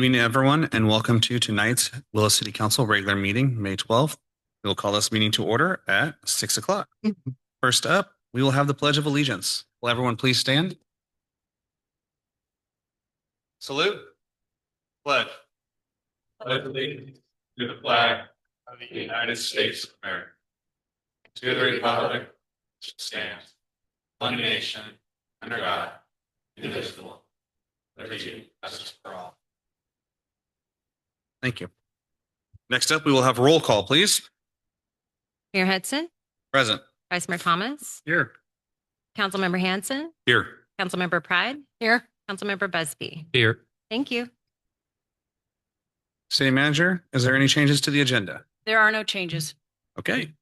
Good evening, everyone, and welcome to tonight's Willow City Council regular meeting, May 12th. We'll call this meeting to order at 6 o'clock. First up, we will have the Pledge of Allegiance. Will everyone please stand? Salute. Pledge. Pledge allegiance to the flag of the United States of America, to the republic which stands one nation under God, indivisible, liberty and justice for all. Thank you. Next up, we will have roll call, please. Mayor Hudson, Present. Vice Mayor Thomas, Here. Councilmember Hanson, Here. Councilmember Pride. Here. Councilmember Busby. Here. Thank you. City Manager, is there any changes to the agenda? There are no changes. Okay.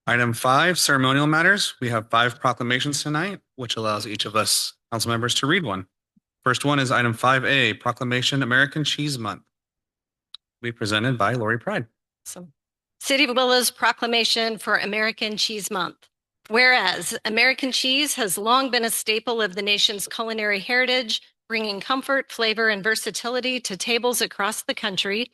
Item 5, ceremonial matters. We have 5 proclamations tonight, which allows each of us council members to read one. First one is item 5A, Proclamation American Cheese Month. Be presented by Lori Pride. So, City of Willows proclamation for American Cheese Month. Whereas American cheese has long been a staple of the nation's culinary heritage, bringing comfort, flavor, and versatility to tables across the country.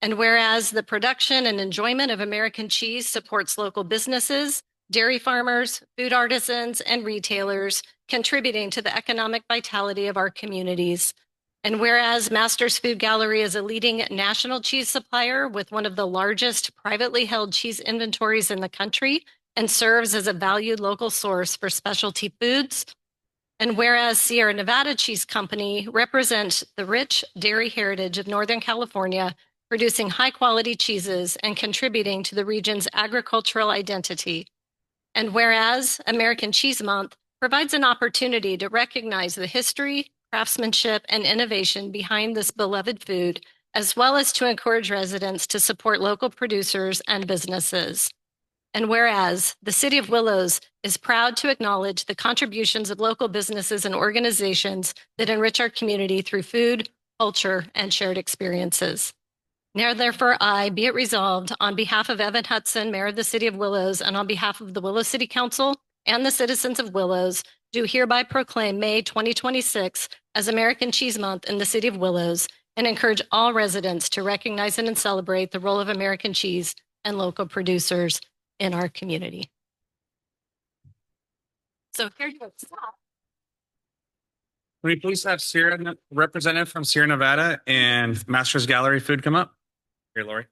And whereas the production and enjoyment of American cheese supports local businesses, dairy farmers, food artisans, and retailers, contributing to the economic vitality of our communities. And whereas Masters Food Gallery is a leading national cheese supplier with one of the largest privately held cheese inventories in the country and serves as a valued local source for specialty foods. And whereas Sierra Nevada Cheese Company represents the rich dairy heritage of Northern California, producing high quality cheeses and contributing to the region's agricultural identity. And whereas American Cheese Month provides an opportunity to recognize the history, craftsmanship, and innovation behind this beloved food, as well as to encourage residents to support local producers and businesses. And whereas the City of Willows is proud to acknowledge the contributions of local businesses and organizations that enrich our community through food, culture, and shared experiences. Now, therefore, be it resolved on behalf of Evan Hudson, Mayor of the City of Willows, and on behalf of the Willow City Council and the citizens of Willows, do hereby proclaim May 2026 as American Cheese Month in the City of Willows and encourage all residents to recognize and celebrate the role of American cheese and local producers in our community. So here you go. Can we please have representative from Sierra Nevada and Masters Gallery Food come up? Here, Lori.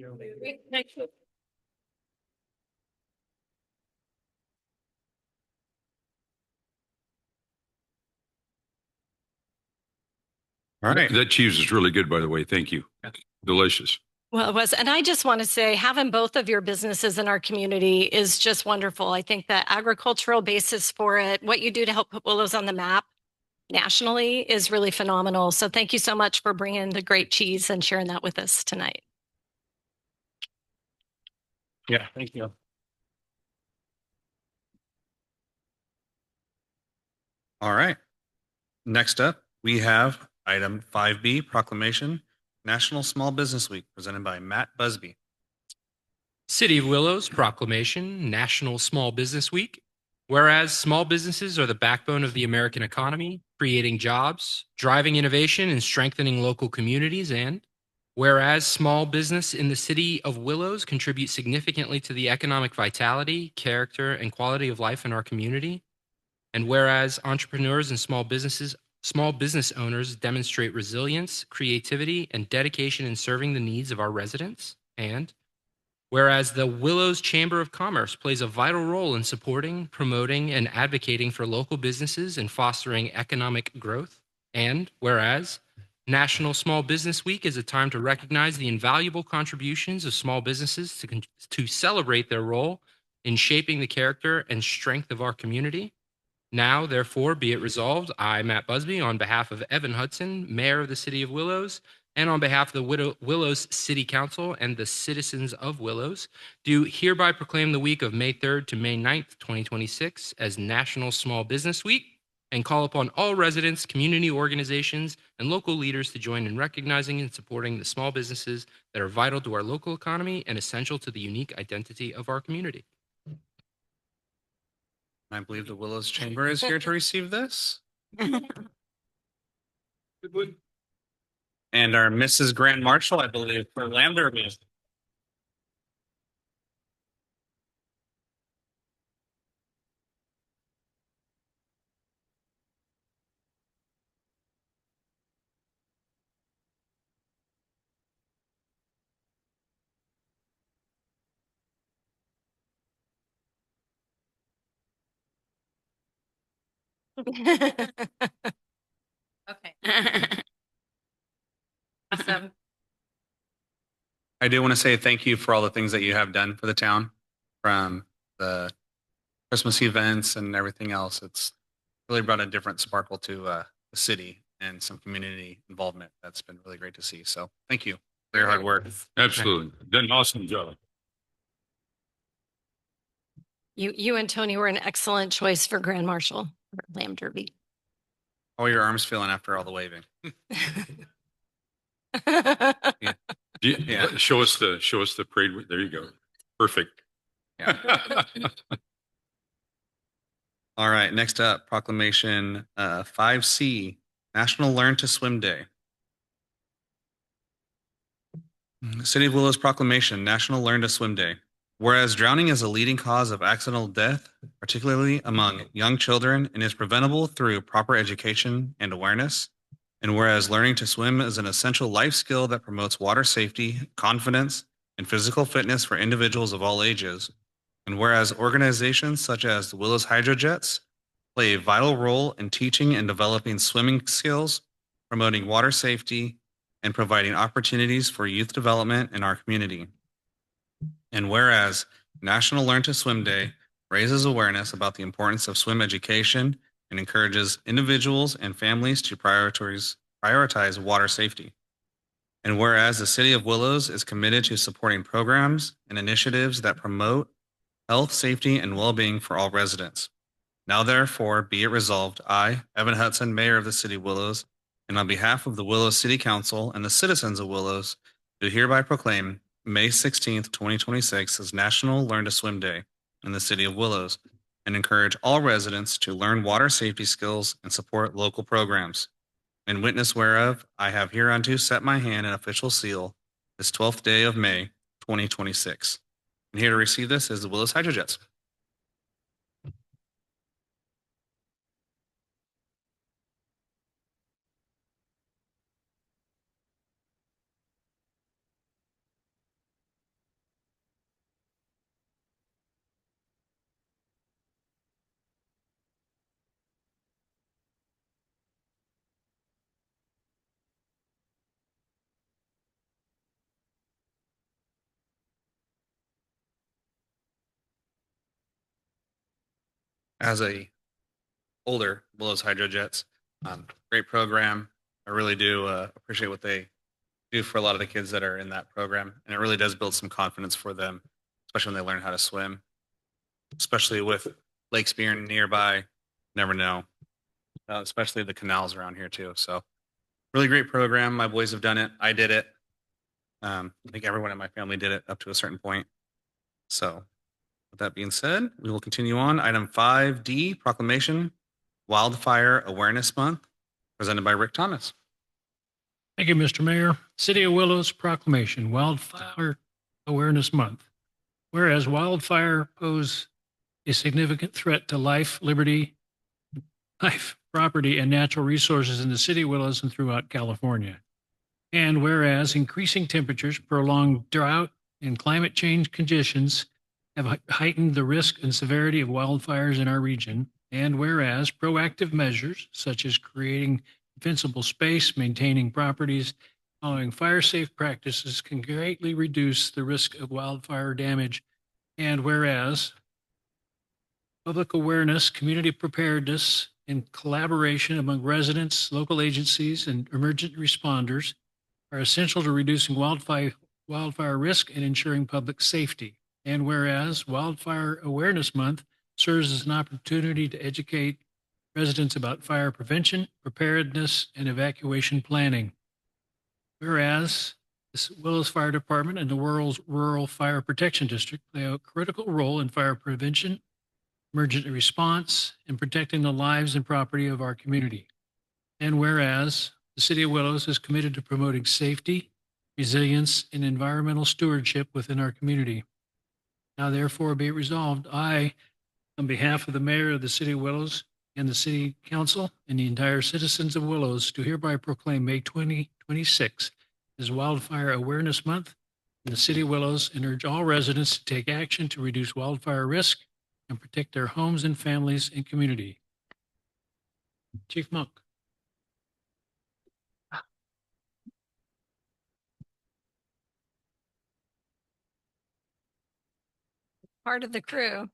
All right. That cheese is really good, by the way. Thank you. Delicious. Well, it was. And I just want to say having both of your businesses in our community is just wonderful. I think the agricultural basis for it, what you do to help put Willows on the map nationally is really phenomenal. So thank you so much for bringing the great cheese and sharing that with us tonight. Yeah, thank you. All right. Next up, we have item 5B, Proclamation, National Small Business Week, presented by Matt Busby. City of Willows Proclamation, National Small Business Week. Whereas small businesses are the backbone of the American economy, creating jobs, driving innovation, and strengthening local communities, and whereas small business in the City of Willows contribute significantly to the economic vitality, character, and quality of life in our community, and whereas entrepreneurs and small business owners demonstrate resilience, creativity, and dedication in serving the needs of our residents, and whereas the Willows Chamber of Commerce plays a vital role in supporting, promoting, and advocating for local businesses and fostering economic growth, and whereas National Small Business Week is a time to recognize the invaluable contributions of small businesses to celebrate their role in shaping the character and strength of our community. Now, therefore, be it resolved, I, Matt Busby, on behalf of Evan Hudson, Mayor of the City of Willows, and on behalf of the Willows City Council and the citizens of Willows, do hereby proclaim the week of May 3rd to May 9th, 2026 as National Small Business Week and call upon all residents, community organizations, and local leaders to join in recognizing and supporting the small businesses that are vital to our local economy and essential to the unique identity of our community. I believe the Willows Chamber is here to receive this. And our Mrs. Grand Marshal, I believe, for Land Derby. Okay. Awesome. I do want to say thank you for all the things that you have done for the town, from the Christmas events and everything else. It's really brought a different sparkle to the city and some community involvement. That's been really great to see. So thank you for your hard work. Absolutely. Done an awesome job. You and Tony were an excellent choice for Grand Marshal or Lamb Derby. How are your arms feeling after all the waving? Yeah. Show us the parade. There you go. Perfect. Yeah. All right. Next up, proclamation 5C, National Learn to Swim Day. City of Willows proclamation, National Learn to Swim Day. Whereas drowning is a leading cause of accidental death, particularly among young children, and is preventable through proper education and awareness. And whereas learning to swim is an essential life skill that promotes water safety, confidence, and physical fitness for individuals of all ages. And whereas organizations such as the Willows Hydrojets play a vital role in teaching and developing swimming skills, promoting water safety, and providing opportunities for youth development in our community. And whereas National Learn to Swim Day raises awareness about the importance of swim education and encourages individuals and families to prioritize water safety. And whereas the City of Willows is committed to supporting programs and initiatives that promote health, safety, and well-being for all residents. Now, therefore, be it resolved, I, Evan Hudson, Mayor of the City of Willows, and on behalf of the Willows City Council and the citizens of Willows, do hereby proclaim May 16th, 2026 as National Learn to Swim Day in the City of Willows and encourage all residents to learn water safety skills and support local programs. In witness whereof, I have hereunto set my hand and official seal this 12th day of May, 2026. And here to receive this is the Willows Hydrojets. As a older Willows Hydrojets, great program. I really do appreciate what they do for a lot of the kids that are in that program. And it really does build some confidence for them, especially when they learn how to swim, especially with lakes being nearby. Never know, especially the canals around here too. So really great program. My boys have done it. I did it. I think everyone in my family did it up to a certain point. So with that being said, we will continue on. Item 5D, proclamation, Wildfire Awareness Month, presented by Rick Thomas. Thank you, Mr. Mayor. City of Willows proclamation, Wildfire Awareness Month. Whereas wildfire pose a significant threat to life, property, and natural resources in the city of Willows and throughout California. And whereas increasing temperatures, prolonged drought, and climate change conditions have heightened the risk and severity of wildfires in our region. And whereas proactive measures such as creating defensible space, maintaining properties, following fire safe practices can greatly reduce the risk of wildfire damage. And whereas public awareness, community preparedness, and collaboration among residents, local agencies, and emergent responders are essential to reducing wildfire risk and ensuring public safety. And whereas Wildfire Awareness Month serves as an opportunity to educate residents about fire prevention, preparedness, and evacuation planning. Whereas the Willows Fire Department and the Rural Fire Protection District play a critical role in fire prevention, emergency response, and protecting the lives and property of our community. And whereas the City of Willows is committed to promoting safety, resilience, and environmental stewardship within our community. Now therefore be it resolved, I, on behalf of the Mayor of the City of Willows and the City Council and the entire citizens of Willows, do hereby proclaim May 2026 as Wildfire Awareness Month in the City of Willows and urge all residents to take action to reduce wildfire risk and protect their homes and families and community. Chief Monk. Part of the crew.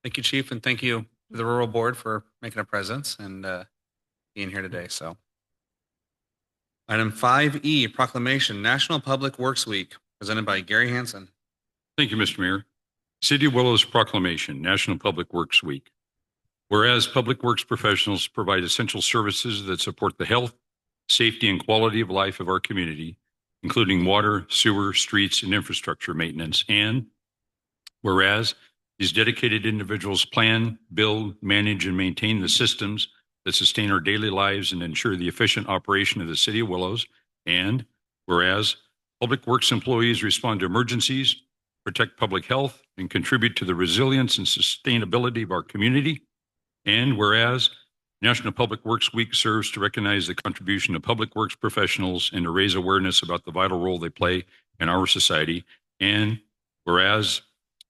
Thank you, Chief, and thank you to the Rural Board for making a presence and being here today. So, item 5E, proclamation, National Public Works Week, presented by Gary Hansen. Thank you, Mr. Mayor. City of Willows Proclamation, National Public Works Week. Whereas public works professionals provide essential services that support the health, safety, and quality of life of our community, including water, sewer, streets, and infrastructure maintenance. And whereas these dedicated individuals plan, build, manage, and maintain the systems that sustain our daily lives and ensure the efficient operation of the City of Willows. And whereas public works employees respond to emergencies, protect public health, and contribute to the resilience and sustainability of our community. And whereas National Public Works Week serves to recognize the contribution of public works professionals and to raise awareness about the vital role they play in our society. And whereas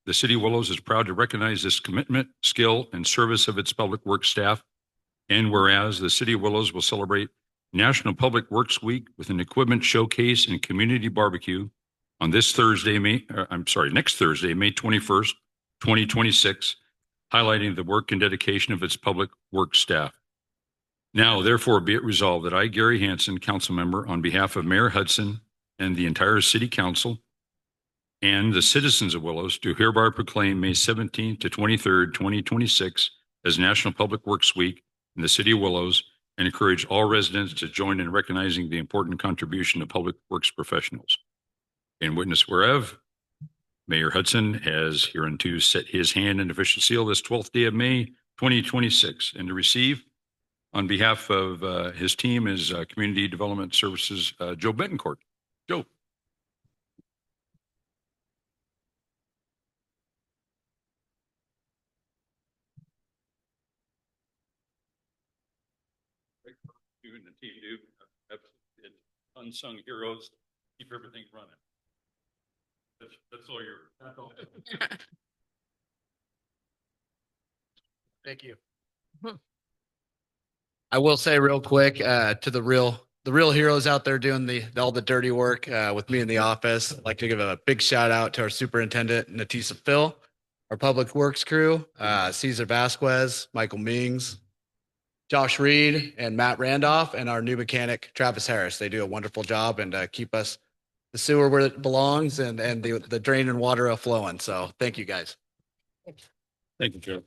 the City of Willows is proud to recognize this commitment, skill, and service of its public works staff. And whereas the City of Willows will celebrate National Public Works Week with an equipment showcase and community barbecue on next Thursday, May 21st, 2026, highlighting the work and dedication of its public works staff. Now, therefore, be it resolved that I, Gary Hansen, council member, on behalf of Mayor Hudson and the entire City Council and the citizens of Willows, do hereby proclaim May 17th to 23rd, 2026 as National Public Works Week in the City of Willows and encourage all residents to join in recognizing the important contribution of public works professionals. In witness whereof, Mayor Hudson has hereunto set his hand and official seal this 12th day of May, 2026, and to receive on behalf of his team is Community Development Services, Joe Betancourt. Joe. You and the team do unsung heroes, keep everything running. That's all yours. Thank you. I will say real quick to the real heroes out there doing all the dirty work with me in the office. I'd like to give a big shout out to our superintendent, Natisa Phil, our public works crew, Cesar Vasquez, Michael Mings, Josh Reed, and Matt Randolph, and our new mechanic, Travis Harris. They do a wonderful job and keep us the sewer where it belongs and the drain and water flowing. So thank you guys. Thank you, Joe.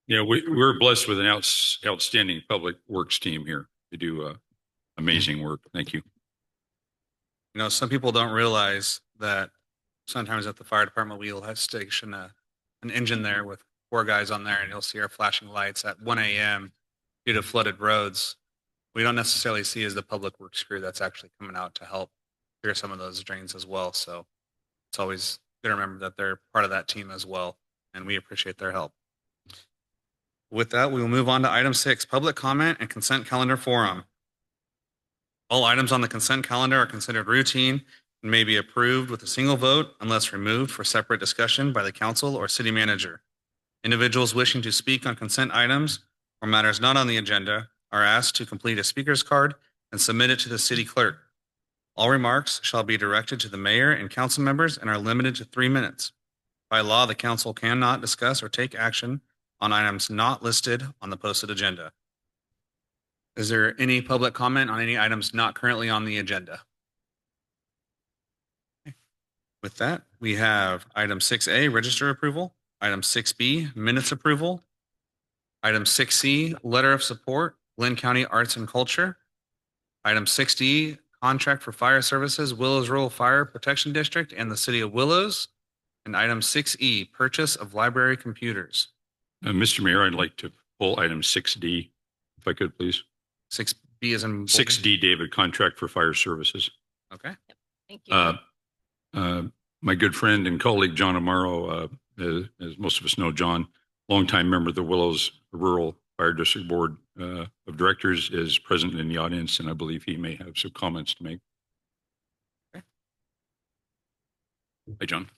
Yeah, we're blessed with an outstanding public works team here. They do amazing work. Thank you. You know, some people don't realize that sometimes at the fire department, we'll have station an engine there with 4 guys on there, and you'll see our flashing lights at 1 a.m. due to flooded roads. We don't necessarily see as the public works crew that's actually coming out to help clear some of those drains as well. So it's always good to remember that they're part of that team as well, and we appreciate their help. With that, we will move on to item 6, public comment and consent calendar forum. All items on the consent calendar are considered routine and may be approved with a single vote unless removed for separate discussion by the council or city manager. Individuals wishing to speak on consent items or matters not on the agenda are asked to complete a speaker's card and submit it to the city clerk. All remarks shall be directed to the mayor and council members and are limited to 3 minutes. By law, the council cannot discuss or take action on items not listed on the posted agenda. Is there any public comment on any items not currently on the agenda? With that, we have item 6A, register approval, item 6B, minutes approval, item 6C, letter of support, Lynn County Arts and Culture, item 6D, contract for fire services, Willows Rural Fire Protection District and the City of Willows, and item 6E, purchase of library computers. Mr. Mayor, I'd like to pull item 6D, if I could, please. 6B is in. 6D, David, contract for fire services. Okay. Thank you. My good friend and colleague, John Amaro, as most of us know, John, longtime member of the Willows Rural Fire District Board of Directors, is present in the audience, and I believe he may have some comments to make. Okay. Hi, John.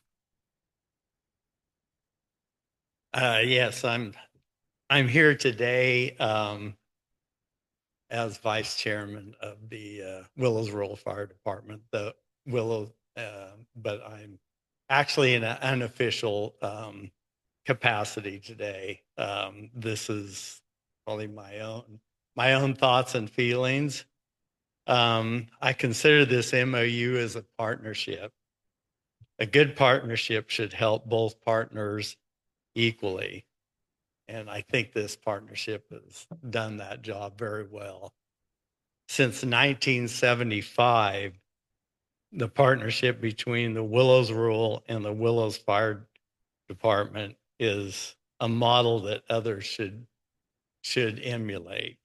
Yes, I'm here today as vice chairman of the Willows Rural Fire Department, the Willows, but I'm actually in an unofficial capacity today. This is probably my own thoughts and feelings. I consider this MOU as a partnership. A good partnership should help both partners equally. And I think this partnership has done that job very well. Since 1975, the partnership between the Willows Rural and the Willows Fire Department is a model that others should emulate,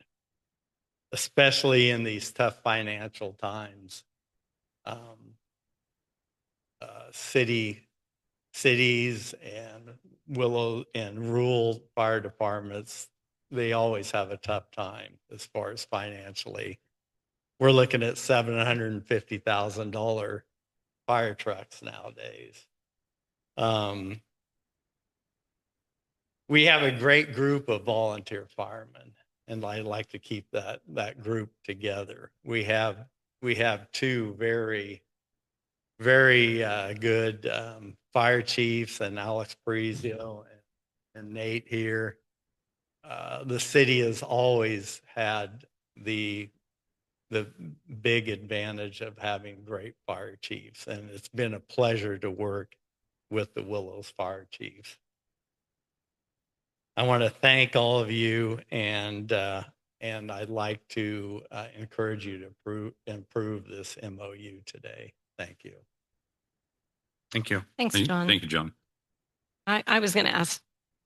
especially in these tough financial times. Cities and Willow and rural fire departments, they always have a tough time as far as financially. We're looking at $750,000 fire trucks nowadays. We have a great group of volunteer firemen, and I like to keep that group together. We have two very good fire chiefs, and Alex Parizio and Nate here. The city has always had the big advantage of having great fire chiefs, and it's been a pleasure to work with the Willows fire chiefs. I want to thank all of you, and I'd like to encourage you to improve this MOU today. Thank you. Thank you. Thanks, John. Thank you, John. I was going to ask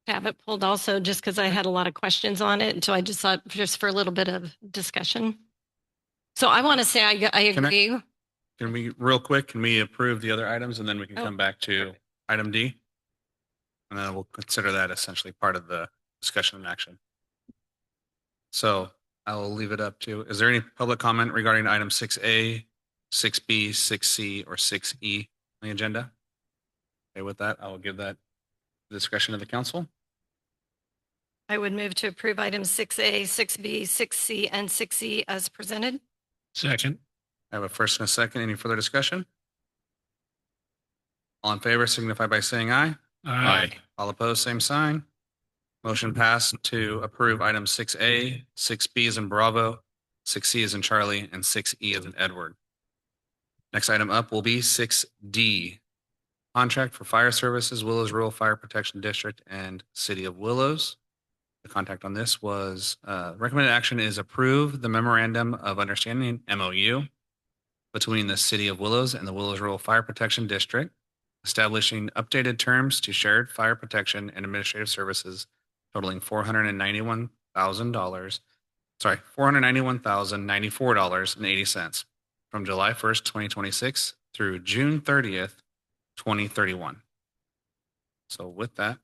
to have it pulled also, just because I had a lot of questions on it. And so I just thought just for a little bit of discussion. So I want to say I agree. Can we, real quick, can we approve the other items and then we can Oh, come back to perfect. item D? And then we'll consider that essentially part of the discussion and action. So I will leave it up to, is there any public comment regarding item 6A, 6B, 6C, or 6E on the agenda? Okay, with that, I will give that discretion of the council. I would move to approve items 6A, 6B, 6C, and 6E as presented. Second. I have a first and a second. Any further discussion? All in favor signify by saying aye. Aye. All opposed, same sign. Motion passed to approve item 6A, 6B is in Bravo, 6C is in Charlie, and 6E is in Edward. Next item up will be 6D. Contract for fire services, Willows Rural Fire Protection District and City of Willows. The contact on this was, recommended action is approve the memorandum of understanding MOU between the City of Willows and the Willows Rural Fire Protection District, establishing updated terms to shared fire protection and administrative services totaling $491,094.80 from July 1st, 2026 through June 30th, 2031. So with that,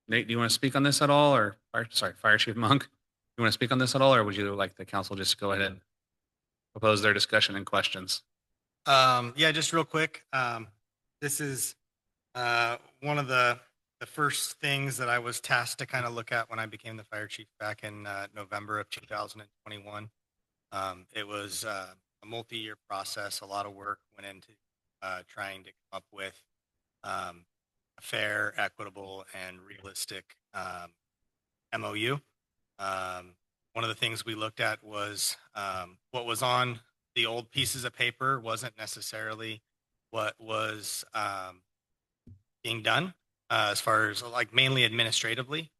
Nate, do you want to speak on this at all, or Fire Chief Monk, you want to speak on this at all, or would you like the council just go ahead? propose their discussion and questions. Yeah, just real quick. This is one of the first things that I was tasked to kind of look at when I became the fire chief back in November of 2021. It was a multi-year process. A lot of work went into trying to come up with a fair, equitable, and realistic MOU. One of the things we looked at was what was on the old pieces of paper wasn't necessarily what was being done as far as like mainly administratively.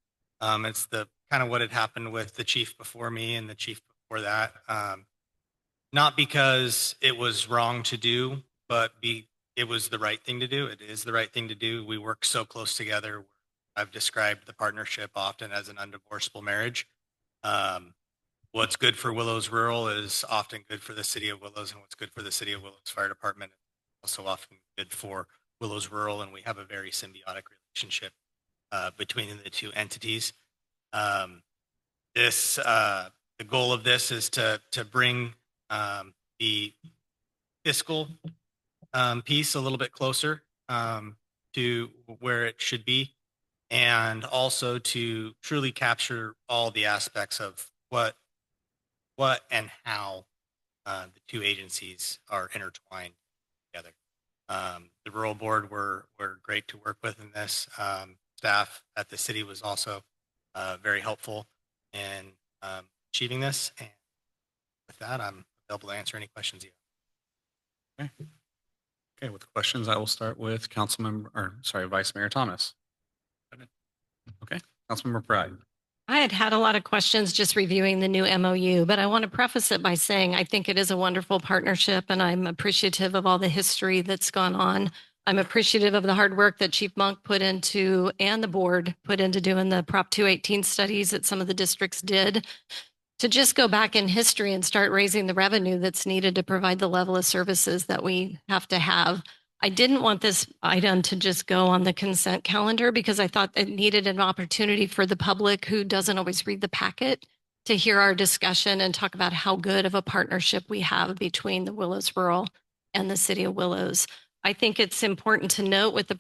It's the kind of what had happened with the chief before me and the chief before that. Not because it was wrong to do, but it was the right thing to do. It is the right thing to do. We work so close together. I've described the partnership often as an undivorceable marriage. What's good for Willows Rural is often good for the city of Willows, and what's good for the city of Willows Fire Department is also often good for Willows Rural, and we have a very symbiotic relationship between the two entities. The goal of this is to bring the fiscal piece a little bit closer to where it should be, and also to truly capture all the aspects of what and how the two agencies are intertwined together. The rural board were great to work with in this. Staff at the city was also very helpful in achieving this. And with that, I'm available to answer any questions you have. Okay, with questions, I will start with Vice Mayor Thomas. Okay, Councilmember Pride. I had a lot of questions just reviewing the new MOU, but I want to preface it by saying I think it is a wonderful partnership, and I'm appreciative of all the history that's gone on. I'm appreciative of the hard work that Chief Monk put into and the board put into doing the Prop 218 studies that some of the districts did to just go back in history and start raising the revenue that's needed to provide the level of services that we have to have. I didn't want this item to just go on the consent calendar because I thought it needed an opportunity for the public who doesn't always read the packet to hear our discussion and talk about how good of a partnership we have between the Willows Rural and the city of Willows. I think it's important to note with the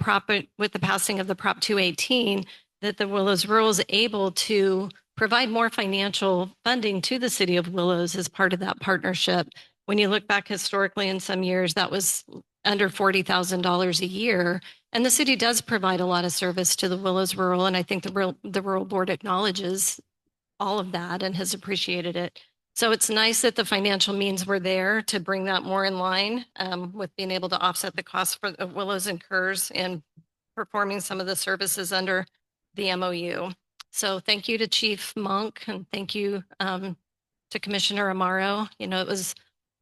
passing of the Prop 218 that the Willows Rural is able to provide more financial funding to the city of Willows as part of that partnership. When you look back historically in some years, that was under $40,000 a year. And the city does provide a lot of service to the Willows Rural. And I think the Rural Board acknowledges all of that and has appreciated it. So it's nice that the financial means were there to bring that more in line with being able to offset the costs for Willows incurs in performing some of the services under the MOU. So thank you to Chief Monk and thank you to Commissioner Amaro. You know,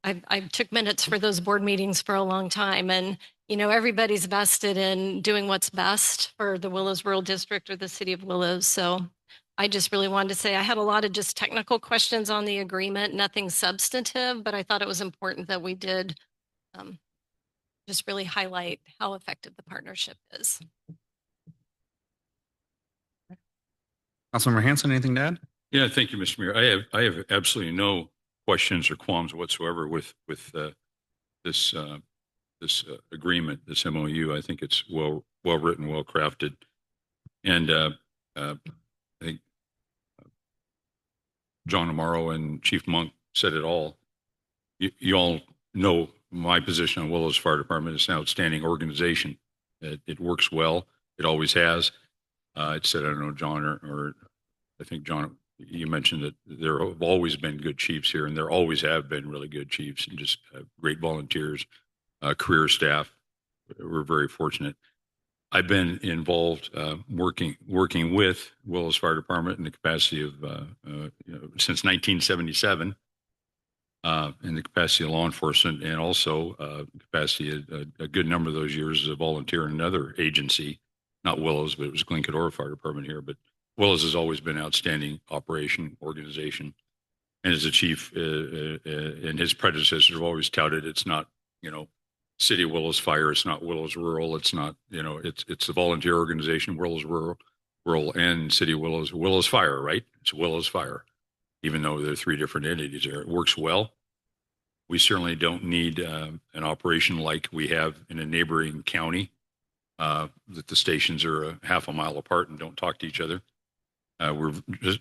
I took minutes for those board meetings for a long time, and you know, everybody's vested in doing what's best for the Willows Rural District or the city of Willows. So I just really wanted to say I had a lot of just technical questions on the agreement, nothing substantive, but I thought it was important that we did just really highlight how effective the partnership is. Councilmember Hanson, anything to add? Yeah, thank you, Mr. Mayor. I have absolutely no questions or qualms whatsoever with this agreement, this MOU. I think it's well written, well crafted, and I think John Amaro and Chief Monk said it all. You all know my position on Willows Fire Department. It's an outstanding organization. It works well. It always has. I said, I don't know, John, or I think John, you mentioned that there have always been good chiefs here, and there always have been really good chiefs and just great volunteers, career staff. We're very fortunate. I've been involved working with Willows Fire Department in the capacity of since 1977 in the capacity of law enforcement, and also capacity a good number of those years as a volunteer in another agency, not Willows, but it was Glen Cadora Fire Department here. But Willows has always been an outstanding operation organization, and as a chief and his predecessors have always touted, it's not City of Willows Fire, it's not Willows Rural, it's not it's a volunteer organization, Willows Rural and City of Willows Fire, right? It's Willows Fire, even though there are three different entities there. It works well. We certainly don't need an operation like we have in a neighboring county, that the stations are a half a mile apart and don't talk to each other. We're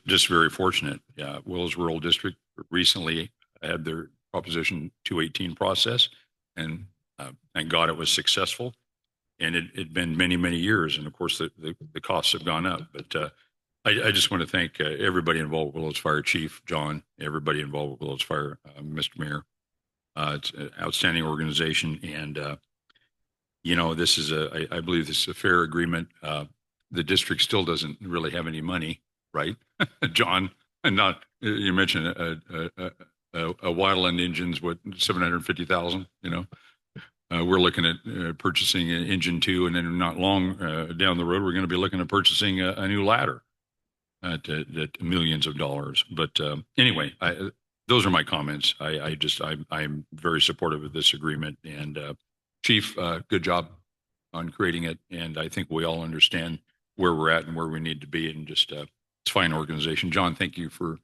just very fortunate. Willows Rural District recently had their Proposition 218 process, and thank God it was successful. And it'd been many, many years. And of course, the costs have gone up. But I just want to thank everybody involved with Willows Fire, Chief John, everybody involved with Willows Fire, Mr. Mayor. It's an outstanding organization. And, this is I believe this is a fair agreement. The district still doesn't really have any money, right? John, and not, you mentioned a Wildland engine's, what, 750,000, we're looking at purchasing an engine 2, and then not long down the road, we're going to be looking at purchasing a new ladder at millions of dollars. But anyway, those are my comments. I'm very supportive of this agreement. And Chief, good job on creating it. And I think we all understand where we're at and where we need to be. And just it's a fine organization. John, thank you for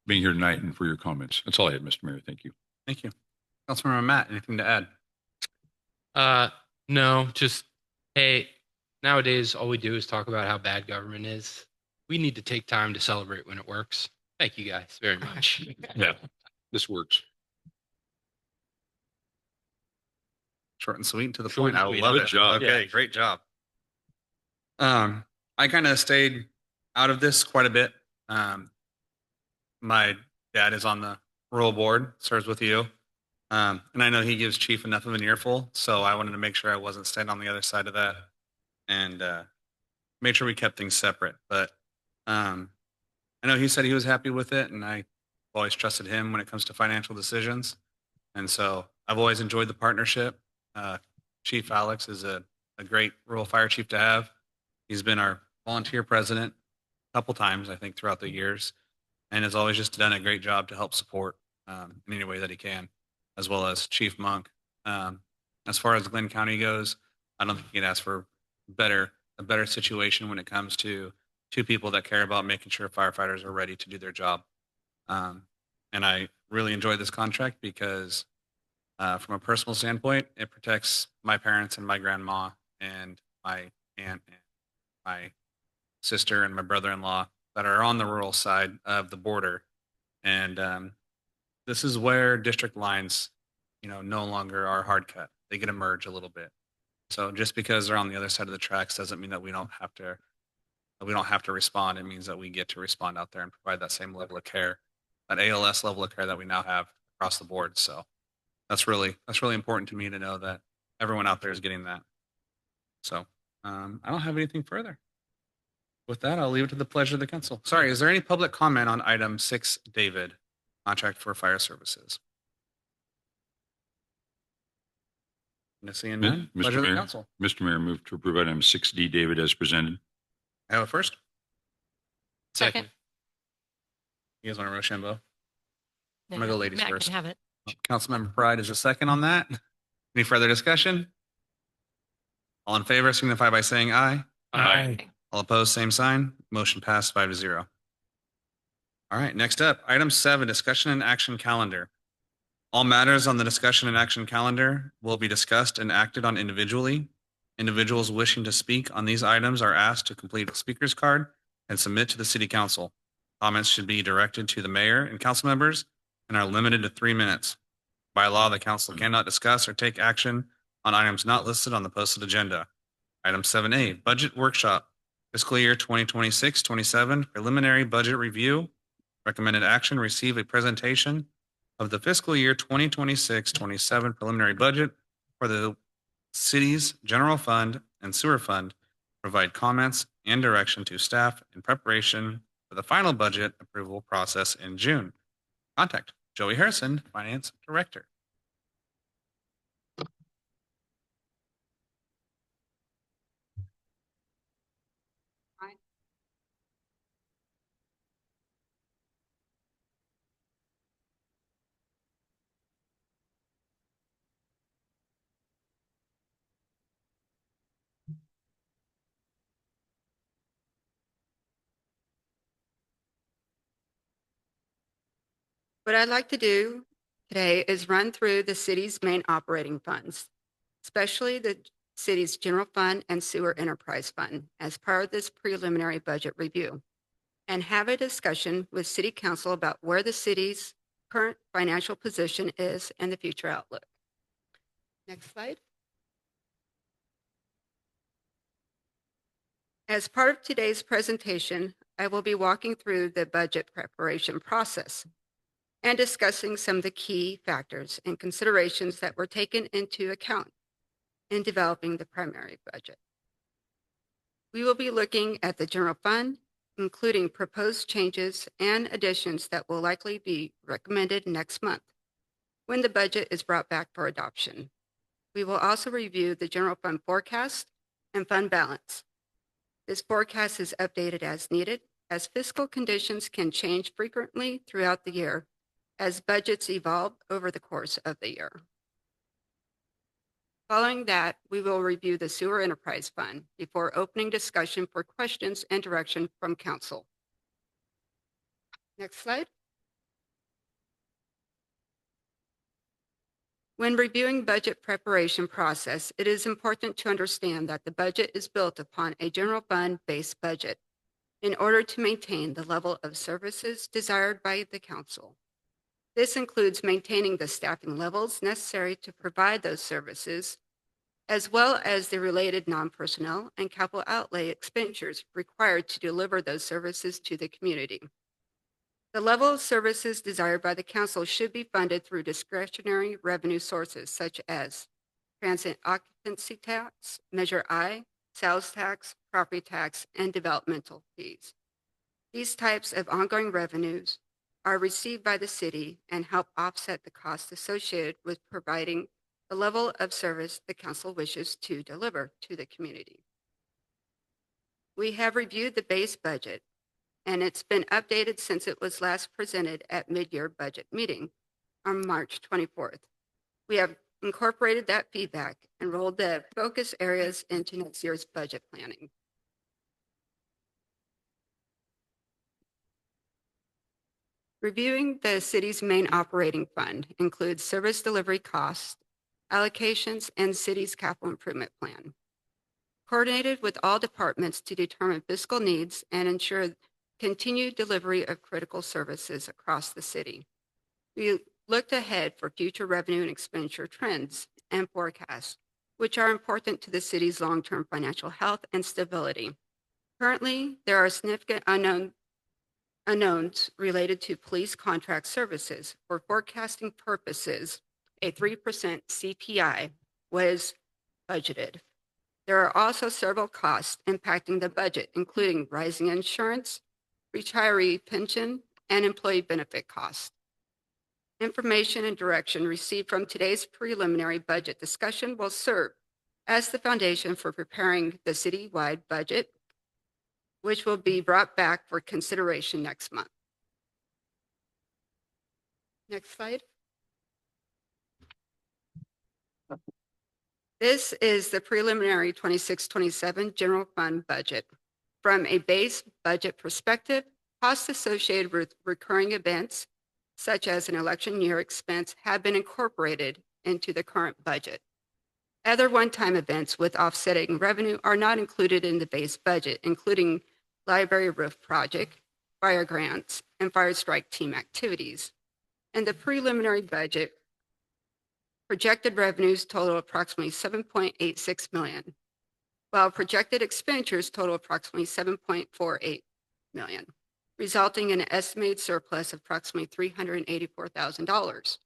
being here tonight and for your comments. That's all I had, Mr. Mayor. Thank you. Thank you. Councilmember Matt, anything to add? No, just, hey, nowadays all we do is talk about how bad government is. We need to take time to celebrate when it works. Thank you guys very much. Yeah, this works. Short and sweet and to the Short point. and I sweet. love Good it. job. Okay, Yeah. great job. I kind of stayed out of this quite a bit. My dad is on the rural board, serves with you. And I know he gives Chief enough of an earful, so I wanted to make sure I wasn't standing on the other side of that and make sure we kept things separate. But I know he said he was happy with it, and I've always trusted him when it comes to financial decisions. And so I've always enjoyed the partnership. Chief Alex is a great rural fire chief to have. He's been our volunteer president a couple times, I think, throughout the years, and has always just done a great job to help support in any way that he can, as well as Chief Monk. As far as Glenn County goes, I don't think you can ask for a better situation when it comes to two people that care about making sure firefighters are ready to do their job. And I really enjoyed this contract because from a personal standpoint, it protects my parents and my grandma and my aunt and my sister and my brother-in-law that are on the rural side of the border. And this is where district lines, no longer are hard cut. They get to merge a little bit. So just because they're on the other side of the tracks doesn't mean that we don't have to respond. It means that we get to respond out there and provide that same level of care, that ALS level of care that we now have across the board. So that's really important to me to know that everyone out there is getting that. So I don't have anything further. With that, I'll leave it to the pleasure of the council. Sorry, is there any public comment on item 6, David, contract for fire services? Seeing none, Mr. pleasure of the Mayor. council. Mr. Mayor, move to approve item 6D, David, as presented. I have a first. Second. You guys want to Rochambeau? I'm gonna go ladies Matt can first. have it. Councilmember Pride is a second on that. Any further discussion? All in favor signify by saying aye. Aye. All opposed, same sign. Motion passed 5-0. All right, next up, item 7, discussion and action calendar. All matters on the discussion and action calendar will be discussed and acted on individually. Individuals wishing to speak on these items are asked to complete a speaker's card and submit to the city council. Comments should be directed to the mayor and council members and are limited to 3 minutes. By law, the council cannot discuss or take action on items not listed on the posted agenda. Item 7A, budget workshop, fiscal year 2026-27 preliminary budget review. Recommended action, receive a presentation of the fiscal year 2026-27 preliminary budget for the city's general fund and sewer fund. Provide comments and direction to staff in preparation for the final budget approval process in June. Contact Joey Harrison, Finance Director. What I'd like to do today is run through the city's main operating funds, especially the city's general fund and sewer enterprise fund, as part of this preliminary budget review, and have a discussion with City Council about where the city's current financial position is and the future outlook. Next slide. As part of today's presentation, I will be walking through the budget preparation process and discussing some of the key factors and considerations that were taken into account in developing the primary budget. We will be looking at the general fund, including proposed changes and additions that will likely be recommended next month when the budget is brought back for adoption. We will also review the general fund forecast and fund balance. This forecast is updated as needed, as fiscal conditions can change frequently throughout the year as budgets evolve over the course of the year. Following that, we will review the Sewer Enterprise Fund before opening discussion for questions and direction from Council. Next slide. When reviewing budget preparation process, it is important to understand that the budget is built upon a general fund-based budget in order to maintain the level of services desired by the council. This includes maintaining the staffing levels necessary to provide those services, as well as the related non-personnel and capital outlay expenditures required to deliver those services to the community. The level of services desired by the council should be funded through discretionary revenue sources such as transit occupancy tax, Measure I, sales tax, property tax, and developmental fees. These types of ongoing revenues are received by the city and help offset the costs associated with providing the level of service the council wishes to deliver to the community. We have reviewed the base budget, and it's been updated since it was last presented at mid-year budget meeting on March 24th. We have incorporated that feedback and rolled the focus areas into next year's budget planning. Reviewing the city's main operating fund includes service delivery costs, allocations, and city's capital improvement plan. Coordinated with all departments to determine fiscal needs and ensure continued delivery of critical services across the city. We looked ahead for future revenue and expenditure trends and forecasts, which are important to the city's long-term financial health and stability. Currently, there are significant unknowns related to police contract services. For forecasting purposes, a 3% CPI was budgeted. There are also several costs impacting the budget, including rising insurance, retiree pension, and employee benefit costs. Information and direction received from today's preliminary budget discussion will serve as the foundation for preparing the citywide budget, which will be brought back for consideration next month. Next slide. This is the preliminary 26-27 general fund budget. From a base budget perspective, costs associated with recurring events, such as an election year expense, have been incorporated into the current budget. Other one-time events with offsetting revenue are not included in the base budget, including library roof project, fire grants, and fire strike team activities. In the preliminary budget, projected revenues total approximately $7.86 million, while projected expenditures total approximately $7.48 million, resulting in an estimated surplus of approximately $384,000,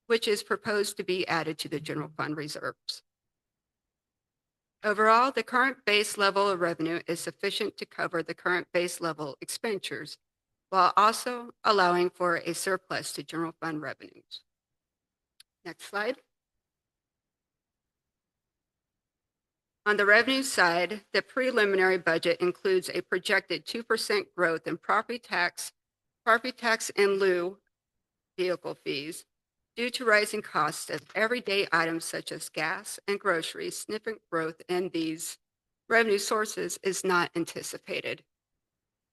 which is proposed to be added to the general fund reserves. Overall, the current base level of revenue is sufficient to cover the current base level expenditures, while also allowing for a surplus to general fund revenues. Next slide. On the revenue side, the preliminary budget includes a projected 2% growth in property tax in lieu vehicle fees due to rising costs of everyday items such as gas and groceries. Significant growth in these revenue sources is not anticipated.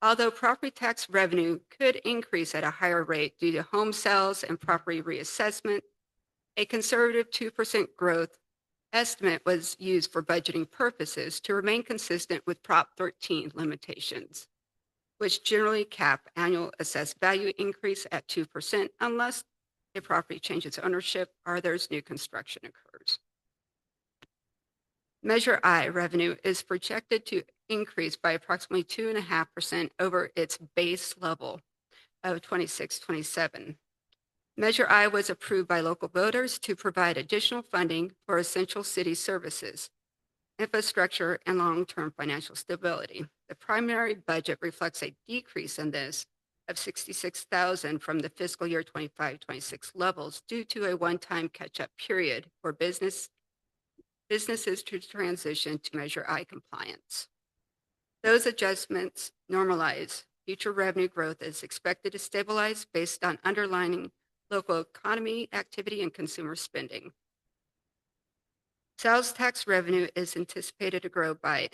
Although property tax revenue could increase at a higher rate due to home sales and property reassessment, a conservative 2% growth estimate was used for budgeting purposes to remain consistent with Prop 13 limitations, which generally cap annual assessed value increase at 2% unless a property changes ownership or there's new construction occurs. Measure I revenue is projected to increase by approximately 2.5% over its base level of 26-27. Measure I was approved by local voters to provide additional funding for essential city services, infrastructure, and long-term financial stability. The primary budget reflects a decrease in this of $66,000 from the fiscal year 25-26 levels due to a one-time catch-up period for businesses to transition to Measure I compliance. Those adjustments normalize. Future revenue growth is expected to stabilize based on underlying local economy activity and consumer spending. Sales tax revenue is anticipated to grow by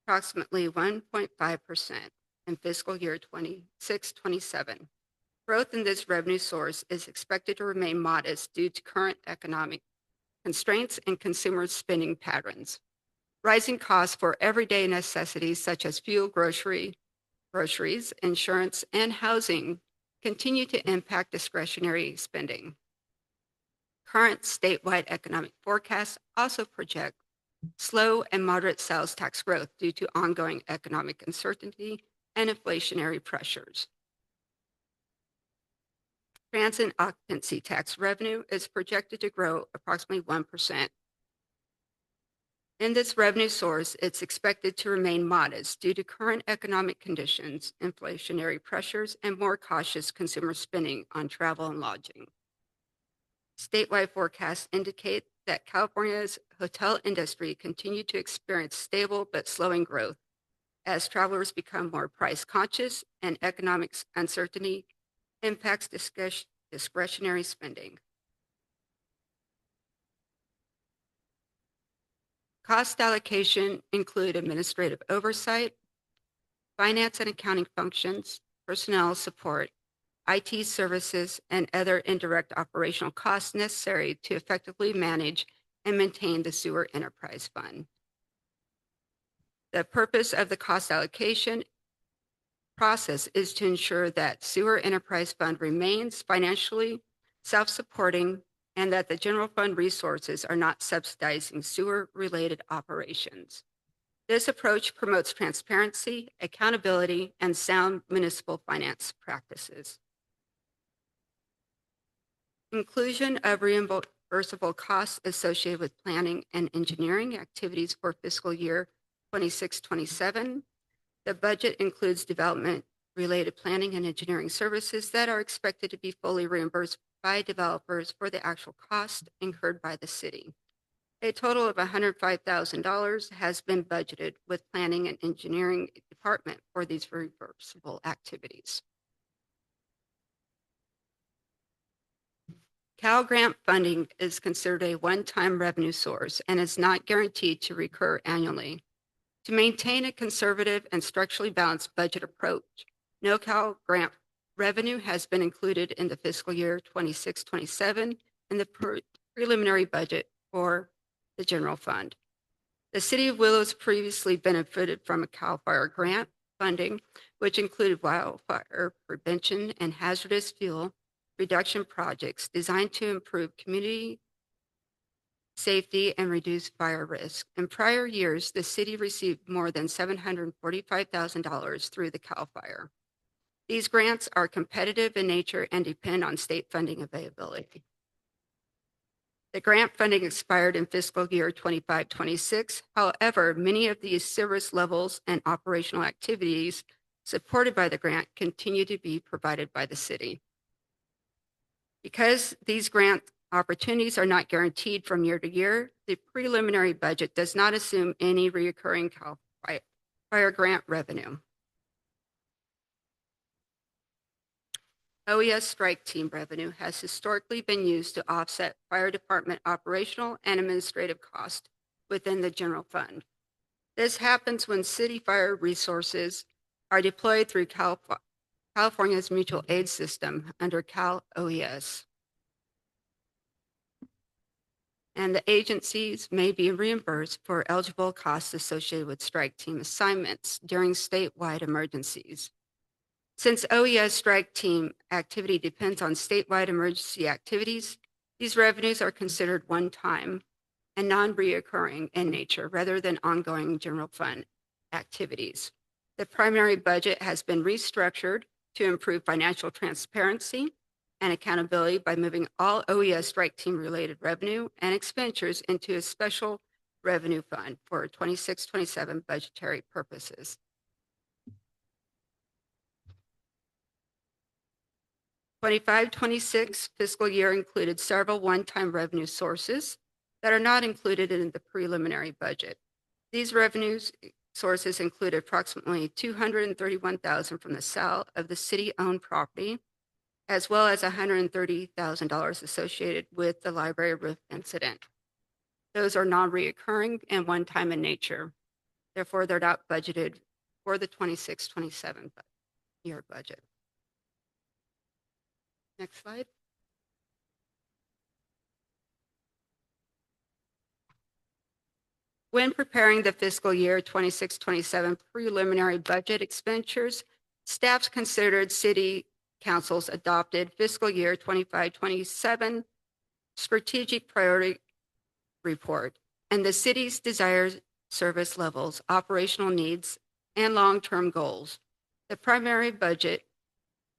approximately 1.5% in fiscal year 26-27. Growth in this revenue source is expected to remain modest due to current economic constraints and consumer spending patterns. Rising costs for everyday necessities such as fuel, groceries, insurance, and housing continue to impact discretionary spending. Current statewide economic forecasts also project slow and moderate sales tax growth due to ongoing economic uncertainty and inflationary pressures. Transit occupancy tax revenue is projected to grow approximately 1%. In this revenue source, it's expected to remain modest due to current economic conditions, inflationary pressures, and more cautious consumer spending on travel and lodging. Statewide forecasts indicate that California's hotel industry continued to experience stable but slowing growth as travelers become more price conscious and economic uncertainty impacts discretionary spending. Cost allocation include administrative oversight, finance and accounting functions, personnel support, IT services, and other indirect operational costs necessary to effectively manage and maintain the Sewer Enterprise Fund. The purpose of the cost allocation process is to ensure that Sewer Enterprise Fund remains financially self-supporting and that the general fund resources are not subsidizing sewer-related operations. This approach promotes transparency, accountability, and sound municipal finance practices. Inclusion of reimbursable costs associated with planning and engineering activities for fiscal year 26-27. The budget includes development-related planning and engineering services that are expected to be fully reimbursed by developers for the actual cost incurred by the city. A total of $105,000 has been budgeted with planning and engineering department for these reimbursable activities. Cal Grant funding is considered a one-time revenue source and is not guaranteed to recur annually. To maintain a conservative and structurally balanced budget approach, no Cal Grant revenue has been included in the fiscal year 26-27 in the preliminary budget for the general fund. The City of Willows previously benefited from a CAL FIRE grant funding, which included wildfire prevention and hazardous fuel reduction projects designed to improve community safety and reduce fire risk. In prior years, the city received more than $745,000 through the CAL FIRE. These grants are competitive in nature and depend on state funding availability. The grant funding expired in fiscal year 25-26. However, many of these service levels and operational activities supported by the grant continue to be provided by the city. Because these grant opportunities are not guaranteed from year to year, the preliminary budget does not assume any recurring CAL FIRE grant revenue. OES strike team revenue has historically been used to offset fire department operational and administrative costs within the general fund. This happens when city fire resources are deployed through California's mutual aid system under Cal OES. And the agencies may be reimbursed for eligible costs associated with strike team assignments during statewide emergencies. Since OES strike team activity depends on statewide emergency activities, these revenues are considered one-time and non-reoccurring in nature rather than ongoing general fund activities. The primary budget has been restructured to improve financial transparency and accountability by moving all OES strike team related revenue and expenditures into a special revenue fund for 26-27 budgetary purposes. The 25-26 fiscal year included several one-time revenue sources that are not included in the preliminary budget. These revenues sources included approximately $231,000 from the sale of the city-owned property, as well as $130,000 associated with the library roof incident. Those are non-reoccurring and one-time in nature. Therefore, they're not budgeted for the 26-27 year budget. Next slide. When preparing the fiscal year 26-27 preliminary budget expenditures, staffs considered City Council's adopted fiscal year 25-27 strategic priority report and the city's desired service levels, operational needs, and long-term goals. The primary budget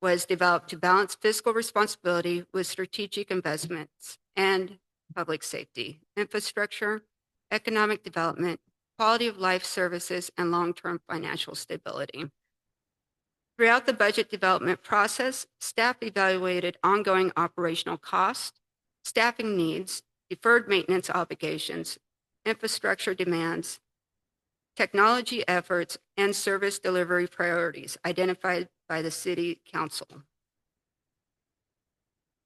was developed to balance fiscal responsibility with strategic investments and public safety, infrastructure, economic development, quality of life services, and long-term financial stability. Throughout the budget development process, staff evaluated ongoing operational costs, staffing needs, deferred maintenance obligations, infrastructure demands, technology efforts, and service delivery priorities identified by the City Council.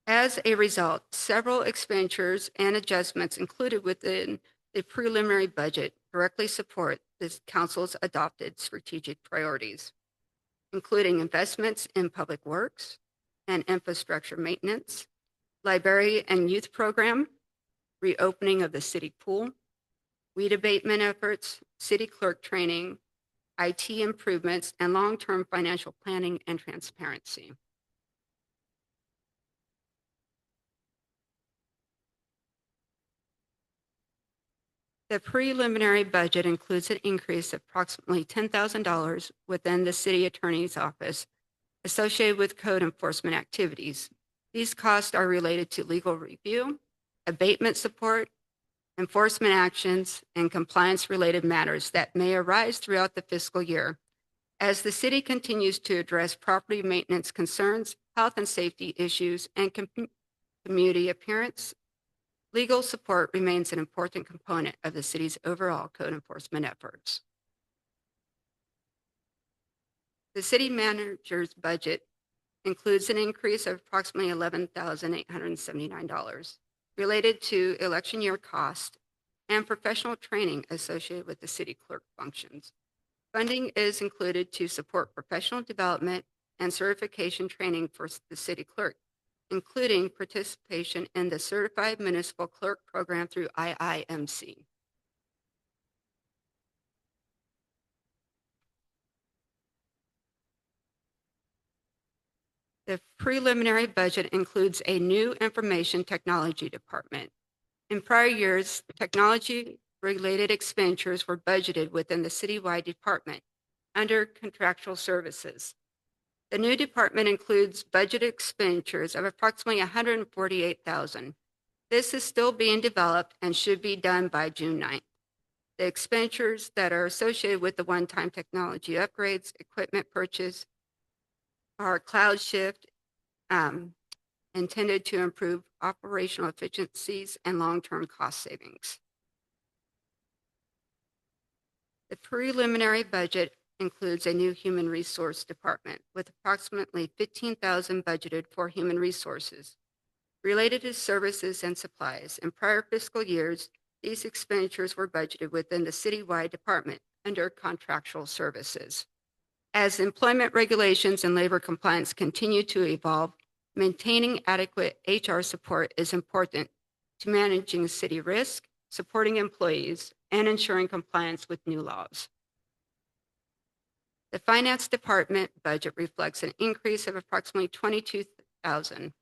As a result, several expenditures and adjustments included within the preliminary budget directly support this Council's adopted strategic priorities, including investments in public works and infrastructure maintenance, library and youth program, reopening of the city pool, weed abatement efforts, city clerk training, IT improvements, and long-term financial planning and transparency. The preliminary budget includes an increase of approximately $10,000 within the city attorney's office associated with code enforcement activities. These costs are related to legal review, abatement support, enforcement actions, and compliance-related matters that may arise throughout the fiscal year as the city continues to address property maintenance concerns, health and safety issues, and community appearance. Legal support remains an important component of the city's overall code enforcement efforts. The city manager's budget includes an increase of approximately $11,879 related to election year cost and professional training associated with the city clerk functions. Funding is included to support professional development and certification training for the city clerk, including participation in the Certified Municipal Clerk Program through IIMC. The preliminary budget includes a new information technology department. In prior years, technology-related expenditures were budgeted within the citywide department under contractual services. The new department includes budget expenditures of approximately $148,000. This is still being developed and should be done by June 9th. The expenditures that are associated with the one-time technology upgrades, equipment purchase, are cloud shift, intended to improve operational efficiencies and long-term cost savings. The preliminary budget includes a new human resource department with approximately $15,000 budgeted for human resources related to services and supplies. In prior fiscal years, these expenditures were budgeted within the citywide department under contractual services. As employment regulations and labor compliance continue to evolve, maintaining adequate HR support is important to managing city risk, supporting employees, and ensuring compliance with new laws. The Finance Department budget reflects an increase of approximately $22,000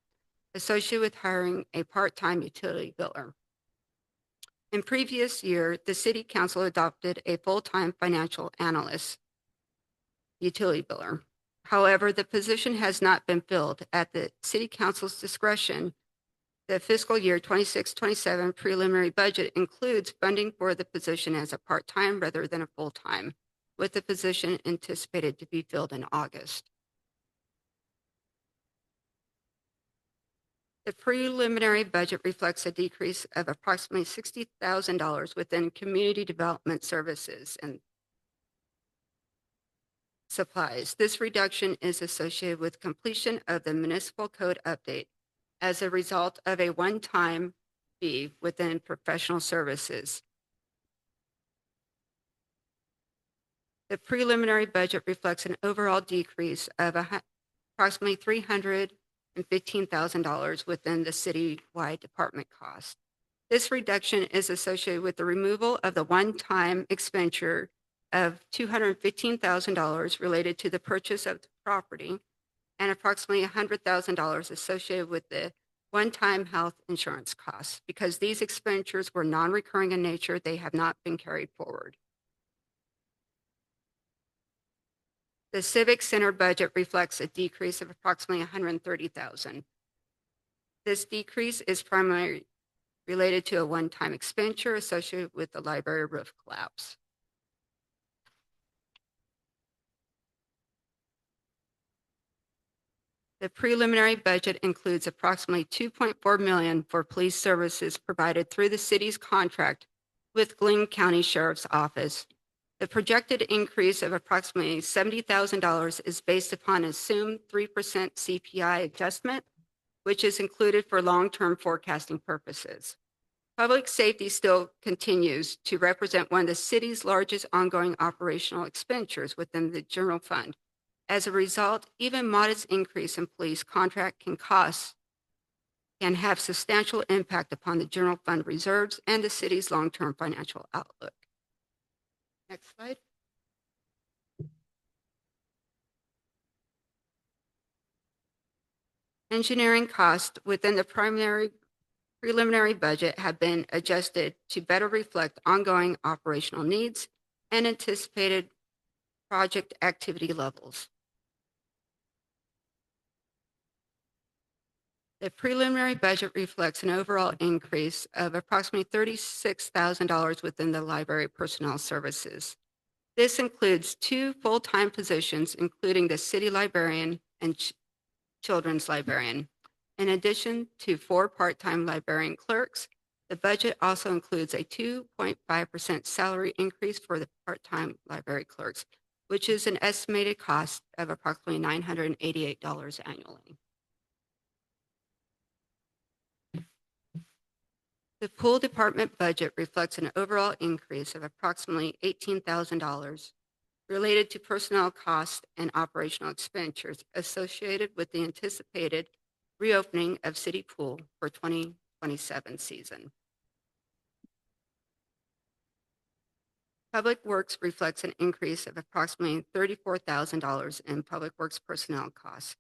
associated with hiring a part-time utility biller. In previous year, the City Council adopted a full-time financial analyst utility biller. However, the position has not been filled. At the City Council's discretion, the fiscal year 26-27 preliminary budget includes funding for the position as a part-time rather than a full-time, with the position anticipated to be filled in August. The preliminary budget reflects a decrease of approximately $60,000 within community development services and supplies. This reduction is associated with completion of the municipal code update as a result of a one-time fee within professional services. The preliminary budget reflects an overall decrease of approximately $315,000 within the citywide department cost. This reduction is associated with the removal of the one-time expenditure of $215,000 related to the purchase of the property and approximately $100,000 associated with the one-time health insurance costs. Because these expenditures were non-recurring in nature, they have not been carried forward. The Civic Center budget reflects a decrease of approximately $130,000. This decrease is primarily related to a one-time expenditure associated with the library roof collapse. The preliminary budget includes approximately $2.4 million for police services provided through the city's contract with Glenn County Sheriff's Office. The projected increase of approximately $70,000 is based upon assumed 3% CPI adjustment, which is included for long-term forecasting purposes. Public safety still continues to represent one of the city's largest ongoing operational expenditures within the general fund. As a result, even modest increase in police contract can have substantial impact upon the general fund reserves and the city's long-term financial outlook. Next slide. Engineering costs within the preliminary budget have been adjusted to better reflect ongoing operational needs and anticipated project activity levels. The preliminary budget reflects an overall increase of approximately $36,000 within the library personnel services. This includes 2 full-time positions, including the city librarian and children's librarian. In addition to 4 part-time librarian clerks, the budget also includes a 2.5% salary increase for the part-time library clerks, which is an estimated cost of approximately $988 annually. The pool department budget reflects an overall increase of approximately $18,000 related to personnel costs and operational expenditures associated with the anticipated reopening of City Pool for 2027 season. Public Works reflects an increase of approximately $34,000 in Public Works personnel costs.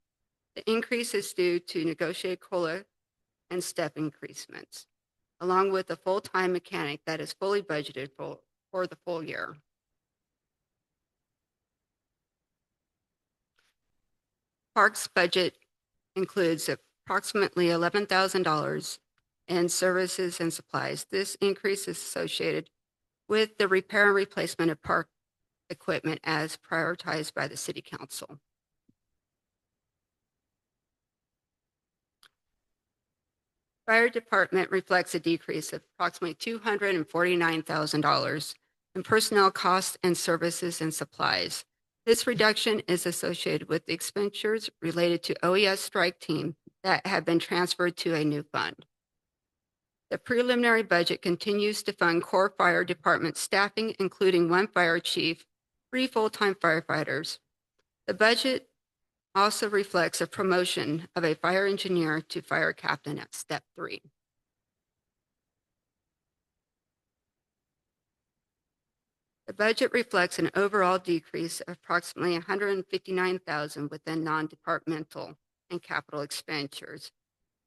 The increase is due to negotiated COLA and step increasements, along with a full-time mechanic that is fully budgeted for the full year. Parks budget includes approximately $11,000 in services and supplies. This increase is associated with the repair and replacement of park equipment as prioritized by the City Council. Fire department reflects a decrease of approximately $249,000 in personnel costs and services and supplies. This reduction is associated with the expenditures related to OES strike team that have been transferred to a new fund. The preliminary budget continues to fund core fire department staffing, including 1 fire chief, 3 full-time firefighters, The budget also reflects a promotion of a fire engineer to fire captain at step 3. The budget reflects an overall decrease of approximately 159,000 within non-departmental and capital expenditures.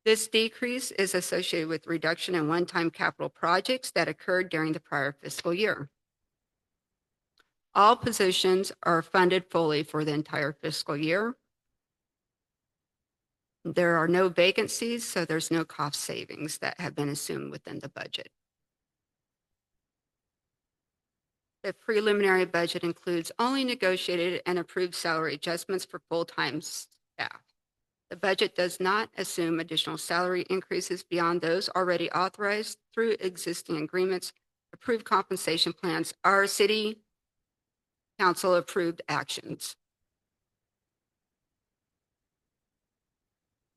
This decrease is associated with reduction in one-time capital projects that occurred during the prior fiscal year. All positions are funded fully for the entire fiscal year. There are no vacancies, so there's no cost savings that have been assumed within the budget. The preliminary budget includes only negotiated and approved salary adjustments for full-time staff. The budget does not assume additional salary increases beyond those already authorized through existing agreements, approved compensation plans, or city council approved actions.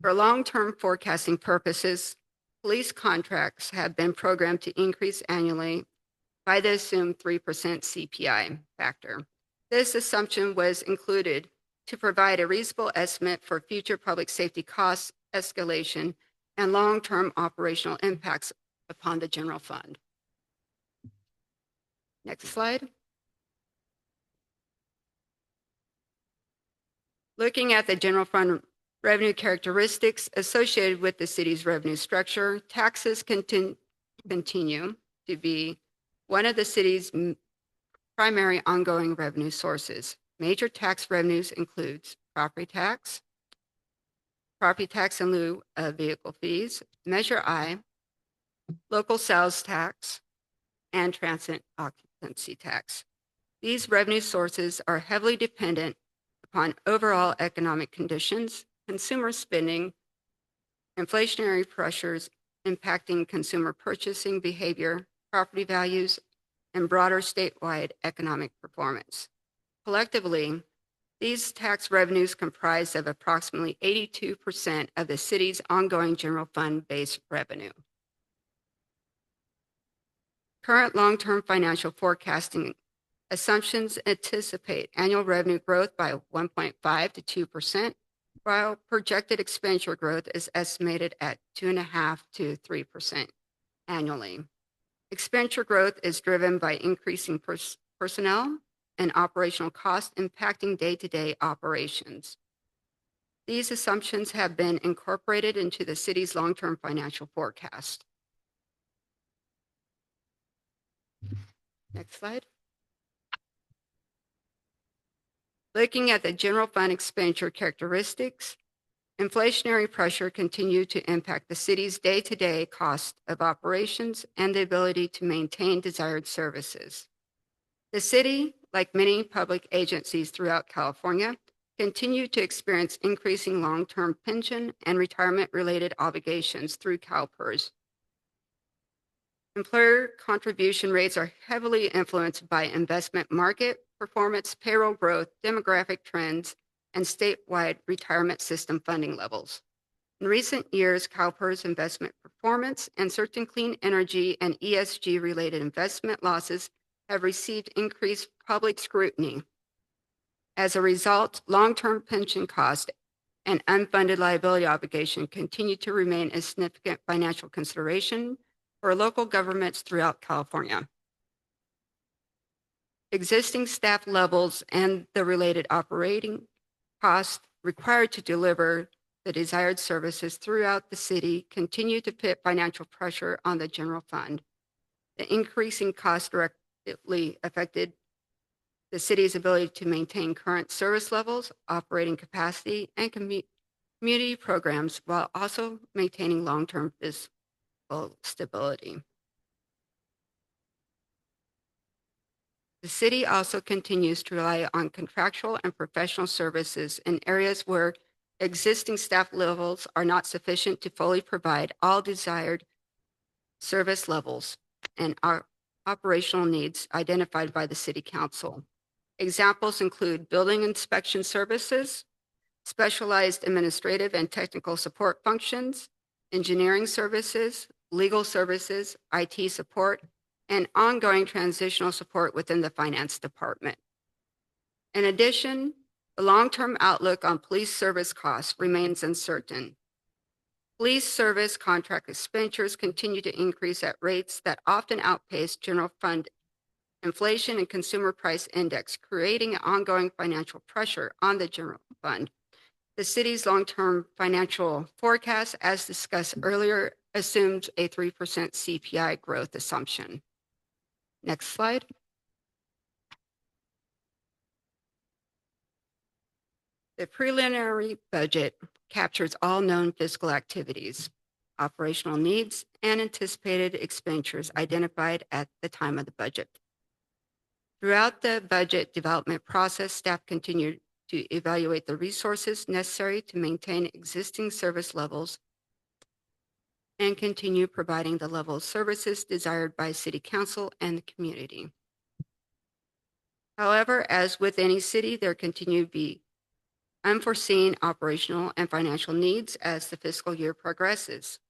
For long-term forecasting purposes, police contracts have been programmed to increase annually by the assumed 3% CPI factor. This assumption was included to provide a reasonable estimate for future public safety costs, escalation, and long-term operational impacts upon the general fund. Next slide. Looking at the general fund revenue characteristics associated with the city's revenue structure, taxes continue to be one of the city's primary ongoing revenue sources. Major tax revenues includes property tax in lieu of vehicle fees, Measure I, local sales tax, and transit occupancy tax. These revenue sources are heavily dependent upon overall economic conditions, consumer spending, inflationary pressures impacting consumer purchasing behavior, property values, and broader statewide economic performance. Collectively, these tax revenues comprise of approximately 82% of the city's ongoing general fund base revenue. Current long-term financial forecasting assumptions anticipate annual revenue growth by 1.5 to 2%, while projected expenditure growth is estimated at 2.5 to 3% annually. Expenditure growth is driven by increasing personnel and operational costs impacting day-to-day operations. These assumptions have been incorporated into the city's long-term financial forecast. Next slide. Looking at the general fund expenditure characteristics, inflationary pressure continued to impact the city's day-to-day cost of operations and the ability to maintain desired services. The city, like many public agencies throughout California, continued to experience increasing long-term pension and retirement-related obligations through CalPERS. Employer contribution rates are heavily influenced by investment market performance, payroll growth, demographic trends, and statewide retirement system funding levels. In recent years, CalPERS investment performance and certain clean energy and ESG-related investment losses have received increased public scrutiny. As a result, long-term pension cost and unfunded liability obligation continue to remain a significant financial consideration for local governments throughout California. Existing staff levels and the related operating costs required to deliver the desired services throughout the city continue to put financial pressure on the general fund. The increasing costs directly affected the city's ability to maintain current service levels, operating capacity, and community programs while also maintaining long-term fiscal stability. The city also continues to rely on contractual and professional services in areas where existing staff levels are not sufficient to fully provide all desired service levels and operational needs identified by the City Council. Examples include building inspection services, specialized administrative and technical support functions, engineering services, legal services, IT support, and ongoing transitional support within the finance department. In addition, The long-term outlook on police service costs remains uncertain. Police service contract expenditures continue to increase at rates that often outpace general fund inflation and consumer price index, creating ongoing financial pressure on the general fund. The city's long-term financial forecast, as discussed earlier, assumes a 3% CPI growth assumption. Next slide. The preliminary budget captures all known fiscal activities, operational needs, and anticipated expenditures identified at the time of the budget. Throughout the budget development process, staff continued to evaluate the resources necessary to maintain existing service levels and continue providing the level of services desired by City Council and the community. However, as with any city, there continue to be unforeseen operational and financial needs as the fiscal year progresses.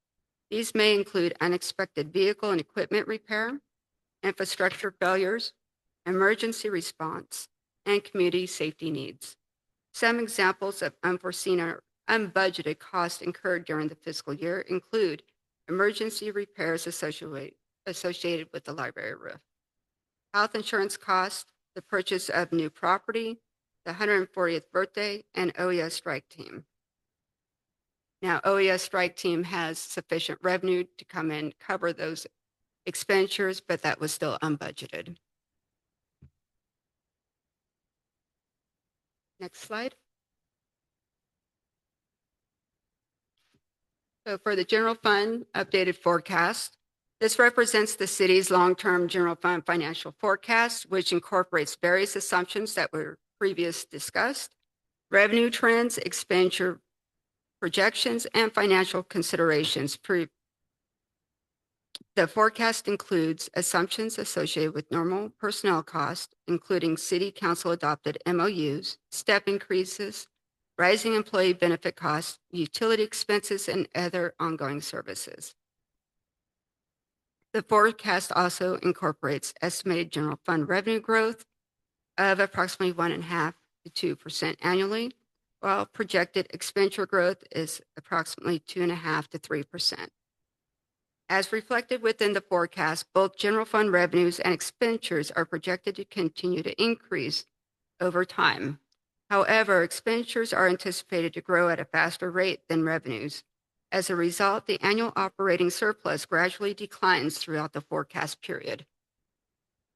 These may include unexpected vehicle and equipment repair, infrastructure failures, emergency response, and community safety needs. Some examples of unforeseen or unbudgeted costs incurred during the fiscal year include emergency repairs associated with the library roof, health insurance costs, the purchase of new property, the 140th birthday, and OES strike team. Now, OES strike team has sufficient revenue to come in, cover those expenditures, but that was still unbudgeted. Next slide. So for the general fund updated forecast, this represents the city's long-term general fund financial forecast, which incorporates various assumptions that were previously discussed, revenue trends, expenditure projections, and financial considerations. The forecast includes assumptions associated with normal personnel costs, including City Council adopted MOUs, step increases, rising employee benefit costs, utility expenses, and other ongoing services. The forecast also incorporates estimated general fund revenue growth of approximately 1.5% to 2% annually, while projected expenditure growth is approximately 2.5% to 3%. As reflected within the forecast, both general fund revenues and expenditures are projected to continue to increase over time. However, expenditures are anticipated to grow at a faster rate than revenues. As a result, the annual operating surplus gradually declines throughout the forecast period.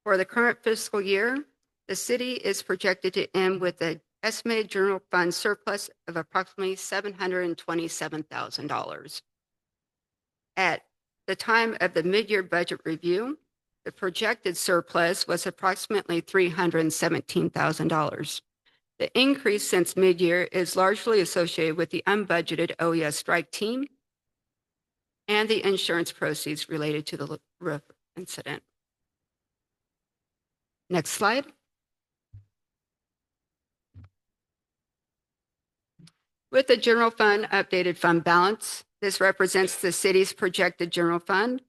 For the current fiscal year, the city is projected to end with an estimated general fund surplus of approximately $727,000. At the time of the mid-year budget review, the projected surplus was approximately $317,000. The increase since mid-year is largely associated with the unbudgeted OES strike team and the insurance proceeds related to the roof incident. Next slide. With the general fund updated fund balance, this represents the city's projected general fund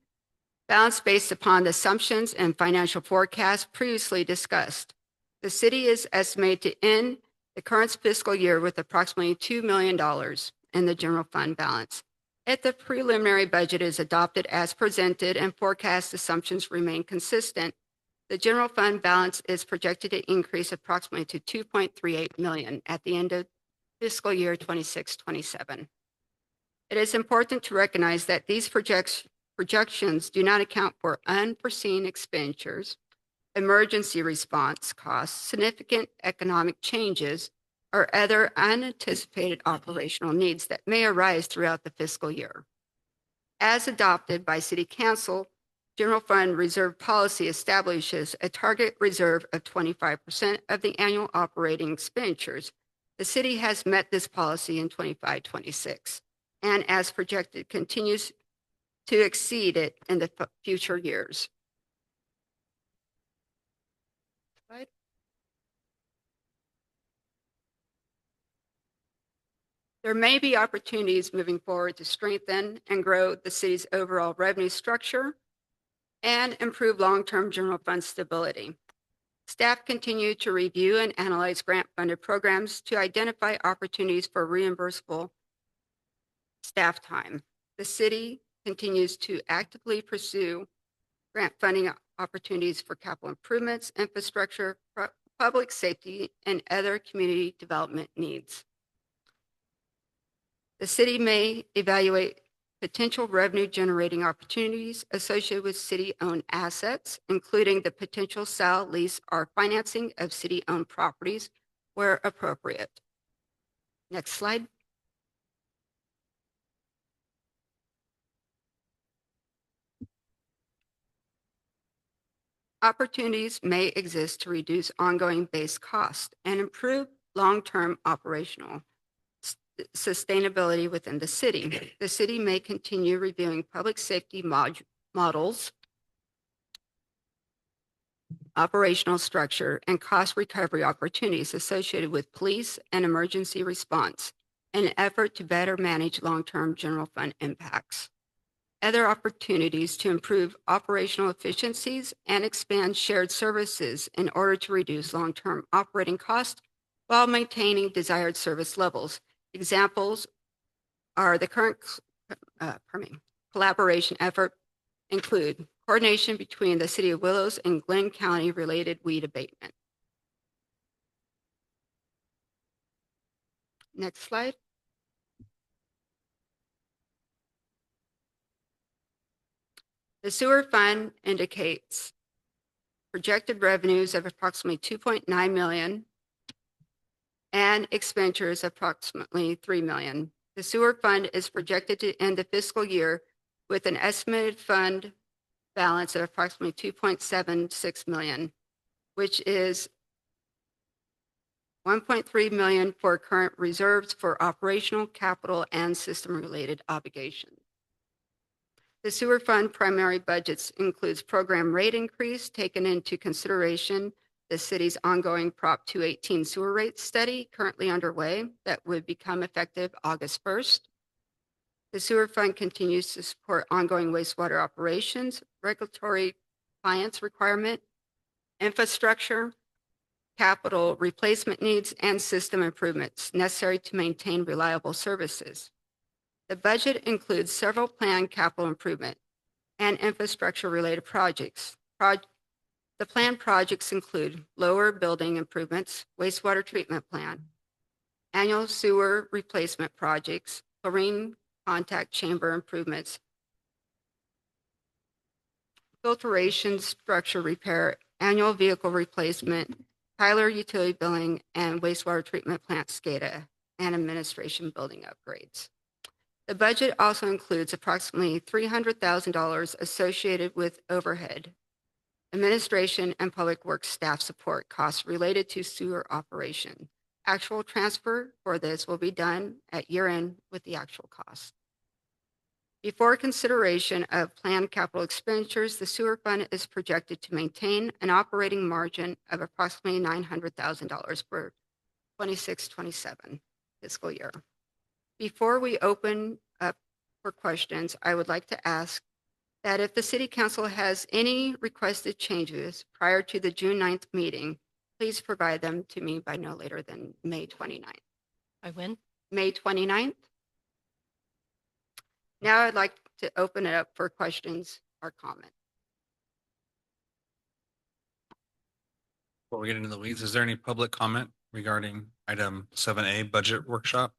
balance based upon the assumptions and financial forecasts previously discussed. The city is estimated to end the current fiscal year with approximately $2 million in the general fund balance. If the preliminary budget is adopted as presented and forecast assumptions remain consistent, the general fund balance is projected to increase approximately to $2.38 million at the end of fiscal year 26-27. It is important to recognize that these projections do not account for unforeseen expenditures, emergency response costs, significant economic changes, or other unanticipated operational needs that may arise throughout the fiscal year. As adopted by City Council, General Fund Reserve Policy establishes a target reserve of 25% of the annual operating expenditures. The city has met this policy in 25-26, and as projected, continues to exceed it in the future years. Slide. There may be opportunities moving forward to strengthen and grow the city's overall revenue structure and improve long-term general fund stability. Staff continue to review and analyze grant-funded programs to identify opportunities for reimbursable staff time. The city continues to actively pursue grant funding opportunities for capital improvements, infrastructure, public safety, and other community development needs. The city may evaluate potential revenue-generating opportunities associated with city-owned assets, including the potential sale, lease, or financing of city-owned properties where appropriate. Next slide. Opportunities may exist to reduce ongoing base cost and improve long-term operational sustainability within the city. The city may continue reviewing public safety models, operational structure, and cost recovery opportunities associated with police and emergency response in an effort to better manage long-term general fund impacts. Other opportunities to improve operational efficiencies and expand shared services in order to reduce long-term operating costs while maintaining desired service levels. Examples are the current collaboration effort include coordination between the City of Willows and Glenn County related weed abatement. Next slide. The sewer fund indicates projected revenues of approximately 2.9 million and expenditures of approximately 3 million. The sewer fund is projected to end the fiscal year with an estimated fund balance of approximately 2.76 million, which is 1.3 million for current reserves for operational, capital, and system-related obligations. The sewer fund primary budgets includes program rate increase taken into consideration the city's ongoing Prop 218 sewer rate study currently underway that would become effective August 1st. The sewer fund continues to support ongoing wastewater operations, regulatory compliance requirement, infrastructure, capital replacement needs, and system improvements necessary to maintain reliable services. The budget includes several planned capital improvement and infrastructure-related projects. The planned projects include lower building improvements, wastewater treatment plant, annual sewer replacement projects, chlorine contact chamber improvements, filtration structure repair, annual vehicle replacement, Tyler utility billing, and wastewater treatment plant SCADA and administration building upgrades. The budget also includes approximately $300,000 associated with overhead, administration, and public works staff support costs related to sewer operation. Actual transfer for this will be done at year-end with the actual cost. Before consideration of planned capital expenditures, the sewer fund is projected to maintain an operating margin of approximately $900,000 for 26-27 fiscal year. Before we open up for questions, I would like to ask that if the City Council has any requested changes prior to the June 9th meeting, please provide them to me by no later than May 29th. I win. May 29th. Now I'd like to open it up for questions or comment. Before we get into the weeds, is there any public comment regarding item 7A budget workshop,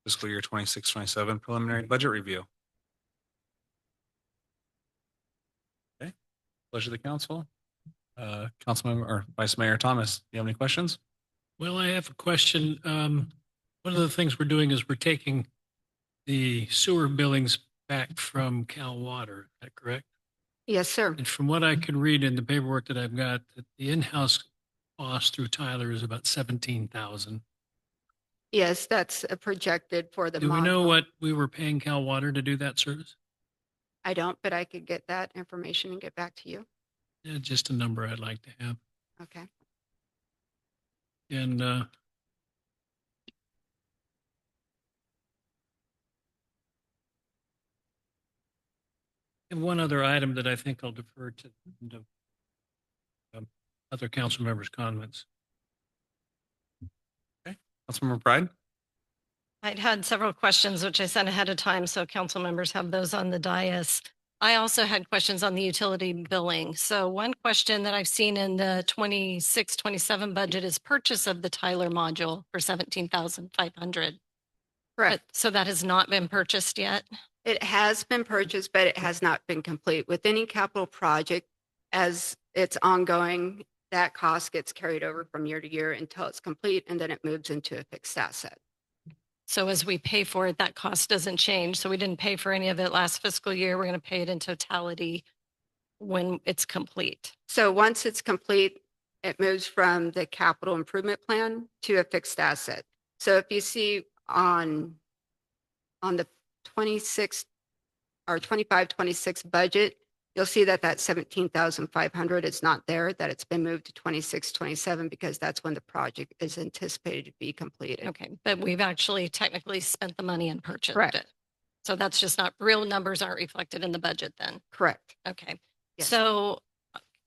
fiscal year 26-27 preliminary budget review? Okay, pleasure of the council. Councilmember or Vice Mayor Thomas, do you have any questions? Well, I have a question. One of the things we're doing is we're taking the sewer billings back from Cal Water. Is that correct? Yes, sir. And from what I can read in the paperwork that I've got, that the in-house cost through Tyler is about 17,000. Yes, that's projected for the Do we mod. know what we were paying Cal Water to do that service? I don't, but I could get that information and get back to you. Yeah, just a number I'd like to have. Okay. And and one other item that I think I'll defer to other council members' comments. Councilmember Pride? I'd had several questions, which I sent ahead of time, so council members have those on the dais. I also had questions on the utility billing. So one question that I've seen in the 26-27 budget is purchase of the Tyler module for 17,500. Correct. So that has not been purchased yet? It has been purchased, but it has not been complete. With any capital project, as it's ongoing, that cost gets carried over from year to year until it's complete, and then it moves into a fixed asset. So as we pay for it, that cost doesn't change. So we didn't pay for any of it last fiscal year. We're going to pay it in totality when it's complete. So once it's complete, it moves from the capital improvement plan to a fixed asset. So if you see on the 26 or 25-26 budget, you'll see that that 17,500 is not there, that it's been moved to 26-27 because that's when the project is anticipated to be completed. Okay, but we've actually technically spent the money and purchased Correct. it. So that's just not, real numbers aren't reflected in the budget then. Correct. Okay. Yes. So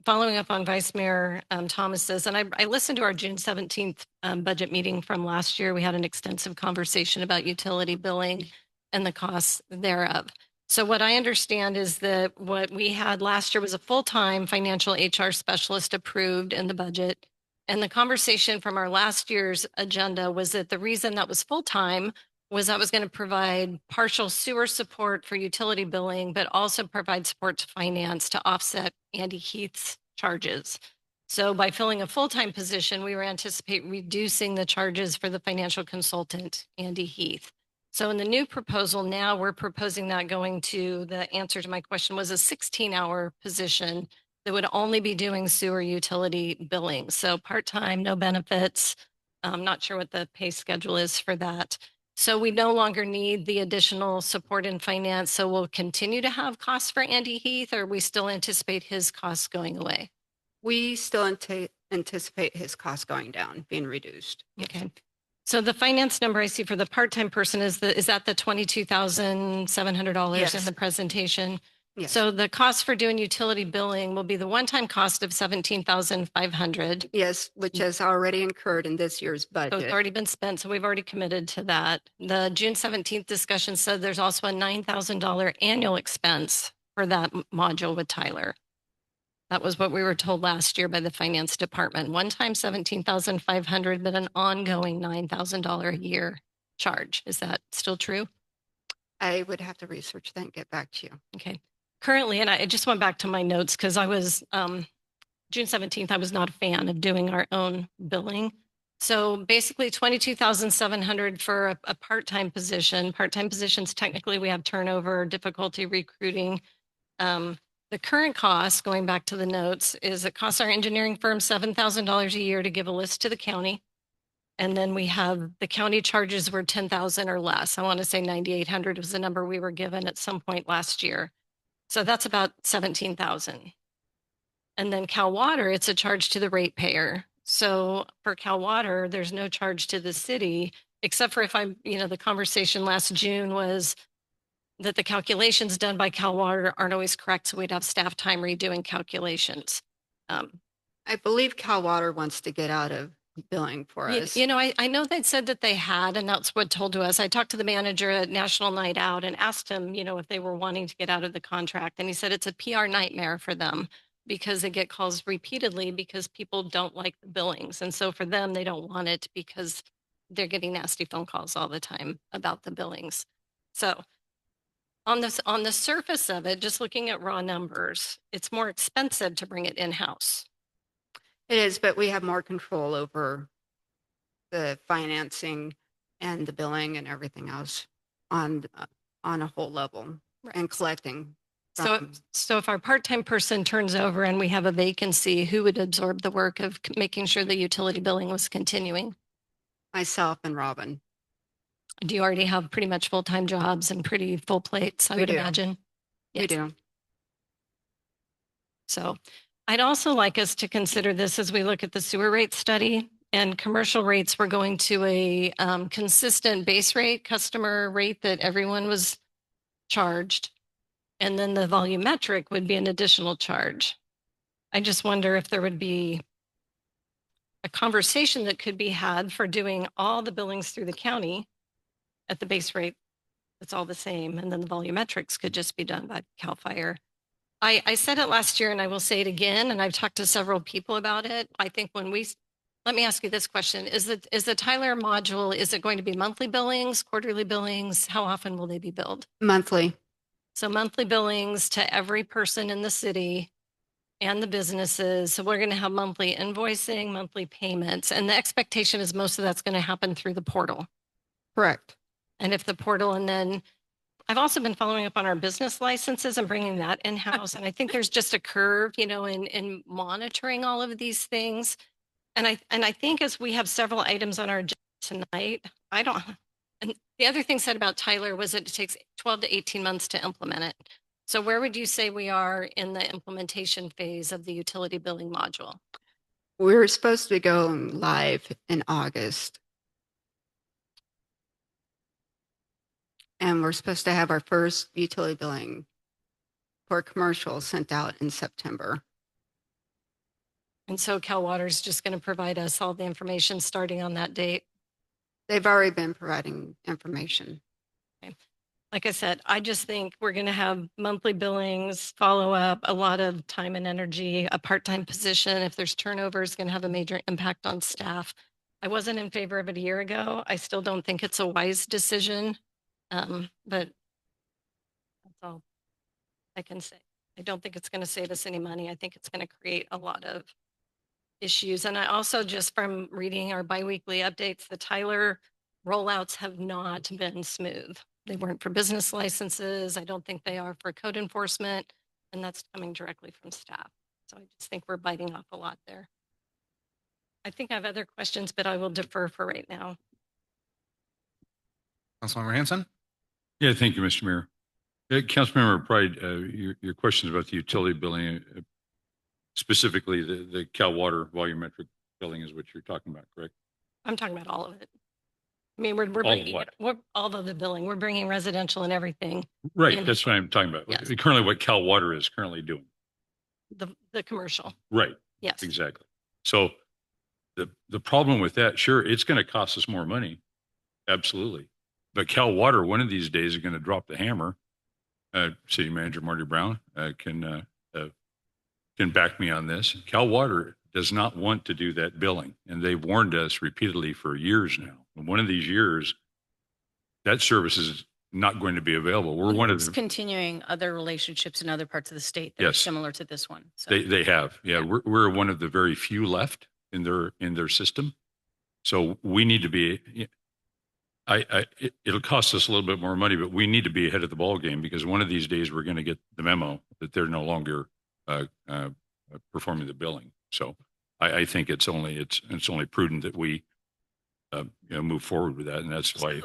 following up on Vice Mayor Thomas's, and I listened to our June 17th budget meeting from last year. We had an extensive conversation about utility billing and the costs thereof. So what I understand is that what we had last year was a full-time financial HR specialist approved in the budget. And the conversation from our last year's agenda was that the reason that was full-time was that was going to provide partial sewer support for utility billing, but also provide support to finance to offset Andy Heath's charges. So by filling a full-time position, we were anticipating reducing the charges for the financial consultant, Andy Heath. So in the new proposal now, we're proposing that going to, the answer to my question was a 16-hour position that would only be doing sewer utility billing. So part-time, no benefits. I'm not sure what the pay schedule is for that. So we no longer need the additional support in finance. So we'll continue to have costs for Andy Heath, or we still anticipate his costs going away? We still anticipate his costs going down, being reduced. Okay. So the finance number I see for the part-time person is that the $22,700 in Yes. the presentation? Yes. So the cost for doing utility billing will be the one-time cost of 17,500. Yes, which has already incurred in this year's So it's budget. already been spent, so we've already committed to that. The June 17th discussion said there's also a $9,000 annual expense for that module with Tyler. That was what we were told last year by the finance department. One time 17,500, but an ongoing $9,000 a year charge. Is that still true? I would have to research that and get back to you. Okay. Currently, and I just went back to my notes because I was, June 17th, I was not a fan of doing our own billing. So basically 22,700 for a part-time position. Part-time positions, technically we have turnover, difficulty recruiting. The current cost, going back to the notes, is it costs our engineering firm $7,000 a year to give a list to the county. And then we have the county charges were 10,000 or less. I want to say 9,800 was the number we were given at some point last year. So that's about 17,000. And then Cal Water, it's a charge to the ratepayer. So for Cal Water, there's no charge to the city, except for if the conversation last June was that the calculations done by Cal Water aren't always correct. So we'd have staff time redoing calculations. I believe Cal Water wants to get out of billing for us. I know they said that they had, and that's what told to us. I talked to the manager at National Night Out and asked him, if they were wanting to get out of the contract. And he said it's a PR nightmare for them because they get calls repeatedly because people don't like the billings. And so for them, they don't want it because they're getting nasty phone calls all the time about the billings. So on the surface of it, just looking at raw numbers, it's more expensive to bring it in-house. It is, but we have more control over the financing and the billing and everything else on a whole level and collecting. So if our part-time person turns over and we have a vacancy, who would absorb the work of making sure the utility billing was continuing? Myself and Robin. Do you already have pretty much full-time jobs and pretty full plates, I We would do. imagine? We Yes. do. So I'd also like us to consider this as we look at the sewer rate study, and commercial rates were going to a consistent base rate, customer rate that everyone was charged. And then the volumetric would be an additional charge. I just wonder if there would be a conversation that could be had for doing all the billings through the county at the base rate. It's all the same. And then the volumetrics could just be done by CAL FIRE. I said it last year and I will say it again, and I've talked to several people about it. I think let me ask you this question. Is the Tyler module, is it going to be monthly billings, quarterly billings? How often will they be billed? Monthly. So monthly billings to every person in the city and the businesses. So we're going to have monthly invoicing, monthly payments, and the expectation is most of that's going to happen through the portal. Correct. And if the portal, and then I've also been following up on our business licenses and bringing that in-house. And I think there's just a curve, in monitoring all of these things. And I think as we have several items on our agenda tonight, and the other thing said about Tyler was that it takes 12 to 18 months to implement it. So where would you say we are in the implementation phase of the utility billing module? We're supposed to go live in August. And we're supposed to have our first utility billing for commercial sent out in September. And so Cal Water is just going to provide us all the information starting on that date. They've already been providing information. Like I said, I just think we're going to have monthly billings, follow up, a lot of time and energy, a part-time position. If there's turnover, it's going to have a major impact on staff. I wasn't in favor of it a year ago. I still don't think it's a wise decision. But that's all I can say. I don't think it's going to save us any money. I think it's going to create a lot of issues. And I also, just from reading our biweekly updates, the Tyler rollouts have not been smooth. They weren't for business licenses. I don't think they are for code enforcement. And that's coming directly from staff. So I just think we're biting off a lot there. I think I have other questions, but I will defer for right now. Councilmember Hanson? Yeah, thank you, Mr. Mayor. Councilmember Pride, your questions about the utility billing, specifically the Cal Water volumetric billing is what you're talking about, correct? I'm talking about all of it. I mean, we're bringing all of the billing. We're bringing residential and everything. Right, in. that's what I'm talking about. Yes. Currently, what Cal Water is currently doing. The commercial. Right. Yes. Exactly. So the problem with that, sure, it's going to cost us more money. Absolutely. But Cal Water, one of these days, is going to drop the hammer. City Manager Marty Brown can back me on this. Cal Water does not want to do that billing, and they've warned us repeatedly for years now. And one of these years, that service is not going to be available. We're one of It's the continuing other relationships in other parts of the state that are Yes. similar to this one. So they have. Yeah, we're one of the very few left in their system. So we need to be. It'll cost us a little bit more money, but we need to be ahead of the ball game, because one of these days we're going to get the memo that they're no longer performing the billing. So I think it's only prudent that we move forward with that, and that's why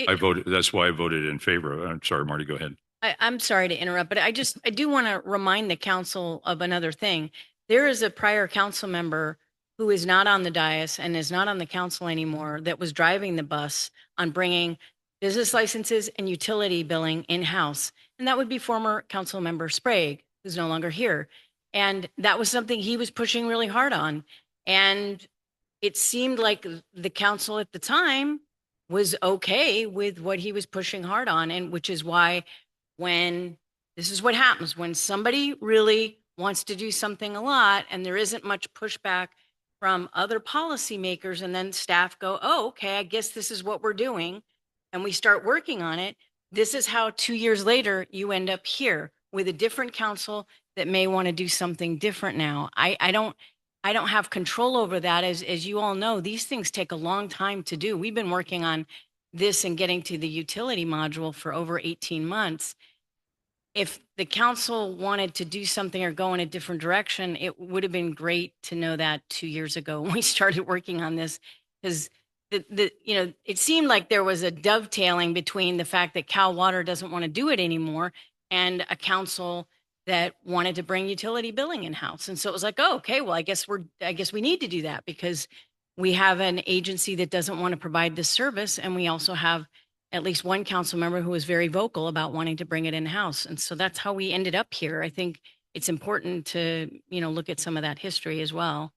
I voted. That's why I voted in favor. I'm sorry, Marty. Go ahead. I'm sorry to interrupt, but I do want to remind the council of another thing. There is a prior council member who is not on the dais and is not on the council anymore that was driving the bus on bringing business licenses and utility billing in-house. And that would be former council member Sprague, who's no longer here. And that was something he was pushing really hard on. And it seemed like the council at the time was okay with what he was pushing hard on. And which is why this is what happens when somebody really wants to do something a lot and there isn't much pushback from other policymakers, and then staff go, oh, okay, I guess this is what we're doing. And we start working on it. This is how 2 years later, you end up here with a different council that may want to do something different now. I don't have control over that. As you all know, these things take a long time to do. We've been working on this and getting to the utility module for over 18 months. If the council wanted to do something or go in a different direction, it would have been great to know that 2 years ago when we started working on this, because it seemed like there was a dovetailing between the fact that Cal Water doesn't want to do it anymore and a council that wanted to bring utility billing in-house. And so it was like, oh, okay, well, I guess we need to do that because we have an agency that doesn't want to provide this service, and we also have at least one council member who was very vocal about wanting to bring it in-house. And so that's how we ended up here. I think it's important to, look at some of that history as well.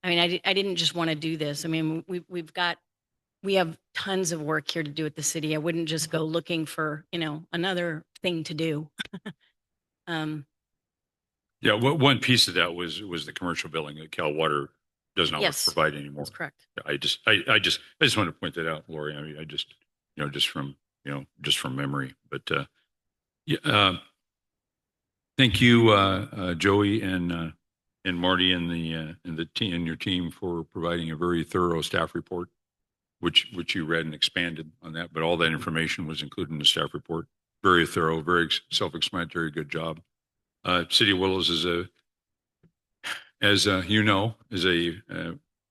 I mean, I didn't just want to do this. I mean, we have tons of work here to do at the city. I wouldn't just go looking for, another thing to do. Yeah, one piece of that was the commercial billing that Cal Water does not Yes, provide anymore. That's correct. I just want to point that out, Lori. I mean, just from memory, but yeah. Thank you, Joey and Marty and the team and your team for providing a very thorough staff report, which you read and expanded on that. But all that information was included in the staff report. Very thorough, very self-explanatory. Good job. City of Willows is a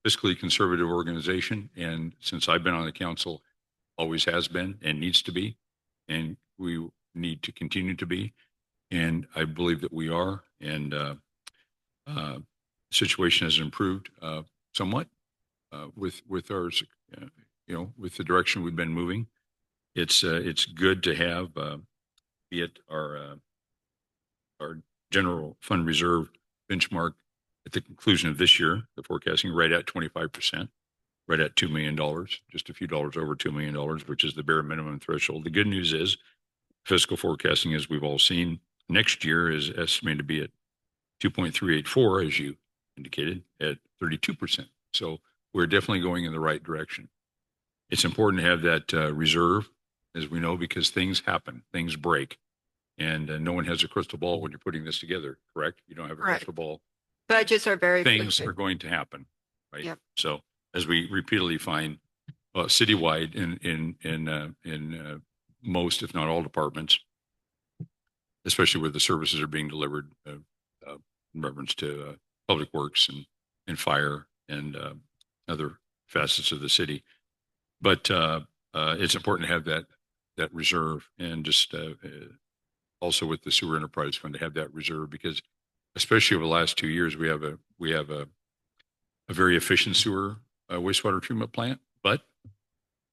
fiscally conservative organization, and since I've been on the council, always has been and needs to be, and we need to continue to be. And I believe that we are, and situation has improved somewhat with our, with the direction we've been moving. It's good to have, be it our general fund reserve benchmark at the conclusion of this year, the forecasting right at 25%, right at $2 million, just a few dollars over $2 million, which is the bare minimum threshold. The good news is fiscal forecasting, as we've all seen, next year is estimated to be at 2.384, as you indicated, at 32%. So we're definitely going in the right direction. It's important to have that reserve, as we know, because things happen, things break, and no one has a crystal ball when you're putting this together, correct? You don't have a Correct. crystal ball. Budgets are very Things fluid. are going to happen, right? Yep. So as we repeatedly find citywide in most, if not all departments, especially where the services are being delivered in reference to public works and fire and other facets of the city. But it's important to have that reserve, and just also with the sewer enterprise fund to have that reserve, because especially over the last 2 years, we have a very efficient sewer wastewater treatment plant, but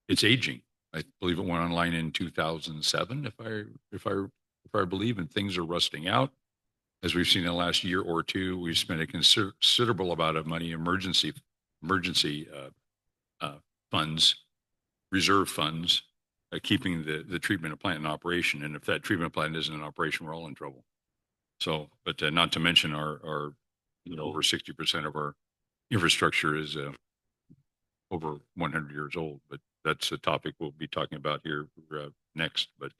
it's aging. I believe it went online in 2007, if I believe, and things are rusting out. As we've seen in the last year or two, we've spent a considerable amount of money, emergency funds, reserve funds, keeping the treatment plant in operation. And if that treatment plant isn't in operation, we're all in trouble. So, but not to mention our over 60% of our infrastructure is over 100 years old. But that's a topic we'll be talking about here next. But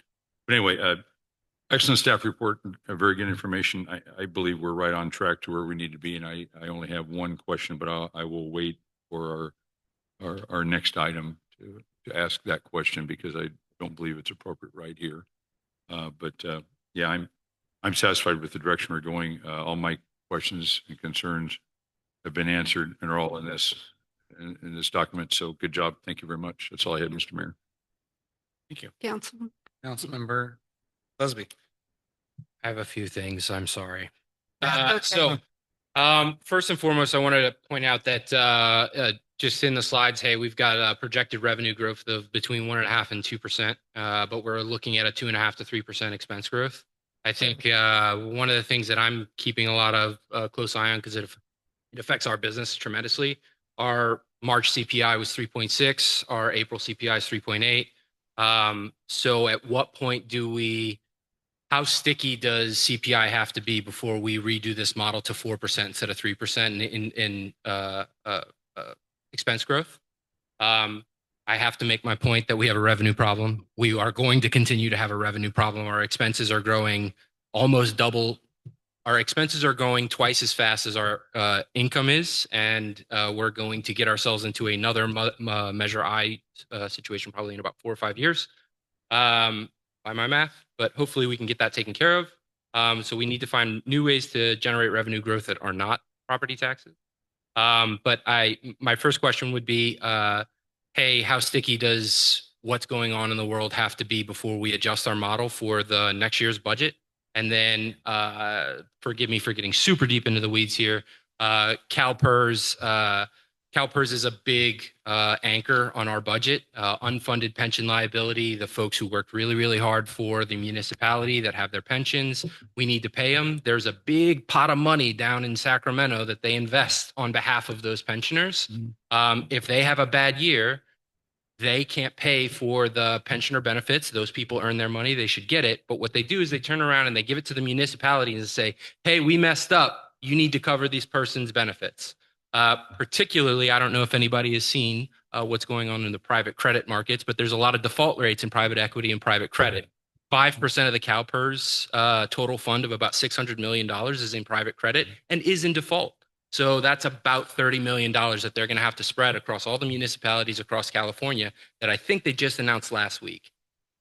anyway, excellent staff report, very good information. I believe we're right on track to where we need to be. And I only have one question, but I will wait for our next item to ask that question, because I don't believe it's appropriate right here. Yeah, I'm satisfied with the direction we're going. All my questions and concerns have been answered and are all in this document. So good job. Thank you very much. That's all I had, Mr. Mayor. Thank you. Councilman. Councilmember Busby. I have a few things. I'm sorry. Okay. So, first and foremost, I wanted to point out that just in the slides, hey, we've got a projected revenue growth of between 1.5% and 2%, but we're looking at a 2.5% to 3% expense growth. I think one of the things that I'm keeping a lot of close eye on, because it affects our business tremendously. Our March CPI was 3.6. Our April CPI is 3.8. So at what point how sticky does CPI have to be before we redo this model to 4% instead of 3% in expense growth? I have to make my point that we have a revenue problem. We are going to continue to have a revenue problem. Our expenses are growing almost double. Our expenses are going twice as fast as our income is, and we're going to get ourselves into another Measure I situation probably in about 4 or 5 years, by my math. But hopefully we can get that taken care of. So we need to find new ways to generate revenue growth that are not property taxes. But my first question would be, hey, how sticky does what's going on in the world have to be before we adjust our model for the next year's budget? And then, forgive me for getting super deep into the weeds here, CalPERS CalPERS is a big anchor on our budget. Unfunded pension liability, the folks who worked really, really hard for the municipality that have their pensions, we need to pay them. There's a big pot of money down in Sacramento that they invest on behalf of those pensioners. If they have a bad year, they can't pay for the pensioner benefits. Those people earn their money. They should get it. But what they do is they turn around and they give it to the municipality and say, hey, we messed up. You need to cover these person's benefits. Particularly, I don't know if anybody has seen what's going on in the private credit markets, but there's a lot of default rates in private equity and private credit. 5% of the CalPERS total fund of about $600 million is in private credit and is in default. So that's about $30 million that they're going to have to spread across all the municipalities across California that I think they just announced last week.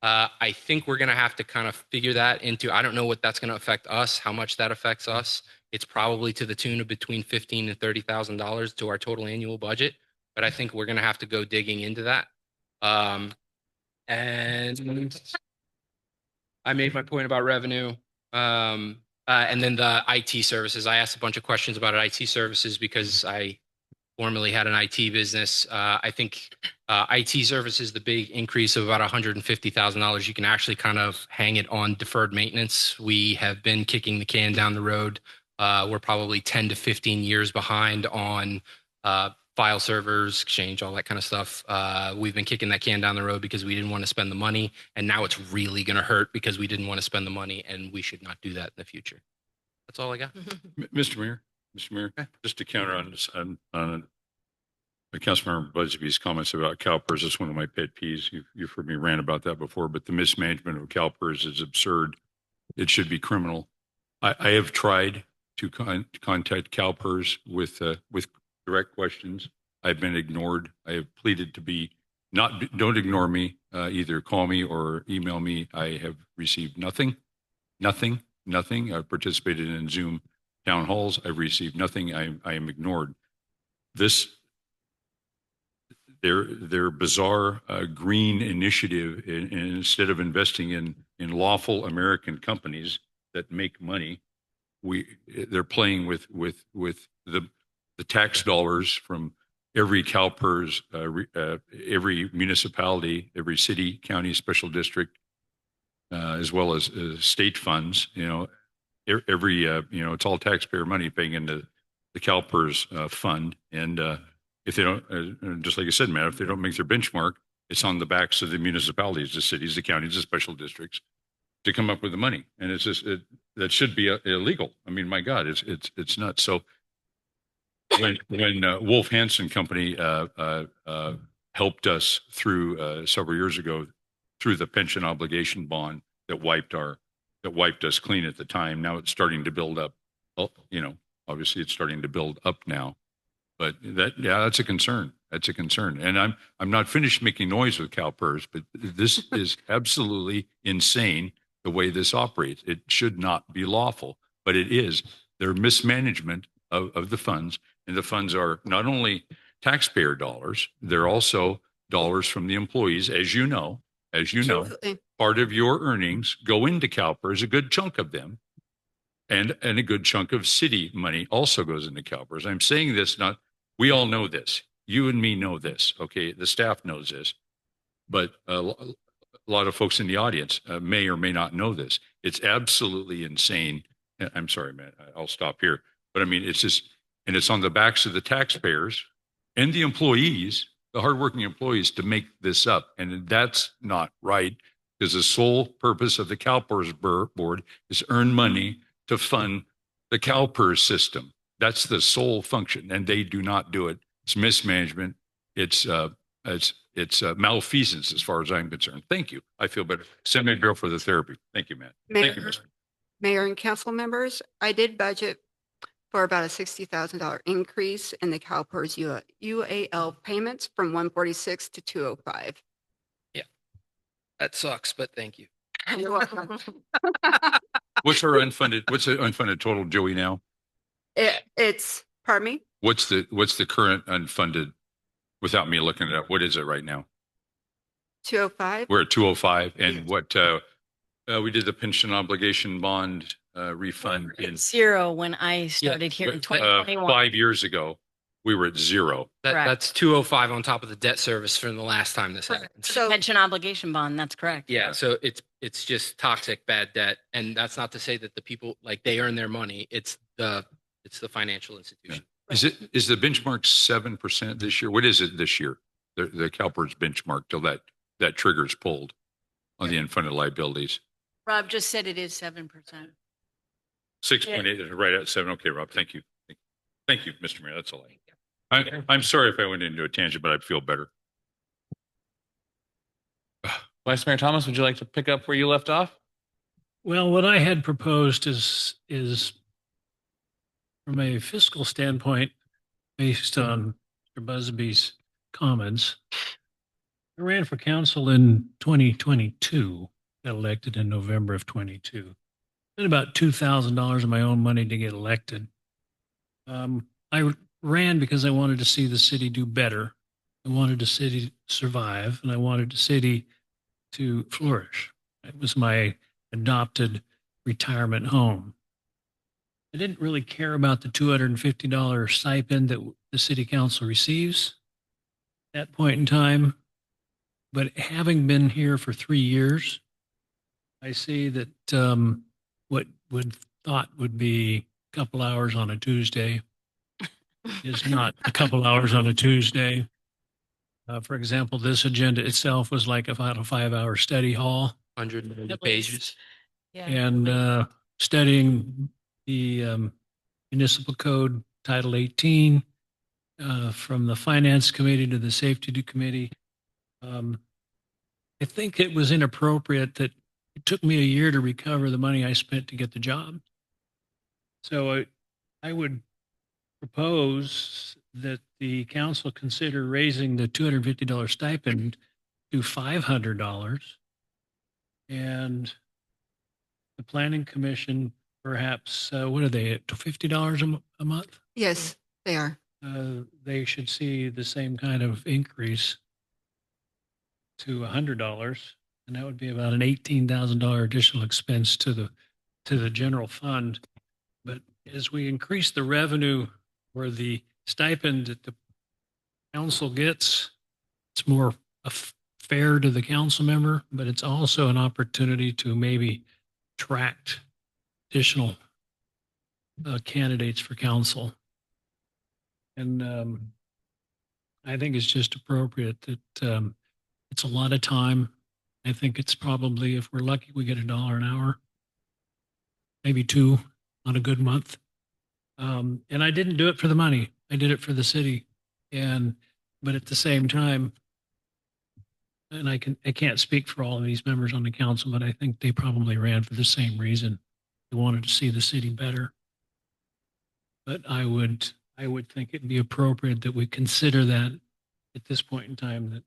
I think we're going to have to kind of figure that into, I don't know what that's going to affect us, how much that affects us. It's probably to the tune of between $15,000 and $30,000 to our total annual budget, but I think we're going to have to go digging into that. And I made my point about revenue. And then the IT services. I asked a bunch of questions about IT services because I formerly had an IT business. I think IT services, the big increase of about $150,000, you can actually kind of hang it on deferred maintenance. We have been kicking the can down the road. We're probably 10 to 15 years behind on file servers, Exchange, all that kind of stuff. We've been kicking that can down the road because we didn't want to spend the money. And now it's really going to hurt because we didn't want to spend the money, and we should not do that in the future. That's all I got. Mr. Mayor, just to counter on this, on Councilmember Busby's comments about CalPERS, that's one of my pet peeves. You've heard me rant about that before, but the mismanagement of CalPERS is absurd. It should be criminal. I have tried to contact CalPERS with direct questions. I've been ignored. I have pleaded to be don't ignore me. Either call me or email me. I have received nothing. I've participated in Zoom town halls. I've received nothing. I am ignored. Their bizarre green initiative, instead of investing in lawful American companies that make money, they're playing with the tax dollars from every CalPERS, every municipality, every city, county, special district, as well as state funds. It's all taxpayer money paying into the CalPERS fund. And if they don't, just like I said, Matt, if they don't make their benchmark, it's on the backs of the municipalities, the cities, the counties, the special districts to come up with the money. And it's just, that should be illegal. I mean, my God, it's nuts. So when Wolf Hansen Company helped us through several years ago through the pension obligation bond that wiped us clean at the time. Now it's starting to build up. Obviously it's starting to build up now. But that's a concern. That's a concern. And I'm not finished making noise with CalPERS, but this is absolutely insane the way this operates. It should not be lawful, but it is. Their mismanagement of the funds, and the funds are not only taxpayer dollars, they're also dollars from the employees, as you know. Absolutely. Part of your earnings go into CalPERS, a good chunk of them, and a good chunk of city money also goes into CalPERS. I'm saying this, we all know this. You and me know this, okay? The staff knows this, but a lot of folks in the audience may or may not know this. It's absolutely insane. I'm sorry, man, I'll stop here. But I mean, it's just, and it's on the backs of the taxpayers and the employees, the hardworking employees, to make this up. And that's not right, because the sole purpose of the CalPERS board is earn money to fund the CalPERS system. That's the sole function, and they do not do it. It's mismanagement. It's malfeasance as far as I'm concerned. Thank you. I feel better. Send me a bill for the therapy. Thank you, Matt. Thank you, Mr. Mayor and council members, I did budget for about a $60,000 increase in the CalPERS UAL payments from 146 to 205. That sucks, but thank you. You're welcome. What's the unfunded total, Joey, now? It's, pardon me? What's the current unfunded, without me looking it up? What is it right now? 205. We're at 205. And Yes. what, we did the pension obligation bond refund in Zero when I started here in 2021. 5 years ago. we were at zero. Correct. That's 205 on top of the debt service from the last time this happened. So- Pension obligation bond, that's correct. Yeah, so it's just toxic bad debt, and that's not to say that the people like they earn their money. It's the financial institution. Is the benchmark 7% this year? What is it this year? The CalPERS benchmark till that trigger is pulled on the unfunded liabilities. Rob just said it is 7%. 6.8 is right at 7. Okay, Rob, thank you. Thank you, Mr. Mayor. That's all I'm sorry if I went into a tangent, but I'd feel better. Vice Mayor Thomas, would you like to pick up where you left off? Well, what I had proposed is from a fiscal standpoint, based on Mr. Busby's comments. I ran for council in 2022, got elected in November of 22. Spent about $2,000 of my own money to get elected. I ran because I wanted to see the city do better. I wanted the city to survive, and I wanted the city to flourish. It was my adopted retirement home. I didn't really care about the $250 stipend that the city council receives at that point in time. But having been here for 3 years, I see that what thought would be a couple hours on a Tuesday is not a couple hours on a Tuesday. For example, this agenda itself was like about a 5-hour study hall. 100 pages. Yeah. And studying the municipal code, Title 18, from the Finance Committee to the Safety Committee. I think it was inappropriate that it took me a year to recover the money I spent to get the job. So I would propose that the council consider raising the $250 stipend to $500, and the planning commission perhaps what are they at, $50 a month? Yes, they are. They should see the same kind of increase to $100, and that would be about an $18,000 additional expense to the general fund. But as we increase the revenue or the stipend that the council gets, it's more fair to the council member, but it's also an opportunity to maybe attract additional candidates for council. And I think it's just appropriate that it's a lot of time. I think it's probably, if we're lucky, we get $1 an hour, maybe $2 on a good month. And I didn't do it for the money. I did it for the city. But at the same time, and I can't speak for all of these members on the council, but I think they probably ran for the same reason. They wanted to see the city better. But I would think it'd be appropriate that we consider that at this point in time,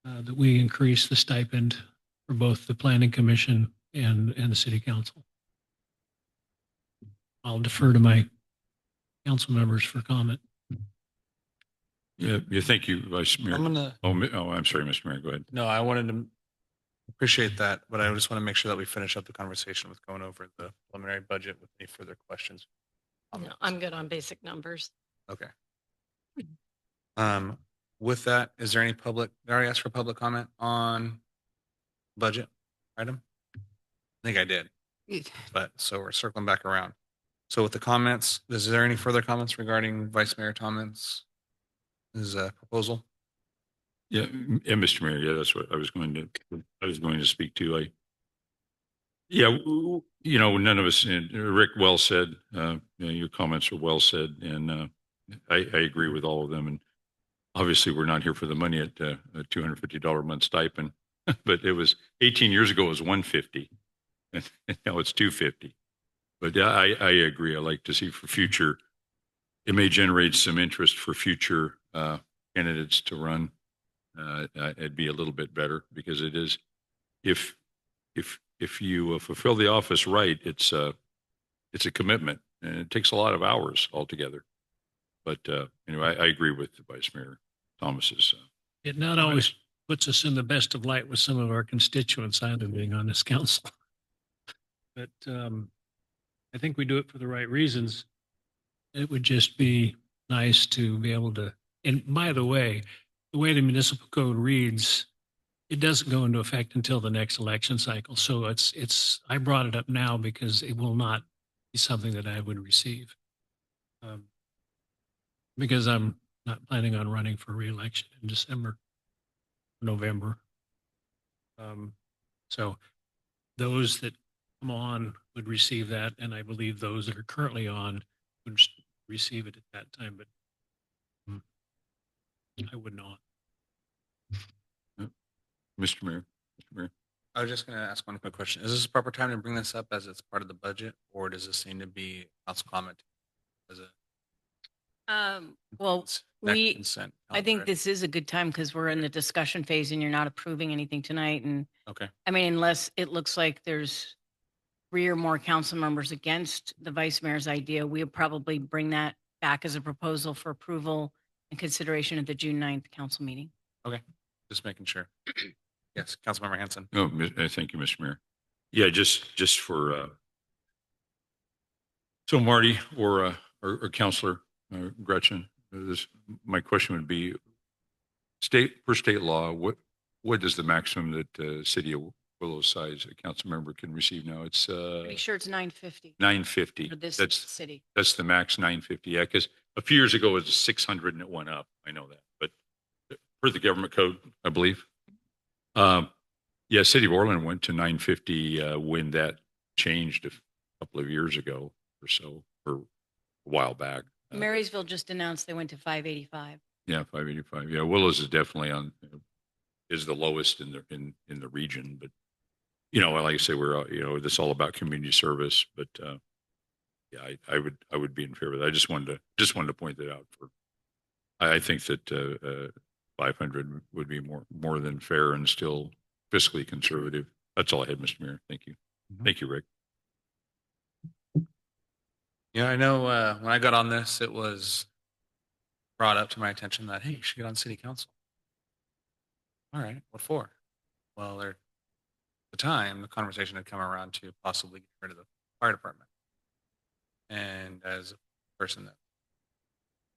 that we increase the stipend for both the planning commission and the city council. I'll defer to my council members for comment. Yeah, thank you, Vice Mayor. I'm sorry, Mr. Mayor, go ahead. No, I wanted to appreciate that, but I just want to make sure that we finish up the conversation with going over the preliminary budget with any further questions. No, I'm good on basic numbers. Okay. With that, is there any public, did I already ask for public comment on budget item? I think I did, but so we're circling back around. So with the comments, is there any further comments regarding Vice Mayor Thomas' proposal? Yeah, and Mr. Mayor, yeah, that's what I was going to speak to. None of us, Rick well said, your comments are well said, and I agree with all of them. And obviously we're not here for the money at a $250 a month stipend, but it was 18 years ago, it was $150 and now it's $250. But yeah, I agree. I like to see for future, it may generate some interest for future candidates to run. It'd be a little bit better because it is, if you fulfill the office right, it's a commitment and it takes a lot of hours altogether. But anyway, I agree with Vice Mayor Thomas's. It not always puts us in the best of light with some of our constituents either being on this council. But I think we do it for the right reasons. It would just be nice to be able to, and by the way the municipal code reads, it doesn't go into effect until the next election cycle. So I brought it up now because it will not be something that I would receive. Because I'm not planning on running for reelection in December, November. So those that come on would receive that, and I believe those that are currently on would receive it at that time, but I would not. Mr. Mayor. Mr. Mayor. I was just going to ask one quick question. Is this a proper time to bring this up as it's part of the budget, or does this need to be council comment? As a Well, next we, consent I think calendar? this is a good time because we're in the discussion phase and you're not approving anything tonight. And Okay. I mean, unless it looks like there's 3 or more council members against the vice mayor's idea, we'll probably bring that back as a proposal for approval and consideration at the June 9th council meeting. Okay. Just making sure. Yes, Councilmember Hanson. No, thank you, Mr. Mayor. Yeah, just for, so Marty or Counselor Gretchen, my question would be, per state law, what is the maximum that City of Willow size a council member can receive now? It's Pretty sure it's 950 950. for this That's city. the max 950. Yeah, because a few years ago it was 600 and it went up. I know that, but per the government code, I believe. Yeah, City of Orland went to 950 when that changed a couple of years ago or so, or a while back. Marysville just announced they went to 585. Yeah, 585. Yeah, Willows is definitely is the lowest in the region. But like I say, we're this is all about community service. But yeah, I would be in favor of that. I just wanted to point that out. I think that 500 would be more than fair and still fiscally conservative. That's all I had, Mr. Mayor. Thank you. Thank you, Rick. Yeah, I know when I got on this, it was brought up to my attention that, hey, you should get on city council. All right, what for? Well, at the time, the conversation had come around to possibly get rid of the fire department. And as a person that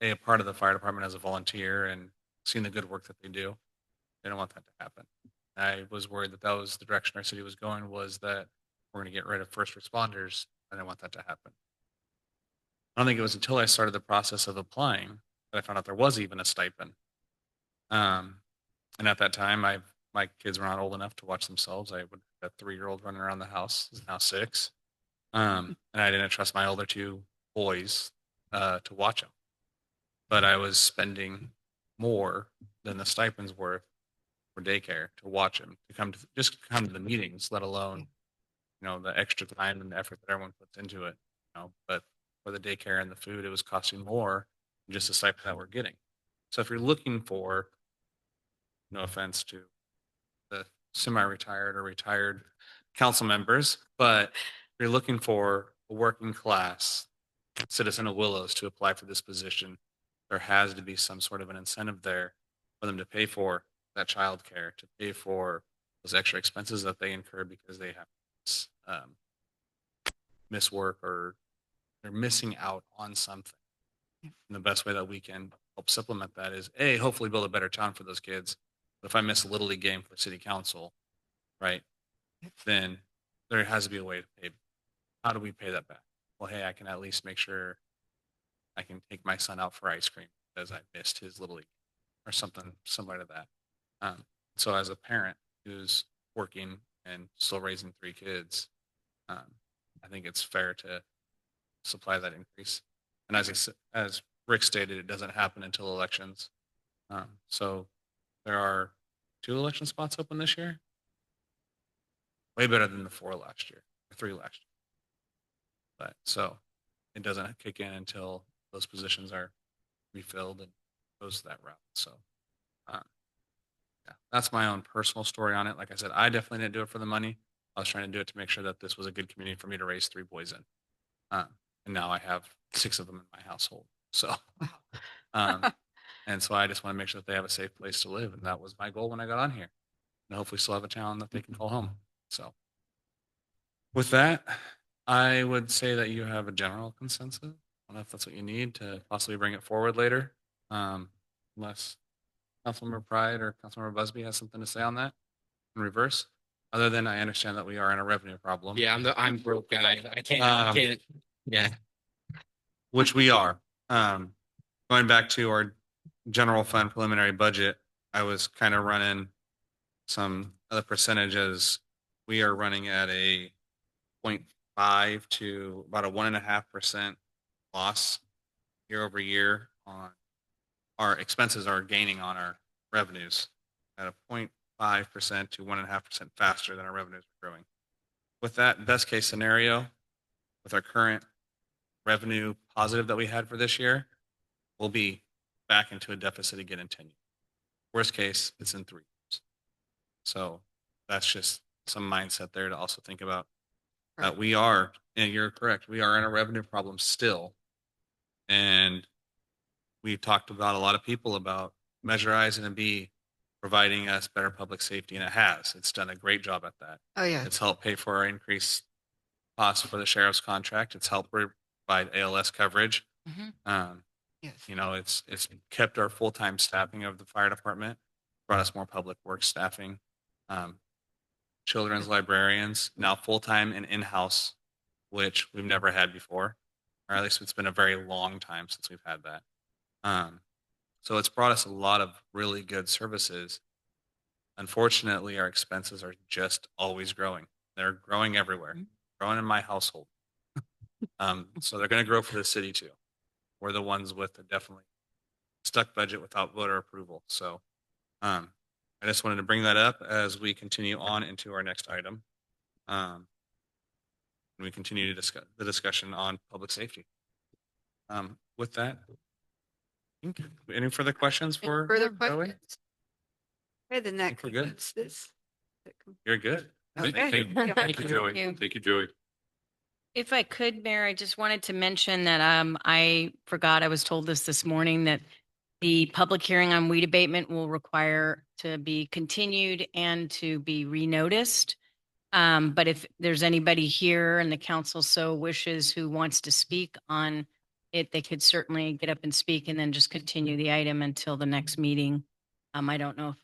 a part of the fire department as a volunteer and seen the good work that they do, they don't want that to happen. I was worried that was the direction our city was going, was that we're going to get rid of first responders. I didn't want that to happen. I don't think it was until I started the process of applying that I found out there was even a stipend. And at that time, my kids were not old enough to watch themselves. I would have a 3-year-old running around the house, is now 6. And I didn't trust my older 2 boys to watch them. But I was spending more than the stipends worth for daycare to watch them, to come to the meetings, let alone, the extra time and the effort that everyone puts into it. But for the daycare and the food, it was costing more than just the stipend that we're getting. So if you're looking for, no offense to the semi-retired or retired council members, but if you're looking for a working class citizen of Willows to apply for this position, there has to be some sort of an incentive there for them to pay for that childcare, to pay for those extra expenses that they incur because they have miss work or they're missing out on something. And the best way that we can help supplement that is hopefully build a better town for those kids. But if I miss a Little League game for city council, right, then there has to be a way to pay. How do we pay that back? Well, hey, I can at least make sure I can take my son out for ice cream because I missed his Little League or something similar to that. So as a parent who's working and still raising 3 kids, I think it's fair to supply that increase. And as Rick stated, it doesn't happen until elections. So there are 2 election spots open this year. Way better than the 4 last year, or 3 last year. But so it doesn't kick in until those positions are refilled and goes that route. So yeah, that's my own personal story on it. Like I said, I definitely didn't do it for the money. I was trying to do it to make sure that this was a good community for me to raise 3 boys in. And now I have 6 of them in my household. So, and so I just want to make sure that they have a safe place to live. And that was my goal when I got on here. And hopefully still have a town that they can call home. So with that, I would say that you have a general consensus don't know if that's what you need to possibly bring it forward later. Unless Councilmember Pride or Councilmember Busby has something to say on that in reverse. Other than I understand that we are in a revenue problem. Yeah, I'm broke guy. I can't, yeah. Which we are. Going back to our general fund preliminary budget, I was kind of running some other percentages. We are running at a 0.5 to about a 1.5% loss year over year on our expenses are gaining on our revenues at a 0.5% to 1.5% faster than our revenues are growing. With that best case scenario, with our current revenue positive that we had for this year, we'll be back into a deficit again in 10 years. Worst case, it's in 3 years. So that's just some mindset there to also think about. We are, and you're correct, we are in a revenue problem still. And we talked about a lot of people about Measure I is going to be providing us better public safety, and it has. It's done a great job at that. Oh, yeah. It's helped pay for our increased costs for the sheriff's contract. It's helped provide ALS coverage. Yes. You know, it's kept our full-time staffing of the fire department, brought us more public works staffing, children's librarians, now full-time and in-house, which we've never had before, or at least it's been a very long time since we've had that. So it's brought us a lot of really good services. Unfortunately, our expenses are just always growing. They're growing everywhere, growing in my household. So they're going to grow for the city too. We're the ones with a definitely stuck budget without voter approval. So I just wanted to bring that up as we continue on into our next item. And we continue to discuss the discussion on public safety. With that, any further questions for Further Joey? questions? Okay, then that think we're good. concludes this. You're good. Okay. Thank you, Joey. Thank you. Thank you, Joey. If I could, Mayor, I just wanted to mention that I forgot, I was told this morning, that the public hearing on weed abatement will require to be continued and to be renoticed. But if there's anybody here and the council so wishes who wants to speak on it, they could certainly get up and speak and then just continue the item until the next meeting. I don't know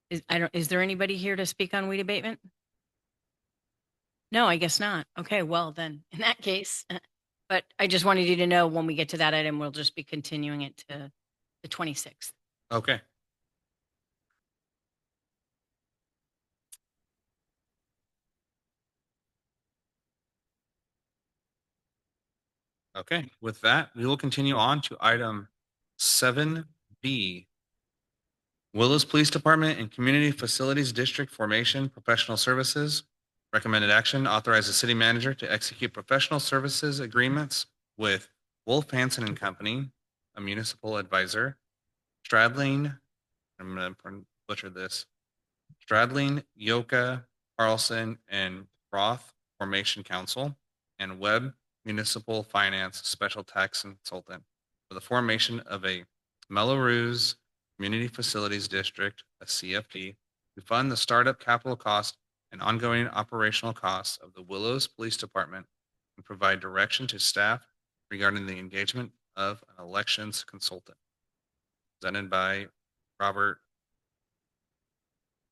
if, is there anybody here to speak on weed abatement? No, I guess not. Okay, well then, in that case, but I just wanted you to know when we get to that item, we'll just be continuing it to the 26th. Okay. Okay, with that, we will continue on to item 7B. Willows Police Department and Community Facilities District Formation Professional Services. Recommended action, authorize the city manager to execute professional services agreements with Wolf Hansen and Company, a municipal advisor, Stradling, I'm going to butcher this, Stradling, Yoka, Carlson, and Roth Formation Council, and Webb Municipal Finance Special Tax Consultant for the formation of a Melrose Community Facilities District, a CFD, to fund the startup capital cost and ongoing operational costs of the Willows Police Department and provide direction to staff regarding the engagement of an elections consultant. Presented by Robert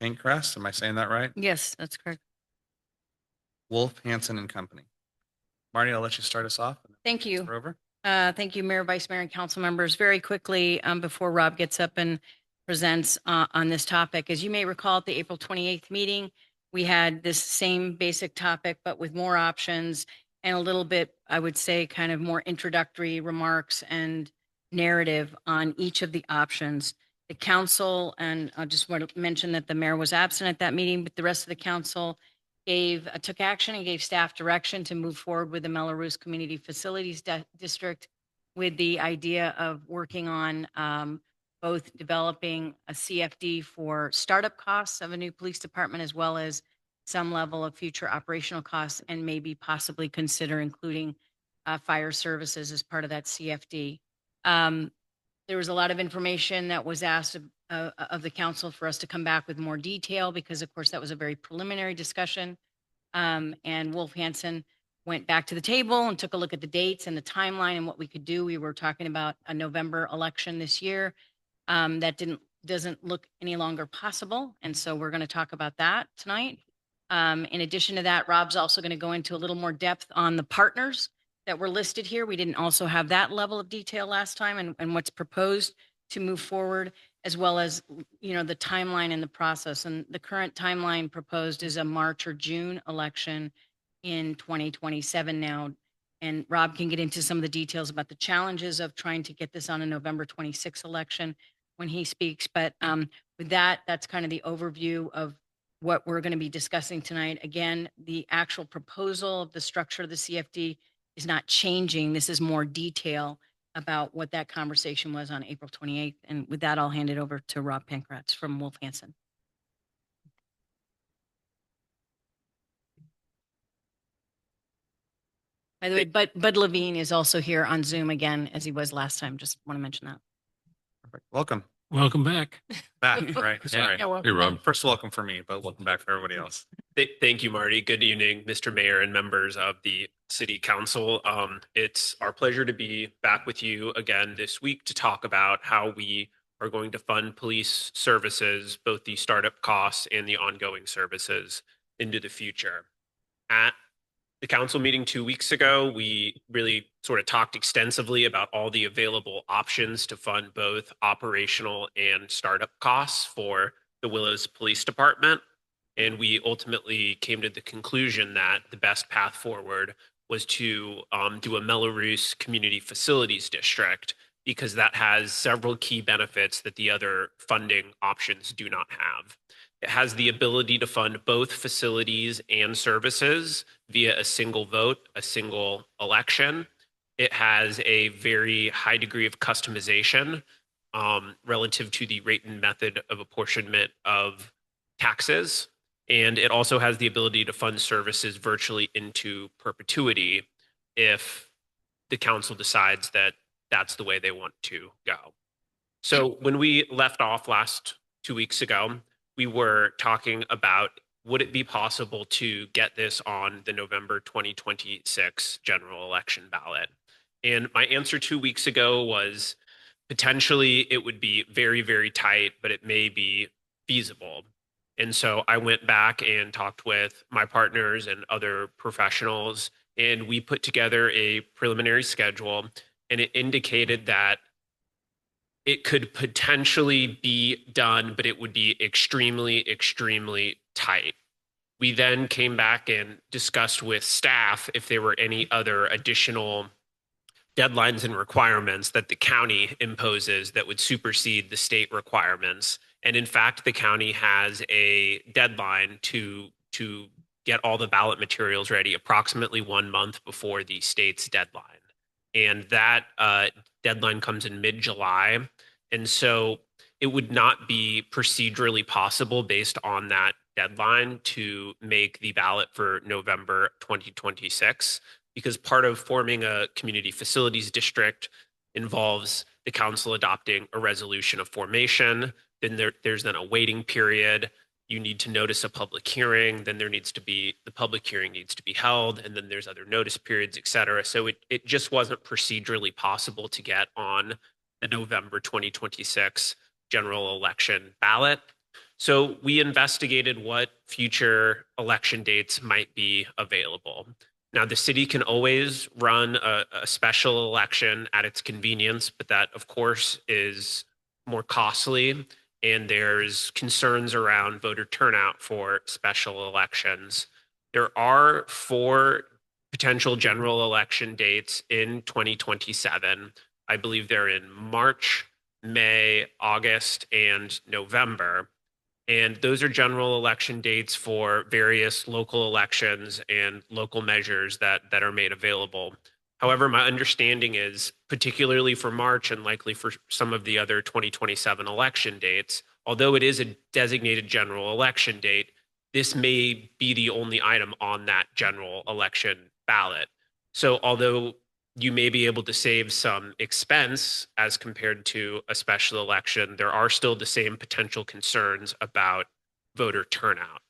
Pankrast. Am I saying that right? Yes, that's correct. Wolf Hansen and Company. Marty, I'll let you start us off. Thank you. We're over. Thank you, Mayor, Vice Mayor, and council members. Very quickly, before Rob gets up and presents on this topic, as you may recall, at the April 28th meeting, we had this same basic topic, but with more options and a little bit, I would say, kind of more introductory remarks and narrative on each of the options. The council, and I just want to mention that the mayor was absent at that meeting, but the rest of the council took action and gave staff direction to move forward with the Melrose Community Facilities District with the idea of working on both developing a CFD for startup costs of a new police department, as well as some level of future operational costs, and maybe possibly consider including fire services as part of that CFD. There was a lot of information that was asked of the council for us to come back with more detail, because of course that was a very preliminary discussion. And Wolf Hansen went back to the table and took a look at the dates and the timeline and what we could do. We were talking about a November election this year. That doesn't look any longer possible. And so we're going to talk about that tonight. In addition to that, Rob's also going to go into a little more depth on the partners that were listed here. We didn't also have that level of detail last time and what's proposed to move forward, as well as, the timeline and the process. And the current timeline proposed is a March or June election in 2027 now. And Rob can get into some of the details about the challenges of trying to get this on a November 26 election when he speaks. But with that, that's kind of the overview of what we're going to be discussing tonight. Again, the actual proposal of the structure of the CFD is not changing. This is more detail about what that conversation was on April 28th. And with that, I'll hand it over to Rob Pankratz from Wolf Hansen. By the way, Bud Levine is also here on Zoom again, as he was last time. Just want to mention that. Perfect. Welcome Welcome back. back. Right. Sorry. Hey, Rob. First welcome for me, but welcome back for everybody else. Thank you, Marty. Good evening, Mr. Mayor and members of the City Council. It's our pleasure to be back with you again this week to talk about how we are going to fund police services, both the startup costs and the ongoing services into the future. At the council meeting 2 weeks ago, we really sort of talked extensively about all the available options to fund both operational and startup costs for the Willows Police Department. And we ultimately came to the conclusion that the best path forward was to do a Mello-Roos Community Facilities District, because that has several key benefits that the other funding options do not have. It has the ability to fund both facilities and services via a single vote, a single election. It has a very high degree of customization relative to the rate and method of apportionment of taxes. And it also has the ability to fund services virtually into perpetuity if the council decides that that's the way they want to go. So when we left off last 2 weeks ago, we were talking about, would it be possible to get this on the November 2026 general election ballot? And my answer 2 weeks ago was potentially it would be very, very tight, but it may be feasible. And so I went back and talked with my partners and other professionals, and we put together a preliminary schedule, and it indicated that it could potentially be done, but it would be extremely, extremely tight. We then came back and discussed with staff if there were any other additional deadlines and requirements that the county imposes that would supersede the state requirements. And in fact, the county has a deadline to get all the ballot materials ready approximately 1 month before the state's deadline. And that deadline comes in mid-July. And so it would not be procedurally possible based on that deadline to make the ballot for November 2026, because part of forming a community facilities district involves the council adopting a resolution of formation. Then there's then a waiting period. You need to notice a public hearing. Then the public hearing needs to be held. And then there's other notice periods, et cetera. So it just wasn't procedurally possible to get on the November 2026 general election ballot. So we investigated what future election dates might be available. Now, the city can always run a special election at its convenience, but that, of course, is more costly. And there's concerns around voter turnout for special elections. There are 4 potential general election dates in 2027. I believe they're in March, May, August, and November. And those are general election dates for various local elections and local measures that are made available. However, my understanding is, particularly for March and likely for some of the other 2027 election dates, although it is a designated general election date, this may be the only item on that general election ballot. So although you may be able to save some expense as compared to a special election, there are still the same potential concerns about voter turnout.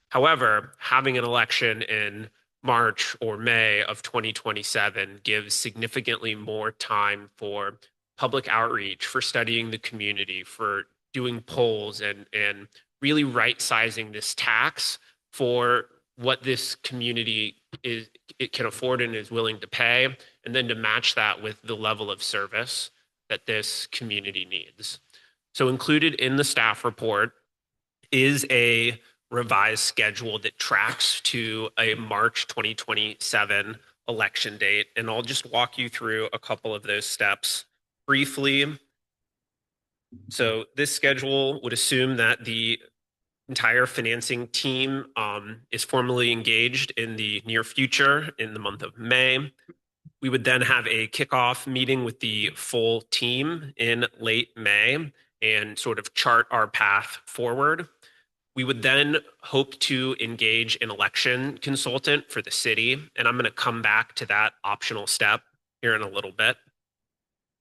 However, having an election in March or May of 2027 gives significantly more time for public outreach, for studying the community, for doing polls and really right sizing this tax for what this community is it can afford and is willing to pay, and then to match that with the level of service that this community needs. So included in the staff report is a revised schedule that tracks to a March 2027 election date. And I'll just walk you through a couple of those steps briefly. So this schedule would assume that the entire financing team is formally engaged in the near future in the month of May. We would then have a kickoff meeting with the full team in late May and sort of chart our path forward. We would then hope to engage an election consultant for the city, and I'm going to come back to that optional step here in a little bit.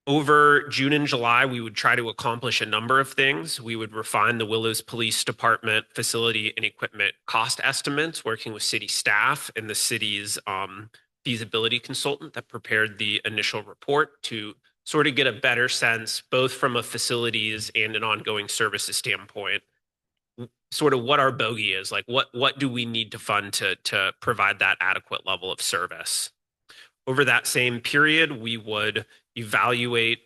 Over June and July, we would try to accomplish a number of things. We would refine the Willows Police Department facility and equipment cost estimates, working with city staff and the city's feasibility consultant that prepared the initial report to sort of get a better sense, both from a facilities and an ongoing services standpoint, sort of what our bogey is, like what do we need to fund to provide that adequate level of service. Over that same period, we would evaluate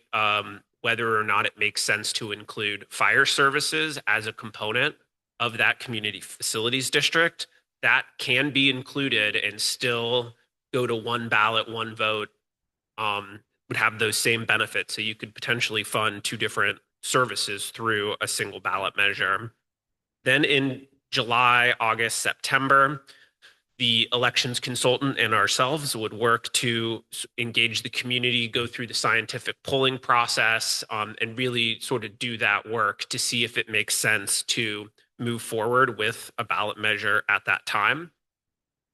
whether or not it makes sense to include fire services as a component of that community facilities district. That can be included and still go to one ballot, one vote, would have those same benefits. So you could potentially fund two different services through a single ballot measure. Then in July, August, September, the elections consultant and ourselves would work to engage the community, go through the scientific polling process, and really sort of do that work to see if it makes sense to move forward with a ballot measure at that time.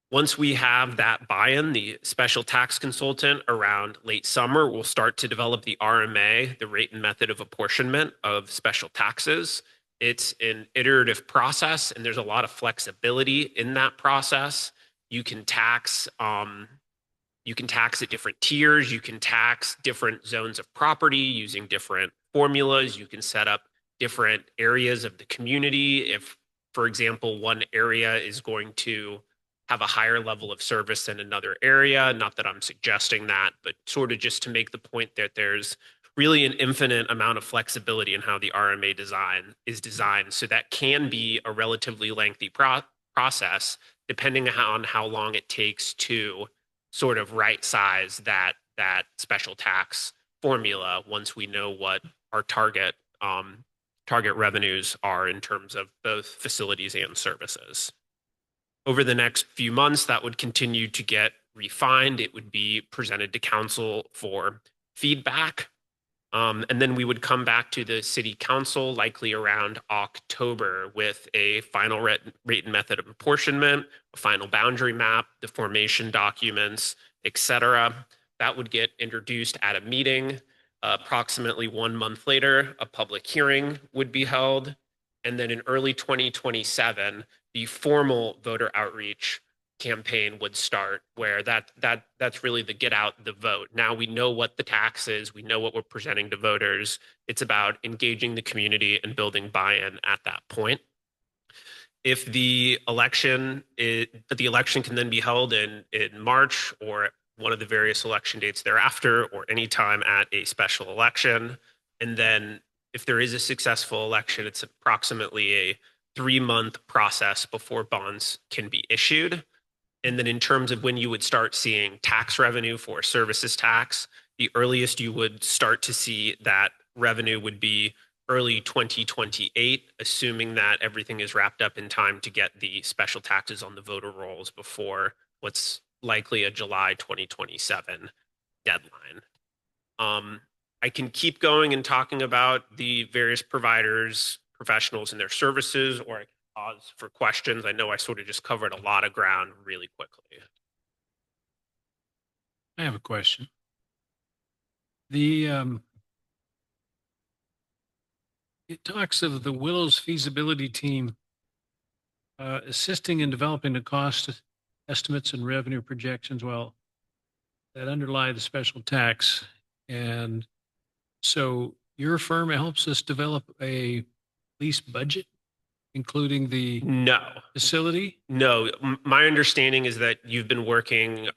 Once we have that buy-in, the special tax consultant around late summer will start to develop the RMA, the rate and method of apportionment of special taxes. It's an iterative process, and there's a lot of flexibility in that process. You can tax at different tiers. You can tax different zones of property using different formulas. You can set up different areas of the community. If, for example, one area is going to have a higher level of service than another area, not that I'm suggesting that, but sort of just to make the point that there's really an infinite amount of flexibility in how the RMA design is designed. So that can be a relatively lengthy process, depending on how long it takes to sort of right size that special tax formula once we know what our target revenues are in terms of both facilities and services. Over the next few months, that would continue to get refined. It would be presented to council for feedback. And then we would come back to the city council likely around October with a final rate and method of apportionment, a final boundary map, the formation documents, et cetera. That would get introduced at a meeting. Approximately 1 month later, a public hearing would be held. And then in early 2027, the formal voter outreach campaign would start, where that's really the get out the vote. Now we know what the tax is, we know what we're presenting to voters. It's about engaging the community and building buy-in at that point. If the election can then be held in March or one of the various election dates thereafter, or any time at a special election. And then if there is a successful election, it's approximately a 3-month process before bonds can be issued. And then in terms of when you would start seeing tax revenue for services tax, the earliest you would start to see that revenue would be early 2028, assuming that everything is wrapped up in time to get the special taxes on the voter rolls before what's likely a July 2027 deadline. I can keep going and talking about the various providers, professionals and their services, or I can pause for questions. I know I sort of just covered a lot of ground really quickly. I have a question. It talks of the Willows feasibility team assisting in developing the cost estimates and revenue projections, well, that underlie the special tax. And so your firm helps us develop a police budget, including the No. facility? No, my understanding is that you've been working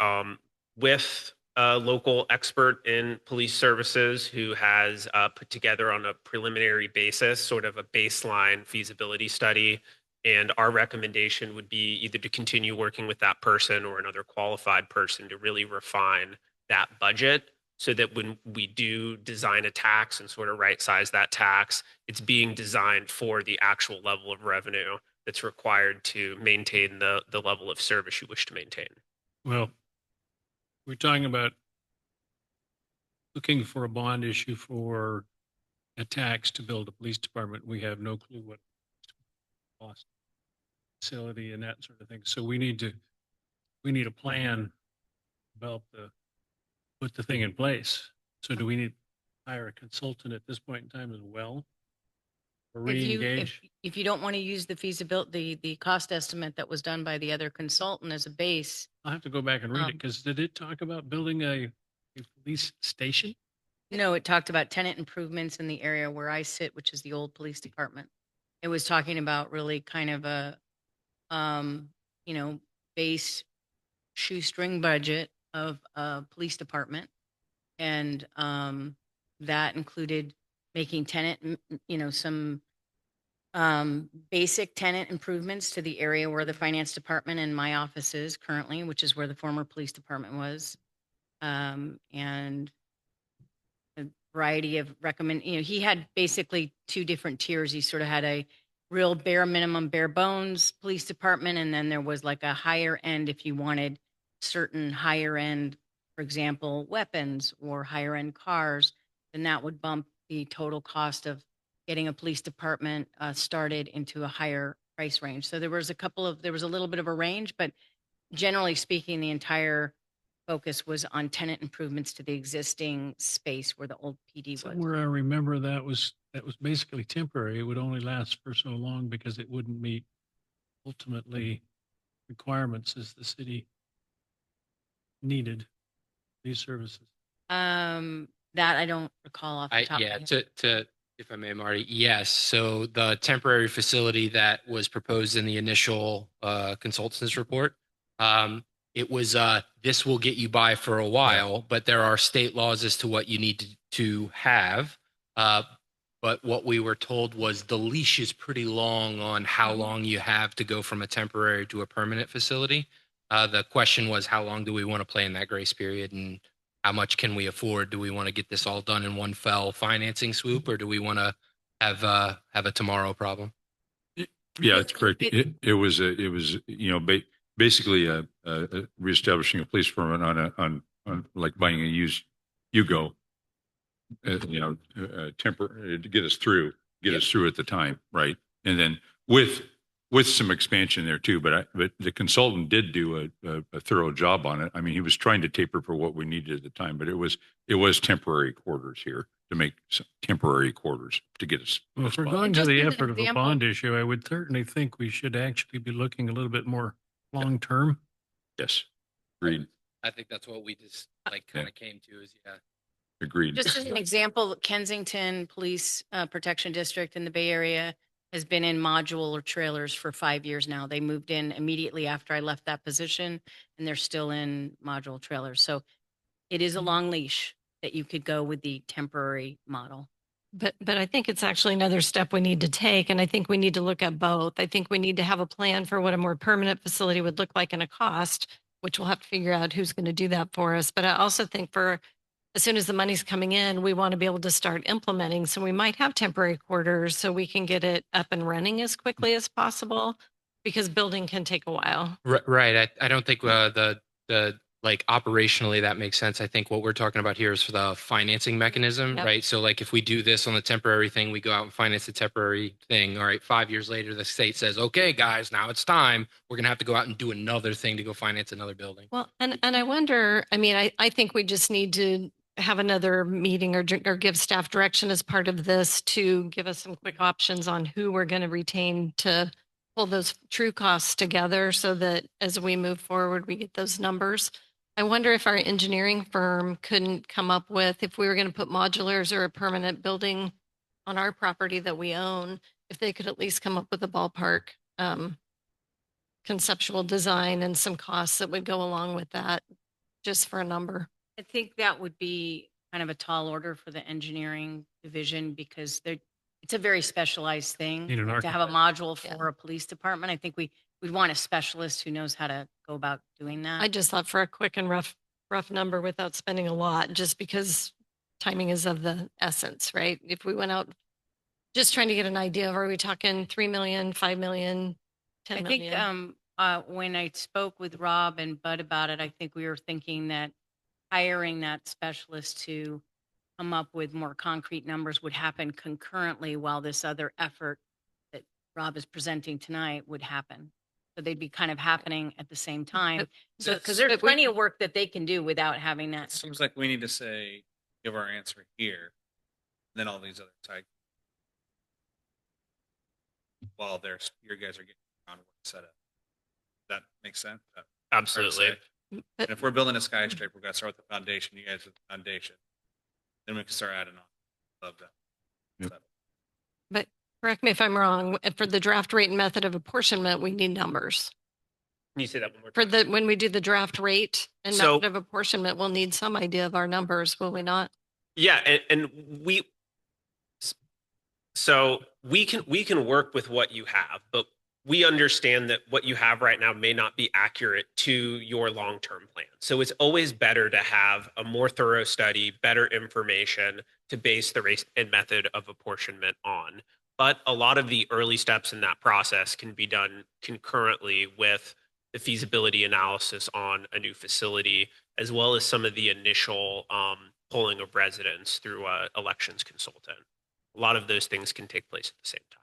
with a local expert in police services who has put together on a preliminary basis sort of a baseline feasibility study. And our recommendation would be either to continue working with that person or another qualified person to really refine that budget so that when we do design a tax and sort of right size that tax, it's being designed for the actual level of revenue that's required to maintain the level of service you wish to maintain. Well, we're talking about looking for a bond issue for a tax to build a police department. We have no clue what cost facility and that sort of thing. So we need a plan, put the thing in place. So do we need to hire a consultant at this point in time as well? Or re-engage? If you don't want to use the feasibility, the cost estimate that was done by the other consultant as a base, I'll have to go back and read it because did it talk about building a police station? no, it talked about tenant improvements in the area where I sit, which is the old police department. It was talking about really kind of a, base shoestring budget of a police department. And that included making some basic tenant improvements to the area where the finance department and my office is currently, which is where the former police department was. And a variety of he had basically two different tiers. He sort of had a real bare minimum, bare bones police department. And then there was like a higher end if you wanted certain higher end, for example, weapons or higher end cars, then that would bump the total cost of getting a police department started into a higher price range. So there was a little bit of a range, but generally speaking, the entire focus was on tenant improvements to the existing space where the old PD was. Somewhere I remember that was basically temporary. It would only last for so long because it wouldn't meet ultimately requirements as the city needed these services. That I don't recall off the top of my head. To if I may, Marty, yes. So the temporary facility that was proposed in the initial consultant's report, it was this will get you by for a while, but there are state laws as to what you need to have. But what we were told was the leash is pretty long on how long you have to go from a temporary to a permanent facility. The question was, how long do we want to play in that grace period, and how much can we afford? Do we want to get this all done in one fell financing swoop, or do we want to have a tomorrow problem? Yeah, that's correct. It was basically a reestablishing a police department on like buying a used Yugo, temporary to get us through at the time, right? And then with some expansion there too, but the consultant did do a thorough job on it. I mean, he was trying to taper for what we needed at the time, but it was temporary quarters here to make some temporary quarters to get us. Well, if we're going to the effort of a bond issue, I would certainly think we should actually be looking a little bit more long-term. Yes, agreed. I think that's what we just kind of came to is, yeah. Agreed. Just as an example, Kensington Police Protection District in the Bay Area has been in module or trailers for 5 years now. They moved in immediately after I left that position, and they're still in module trailers. So it is a long leash that you could go with the temporary model. But I think it's actually another step we need to take. And I think we need to look at both. I think we need to have a plan for what a more permanent facility would look like and a cost, which we'll have to figure out who's going to do that for us. But I also think as soon as the money's coming in, we want to be able to start implementing. So we might have temporary quarters so we can get it up and running as quickly as possible, because building can take a while. Right. I don't think the operationally that makes sense. I think what we're talking about here is for the financing mechanism, Yep. right? So if we do this on the temporary thing, we go out and finance the temporary thing. All right, 5 years later, the state says, okay, guys, now it's time. We're going to have to go out and do another thing to go finance another building. Well, and I wonder, I think we just need to have another meeting or give staff direction as part of this to give us some quick options on who we're going to retain to pull those true costs together so that as we move forward, we get those numbers. I wonder if our engineering firm couldn't come up with, if we were going to put modulars or a permanent building on our property that we own, if they could at least come up with a ballpark conceptual design and some costs that would go along with that, just for a number. I think that would be kind of a tall order for the engineering division because it's a very specialized thing Need an to have a architect. module for a police department. I think we'd want a specialist who knows how to go about doing that. I just thought for a quick and rough number without spending a lot, just because timing is of the essence, right? If we went out, just trying to get an idea of, are we talking 3 million, 5 million, 10 I million? think when I spoke with Rob and Bud about it, I think we were thinking that hiring that specialist to come up with more concrete numbers would happen concurrently while this other effort that Rob is presenting tonight would happen. So they'd be kind of happening at the same time. So, because there's but we- plenty of work that they can do without having It that. seems like we need to say, give our answer here, then all these other side. While your guys are getting groundwork set up. That makes sense? Fair to Absolutely. say? And if we're building a skyscraper, we've got to start with the foundation, you guys with the foundation. Then we can start adding on. Love that. But correct me if I'm wrong, for the draft rate and method of apportionment, we need numbers. Can you say that one more For time? when we do the draft rate and So- method of apportionment, we'll need some idea of our numbers, will we not? Yeah, so we can work with what you have, but we understand that what you have right now may not be accurate to your long-term plan. So it's always better to have a more thorough study, better information to base the rate and method of apportionment on. But a lot of the early steps in that process can be done concurrently with the feasibility analysis on a new facility, as well as some of the initial polling of residents through a elections consultant. A lot of those things can take place at the same time.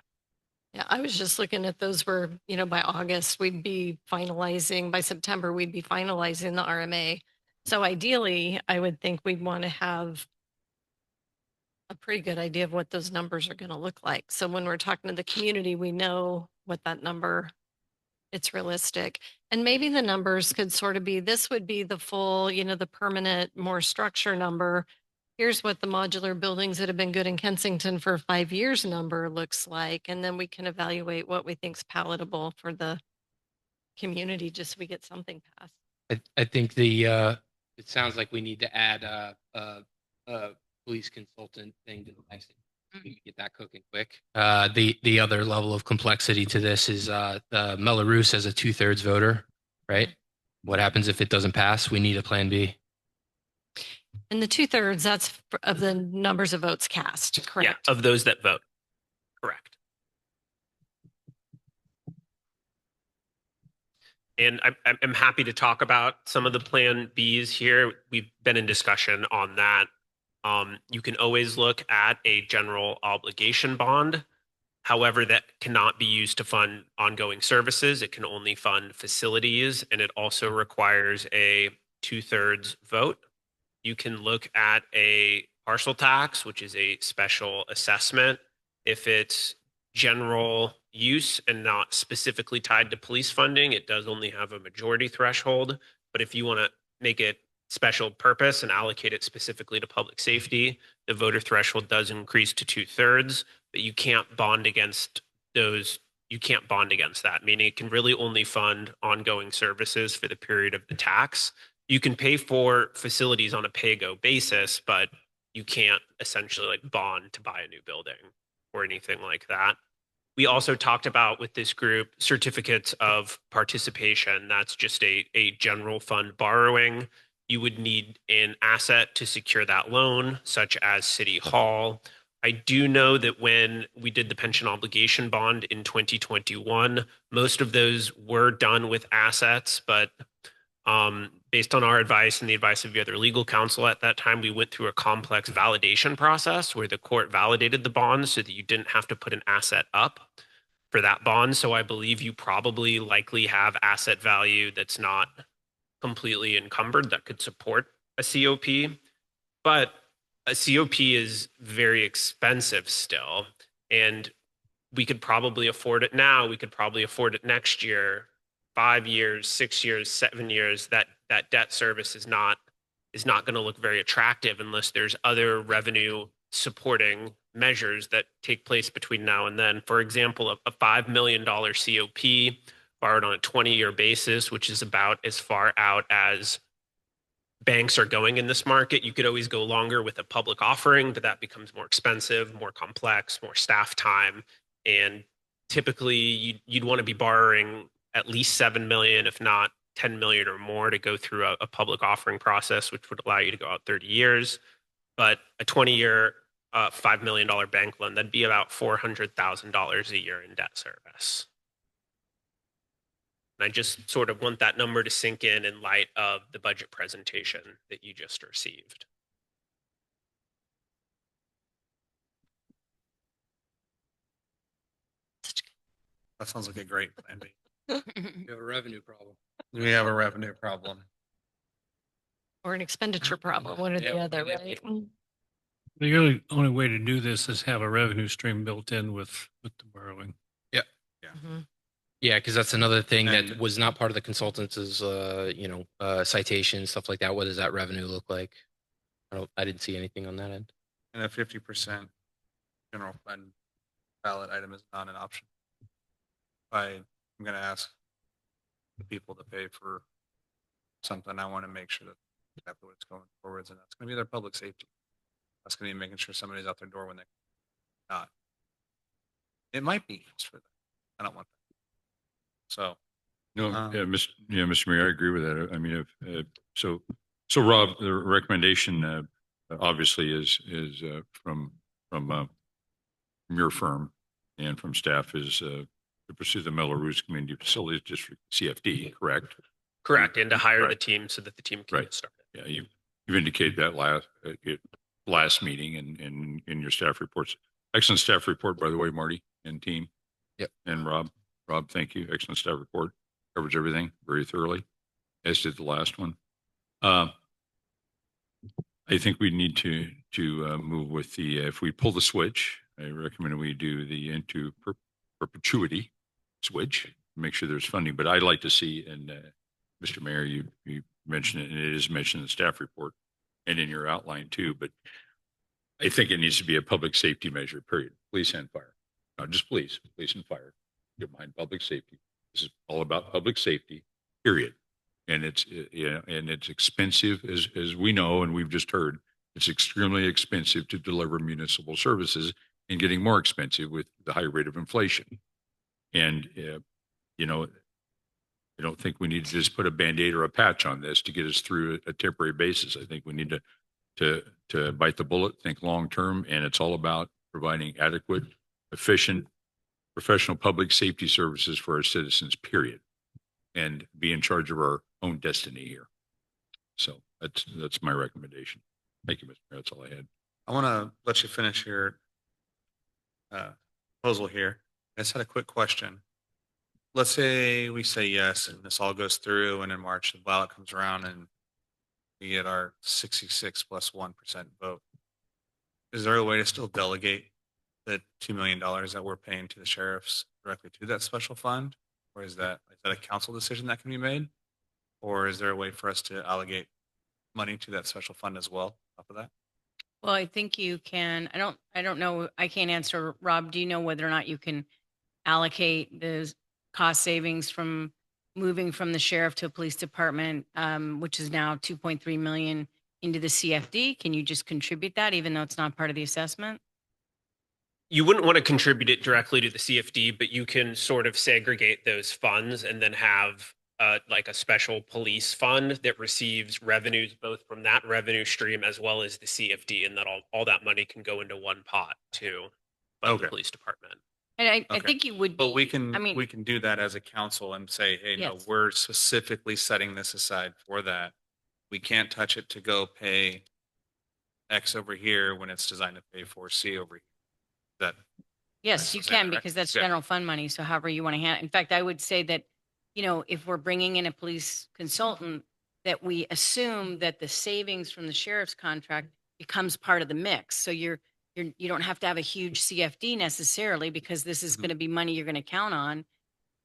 Yeah, I was just looking at those where, by August, we'd be finalizing, by September, we'd be finalizing the RMA. So ideally, I would think we'd want to have a pretty good idea of what those numbers are going to look like. So when we're talking to the community, we know what that number, it's realistic. And maybe the numbers could sort of be, this would be the full, the permanent, more structure number. Here's what the modular buildings that have been good in Kensington for 5 years number looks like. And then we can evaluate what we think's palatable for the community, just so we get something passed. I think it sounds like we need to add a police consultant thing to the next thing. We can get that cooking quick. The other level of complexity to this is Mello-Roos as a 2/3 voter, right? What happens if it doesn't pass? We need a plan B. And the 2/3, that's of the numbers of votes cast, correct? Yeah, of those that vote. Correct. And I'm happy to talk about some of the plan Bs here. We've been in discussion on that. You can always look at a general obligation bond. However, that cannot be used to fund ongoing services. It can only fund facilities, and it also requires a 2/3 vote. You can look at a parcel tax, which is a special assessment. If it's general use and not specifically tied to police funding, it does only have a majority threshold. But if you want to make it special purpose and allocate it specifically to public safety, the voter threshold does increase to 2/3, but you can't bond against those. You can't bond against that, meaning it can really only fund ongoing services for the period of the tax. You can pay for facilities on a pay-go basis, but you can't essentially bond to buy a new building or anything like that. We also talked about with this group certificates of participation. That's just a general fund borrowing. You would need an asset to secure that loan, such as City Hall. I do know that when we did the pension obligation bond in 2021, most of those were done with assets, but based on our advice and the advice of the other legal counsel at that time, we went through a complex validation process where the court validated the bond so that you didn't have to put an asset up for that bond. So I believe you probably likely have asset value that's not completely encumbered that could support a COP. But a COP is very expensive still. And we could probably afford it now. We could probably afford it next year, 5 years, 6 years, 7 years. That debt service is not going to look very attractive unless there's other revenue supporting measures that take place between now and then. For example, a $5 million COP borrowed on a 20-year basis, which is about as far out as banks are going in this market. You could always go longer with a public offering, but that becomes more expensive, more complex, more staff time. And typically you'd want to be borrowing at least 7 million, if not 10 million or more, to go through a public offering process, which would allow you to go out 30 years. But a 20-year, $5 million bank loan, that'd be about $400,000 a year in debt service. And I just sort of want that number to sink in light of the budget presentation that you just received. That sounds like a great plan B. You have a revenue problem. We have a revenue problem. Or an expenditure problem, one or the Yeah, other, yeah. right? The only way to do this is have a revenue stream built in with the borrowing. Yeah, because that's another thing And- that was not part of the consultants is, citations, stuff like that. What does that revenue look like? I didn't see anything on that end. And a 50% general fund ballot item is not an option. I'm going to ask the people to pay for something. I want to make sure that exactly what's going forwards, and that's going to be their public safety. That's going to be making sure somebody's out their door when they're not. It might be used for that. I don't want that. So, No, Um, Mr. Mayor, I agree with that. I mean, so Rob, the recommendation obviously is from your firm and from staff is to pursue the Melrose Community Facilities District CFD, correct? Correct. And to hire the Right. team so that the team can Right. get started. Yeah, you've indicated that last meeting and in your staff reports. Excellent staff report, by the way, Marty and team. Yep. And Rob, thank you. Excellent staff report. Covers everything very thoroughly, as did the last one. I think we need to move with the, if we pull the switch, I recommend we do the into perpetuity switch, make sure there's funding. But I'd like to see, and Mr. Mayor, you mentioned it, and it is mentioned in the staff report and in your outline too, but I think it needs to be a public safety measure, period. Police and fire. Not just police and fire. Get behind public safety. This is all about public safety, period. And it's, and it's expensive as we know, and we've just heard, it's extremely expensive to deliver municipal services and getting more expensive with the high rate of inflation. And, I don't think we need to just put a Band-Aid or a patch on this to get us through a temporary basis. I think we need to bite the bullet, think long-term, and it's all about providing adequate, efficient, professional public safety services for our citizens, period, and be in charge of our own destiny here. So that's my recommendation. Thank you, Mr. Mayor. That's all I had. I want to let you finish your proposal here. I just had a quick question. Let's say we say yes, and this all goes through, and in March, the ballot comes around and we get our 66 plus 1% vote. Is there a way to still delegate the $2 million that we're paying to the sheriffs directly to that special fund? Or is that a council decision that can be made? Or is there a way for us to allocate money to that special fund as well, off of that? Well, I think you can, I don't know, I can't answer. Rob, do you know whether or not you can allocate the cost savings from moving from the sheriff to a police department, which is now 2.3 million into the CFD? Can you just contribute that even though it's not part of the assessment? You wouldn't want to contribute it directly to the CFD, but you can sort of segregate those funds and then have like a special police fund that receives revenues both from that revenue stream as well as the CFD, and that all that money can go into one pot to fund the Okay. police department. And I Okay. think you would But we be- can, I mean, we can do that as a council and say, hey, no, Yes. we're specifically setting this aside for that. We can't touch it to go pay X over here when it's designed to pay for C over here. That, yes, you Is that can, correct? because that's Yeah. general fund money. So however you want to handle. In fact, I would say that, if we're bringing in a police consultant, that we assume that the savings from the sheriff's contract becomes part of the mix. So you're You don't have to have a huge CFD necessarily because this is Mhm. going to be money you're going to count on,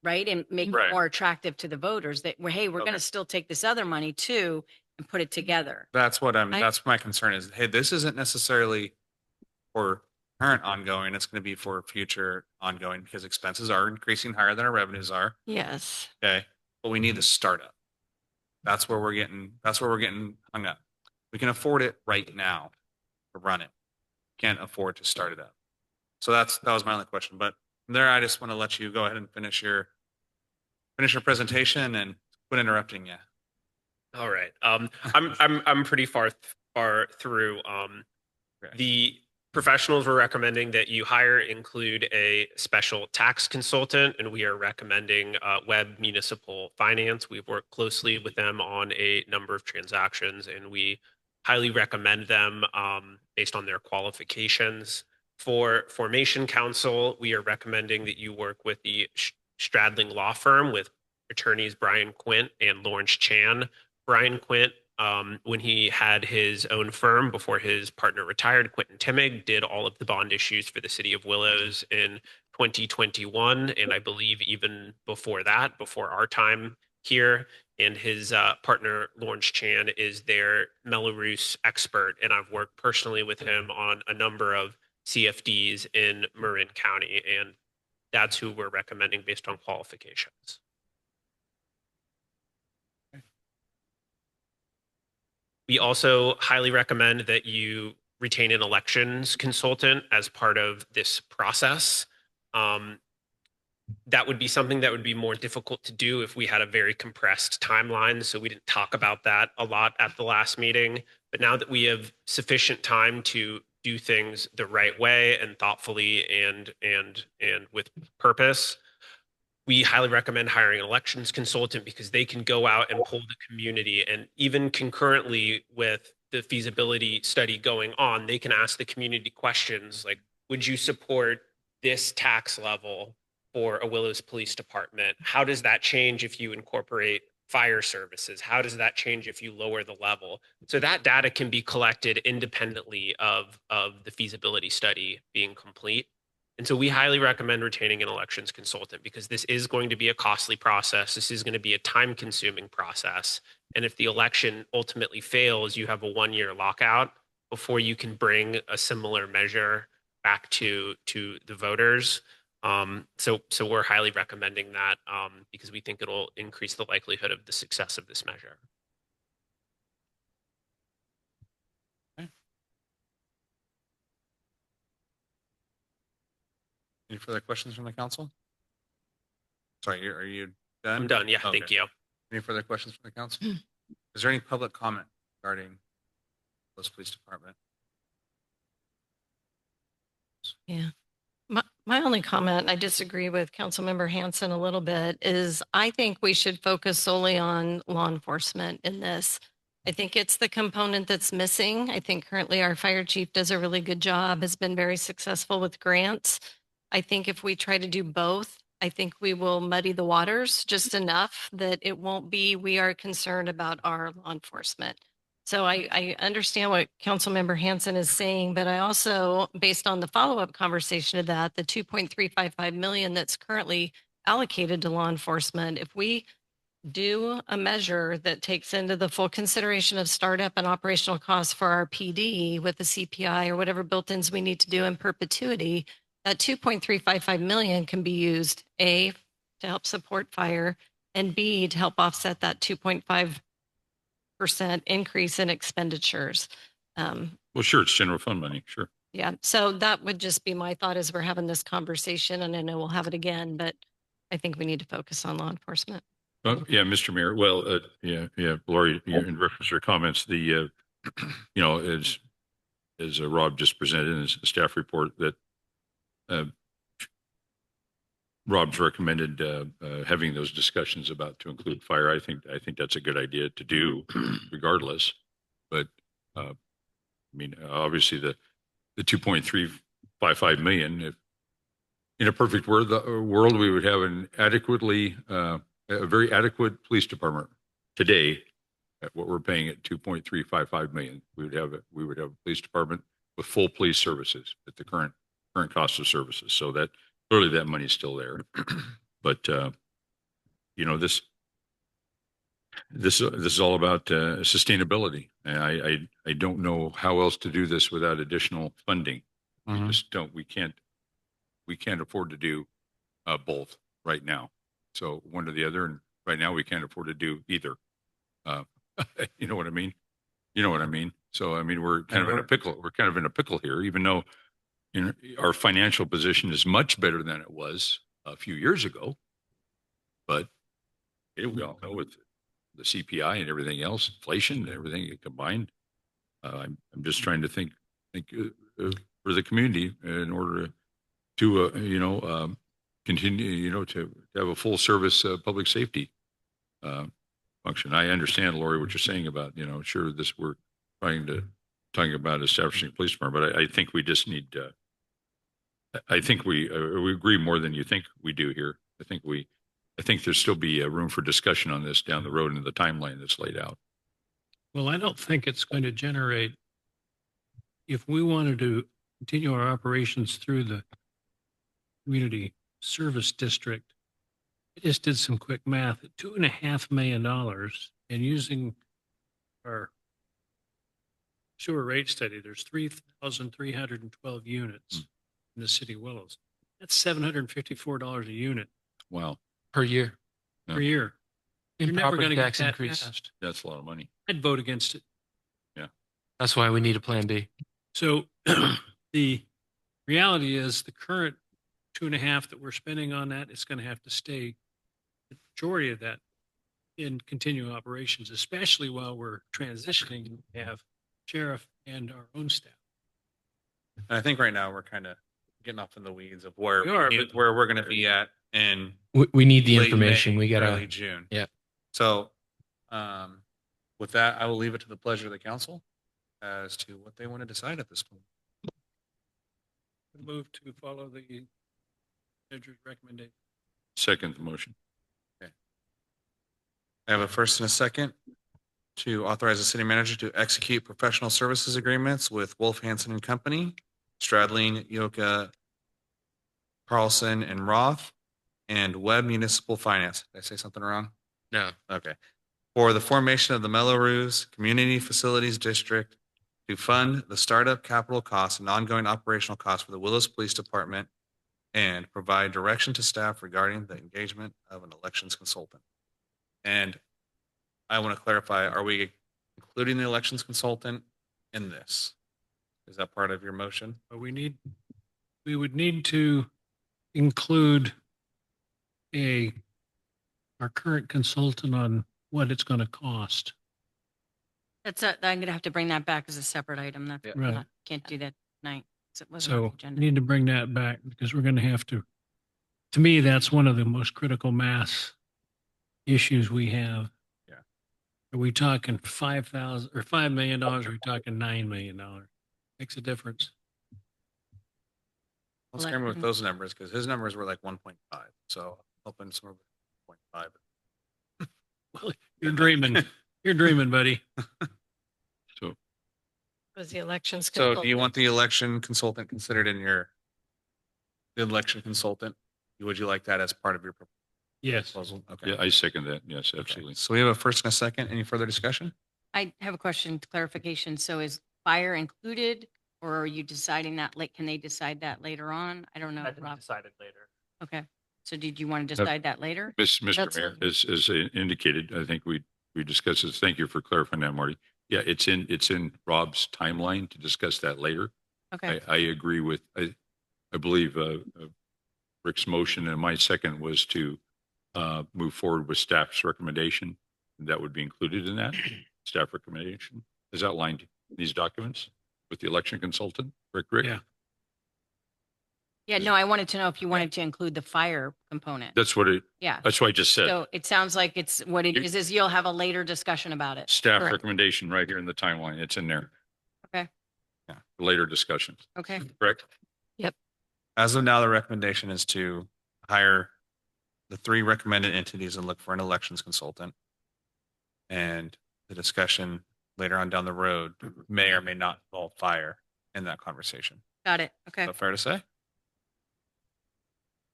right? And make it Right. more attractive to the voters that hey, we're going Okay. to still take this other money too and put it together. That's what I- that's my concern is, hey, this isn't necessarily for current ongoing. It's going to be for future ongoing because expenses are increasing higher than our revenues are. Yes. Okay. But we need the startup. That's where we're getting hung up. We can afford it right now to run it. Can't afford to start it up. So that was my only question. But from there, I just want to let you go ahead and finish your presentation and quit interrupting you. All right. I'm pretty far through. Okay. The professionals we're recommending that you hire include a special tax consultant, and we are recommending Webb Municipal Finance. We've worked closely with them on a number of transactions, and we highly recommend them based on their qualifications. For Formation Council, we are recommending that you work with the Stradling Law Firm with attorneys Brian Quint and Lawrence Chan. Brian Quint, when he had his own firm before his partner retired, Quentin Timmig, did all of the bond issues for the city of Willows in 2021. And I believe even before that, before our time here, and his partner, Lawrence Chan, is their Melrose expert. And I've worked personally with him on a number of CFDs in Marin County. And that's who we're recommending based on qualifications. We also highly recommend that you retain an elections consultant as part of this process. That would be something that would be more difficult to do if we had a very compressed timeline. So we didn't talk about that a lot at the last meeting. But now that we have sufficient time to do things the right way and thoughtfully and with purpose, we highly recommend hiring an elections consultant because they can go out and poll the community. And even concurrently with the feasibility study going on, they can ask the community questions like, would you support this tax level for a Willows Police Department? How does that change if you incorporate fire services? How does that change if you lower the level? So that data can be collected independently of the feasibility study being complete. And so we highly recommend retaining an elections consultant because this is going to be a costly process. This is going to be a time-consuming process. And if the election ultimately fails, you have a 1-year lockout before you can bring a similar measure back to the voters. So we're highly recommending that because we think it'll increase the likelihood of the success of this measure. Any further questions from the council? Sorry, are you done? I'm done. Yeah, Okay. thank you. Any further questions from the council? Is there any public comment regarding Willows Police Department? My only comment, I disagree with Councilmember Hanson a little bit, is I think we should focus solely on law enforcement in this. I think it's the component that's missing. I think currently our fire chief does a really good job, has been very successful with grants. I think if we try to do both, I think we will muddy the waters just enough that it won't be, we are concerned about our law enforcement. So I understand what Councilmember Hanson is saying, but I also, based on the follow-up conversation of that, the 2.355 million that's currently allocated to law enforcement, if we do a measure that takes into the full consideration of startup and operational costs for our PD with the CPI or whatever built-ins we need to do in perpetuity, that 2.355 million can be used, A, to help support fire, and B, to help offset that 2.5% increase in expenditures. Well, sure, it's general fund money, sure. Yeah, so that would just be my thought as we're having this conversation, and I know we'll have it again, but I think we need to focus on law enforcement. Yeah, Mr. Mayor. Well, yeah, Lori, in reference to your comments, the, as Rob just presented in his staff report, that Rob's recommended having those discussions about to include fire. I think that's a good idea to do, regardless. But I mean, obviously, the 2.355 million. If in a perfect world, we would have an a very adequate police department today. At what we're paying at 2.355 million, we would have a police department with full police services at the current cost of services. So that clearly that money's still there. But, you know, this is all about sustainability. And I don't know how else to do this without additional funding. We just don't, we can't afford to do both right now. So one or the other. And right now we can't afford to do either. You know what I mean? You know what I mean? So, I mean, we're kind of in a pickle. We're kind of in a pickle here, even though our financial position is much better than it was a few years ago. But we all know with the CPI and everything else, inflation and everything combined, I'm just trying to think for the community in order to continue, to have a full service public safety function. I understand, Lori, what you're saying about, sure, we're talking about establishing a police department, but I think we just need, I think we agree more than you think we do here. I think there's still be room for discussion on this down the road in the timeline that's laid out. Well, I don't think it's going to generate, if we wanted to continue our operations through the community service district, I just did some quick math at $2.5 million, and using our sewer rate study, there's 3,312 units in the city of Willows. That's $754 a unit Wow. Per year. Yeah. per year. In You're never property going to get tax that increase. passed. That's a lot of money. I'd vote against it. That's why we need a plan B. So the reality is the current 2.5 that we're spending on that is going to have to stay, the majority of that, in continuing operations, especially while we're transitioning to have sheriff and our own staff. And I think right now we're kind of getting off in the weeds of where We are, but- where we're going to be at in We need the late information. May, We gotta. early June. Yeah. So, with that, I will leave it to the pleasure of the council as to what they want to decide at this point. Move to follow the manager's recommendation. Second the motion. I have a first and a second to authorize the city manager to execute professional services agreements with Wolf Hansen and Company, Stradling, Yoka, Carlson, and Roth, and Webb Municipal Finance. Did I say something wrong? No. Okay. For the formation of the Melrose Community Facilities District to fund the startup capital costs and ongoing operational costs for the Willows Police Department and provide direction to staff regarding the engagement of an elections consultant. And I want to clarify, are we including the elections consultant in this? Is that part of your motion? But we would need to include our current consultant on what it's going to cost. I'm going to have to bring that back as a separate item. That's Right. not, can't do that tonight. 'Cause it wasn't on the So we agenda. need to bring that back because we're going to have to me, that's one of the most critical mass issues we have. Yeah. Are we talking $5,000 or $5 million? Or are we talking $9 million? Makes a difference. Don't scare me with those numbers because his numbers were like 1.5. So I'm hoping somewhere with 0.5. Well, you're dreaming. You're dreaming, buddy. So Was the elections. So do you want the election consultant considered in the election consultant? Would you like that as part of your Yes. proposal? Okay. yeah, I second that. Yes, Okay. absolutely. So we have a first and a second. Any further discussion? I have a question, clarification. So is fire included, or are you deciding that late? Can they decide that later on? I don't know. Rob. Decided later. Okay. So did you want to decide that later? Mr. That's- Mayor, as indicated, I think we discussed this. Thank you for clarifying that, Marty. Yeah, it's in Rob's timeline to discuss that later. Okay. I agree with, I believe Rick's motion and my second was to move forward with staff's recommendation. That would be included in that staff recommendation as outlined in these documents with the election consultant, Rick. Yeah. Yeah, no, I wanted to know if you wanted to include the fire component. That's what Yeah. that's what I just said. So it sounds like it's what it is you'll have a later discussion about it. Staff Correct. recommendation right here in the timeline. It's in there. Okay. Yeah. Later discussions. Okay. Correct? As of now, the recommendation is to hire the 3 recommended entities and look for an elections consultant. And the discussion later on down the road may or may not involve fire. in that conversation. Got it. Okay. Is that fair to say?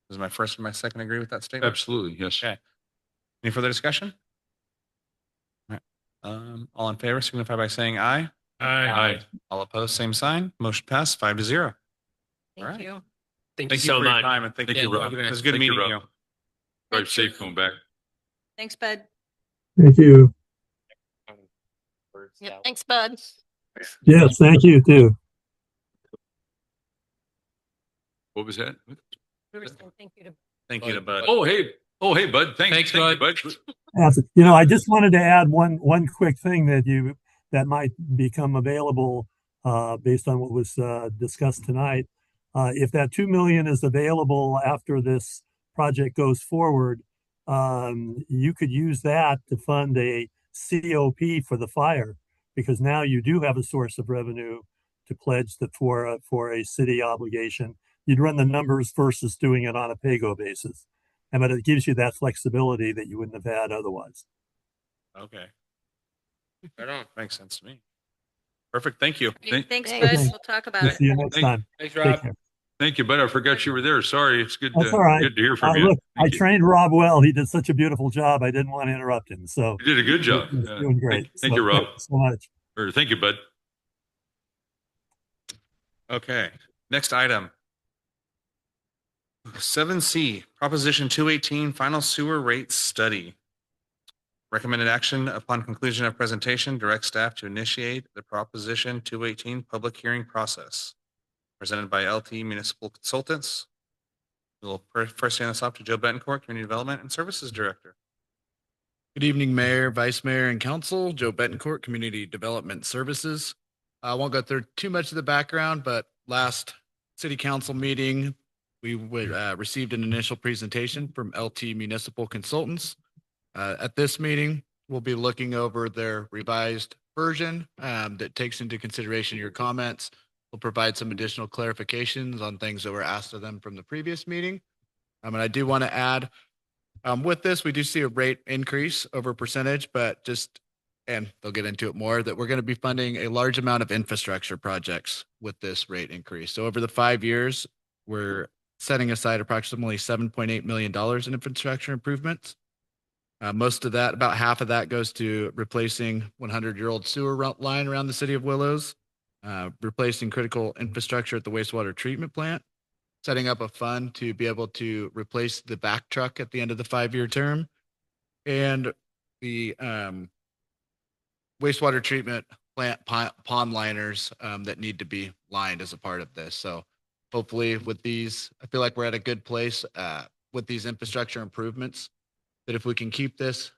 Does my first and my second agree with that statement? Absolutely, yes. Okay. Any further discussion? All right. All in favor signify by saying aye. Aye. All opposed, same sign. Motion passed 5-0. All Thank right. you. Thank you Thank you so for your much. time and thank Thank you, you, Rob. Rob. It was good Thank you, meeting Rob. you. Drive safe going back. Thanks, Bud. Thank you. Yep. Thanks, Bud. Yes, thank you too. What was that? We were saying thank you to. Thank you to Bud. Oh, hey. Oh, hey, bud. Thanks. Thanks, Thank you, Bud. You know, I just wanted to add one quick thing that might become available based on what was discussed tonight. If that 2 million is available after this project goes forward, you could use that to fund a COP for the fire, because now you do have a source of revenue to pledge for a city obligation. You'd run the numbers versus doing it on a pay-go basis. But it gives you that flexibility that you wouldn't have had otherwise. Okay. Right on. Makes sense to me. Perfect. Thank you. Thanks, Okay. Bud. We'll talk about We'll it. see you next time. Thanks, Take Rob. care. Thank you, bud. I forgot you were there. Sorry. It's good That's all right. good to hear from you. Look, I Thank you. trained Rob well. He did such a beautiful job. I didn't want to interrupt him. So You did a good job. he's Yeah. doing great. Thank you, Rob. Thank you so much. Or thank you, bud. Okay. Next item. 7C, Proposition 218, Final Sewer Rate Study. Recommended action upon conclusion of presentation, direct staff to initiate the Proposition 218 public hearing process. Presented by LT Municipal Consultants. We'll first hand this off to Joe Betancourt, Community Development and Services Director. Good evening, Mayor, Vice Mayor, and Council. Joe Betancourt, Community Development Services. I won't go through too much of the background, but last City Council meeting, we received an initial presentation from LT Municipal Consultants. At this meeting, we'll be looking over their revised version that takes into consideration your comments. We'll provide some additional clarifications on things that were asked of them from the previous meeting. And I do want to add, with this, we do see a rate increase over percentage, but and they'll get into it more, that we're going to be funding a large amount of infrastructure projects with this rate increase. So over the 5 years, we're setting aside approximately $7.8 million in infrastructure improvements. Most of that, about half of that, goes to replacing 100-year-old sewer line around the city of Willows, replacing critical infrastructure at the wastewater treatment plant, setting up a fund to be able to replace the back truck at the end of the 5-year term, and the wastewater treatment plant pond liners that need to be lined as a part of this. So hopefully with these, I feel like we're at a good place with these infrastructure improvements, that if we can keep this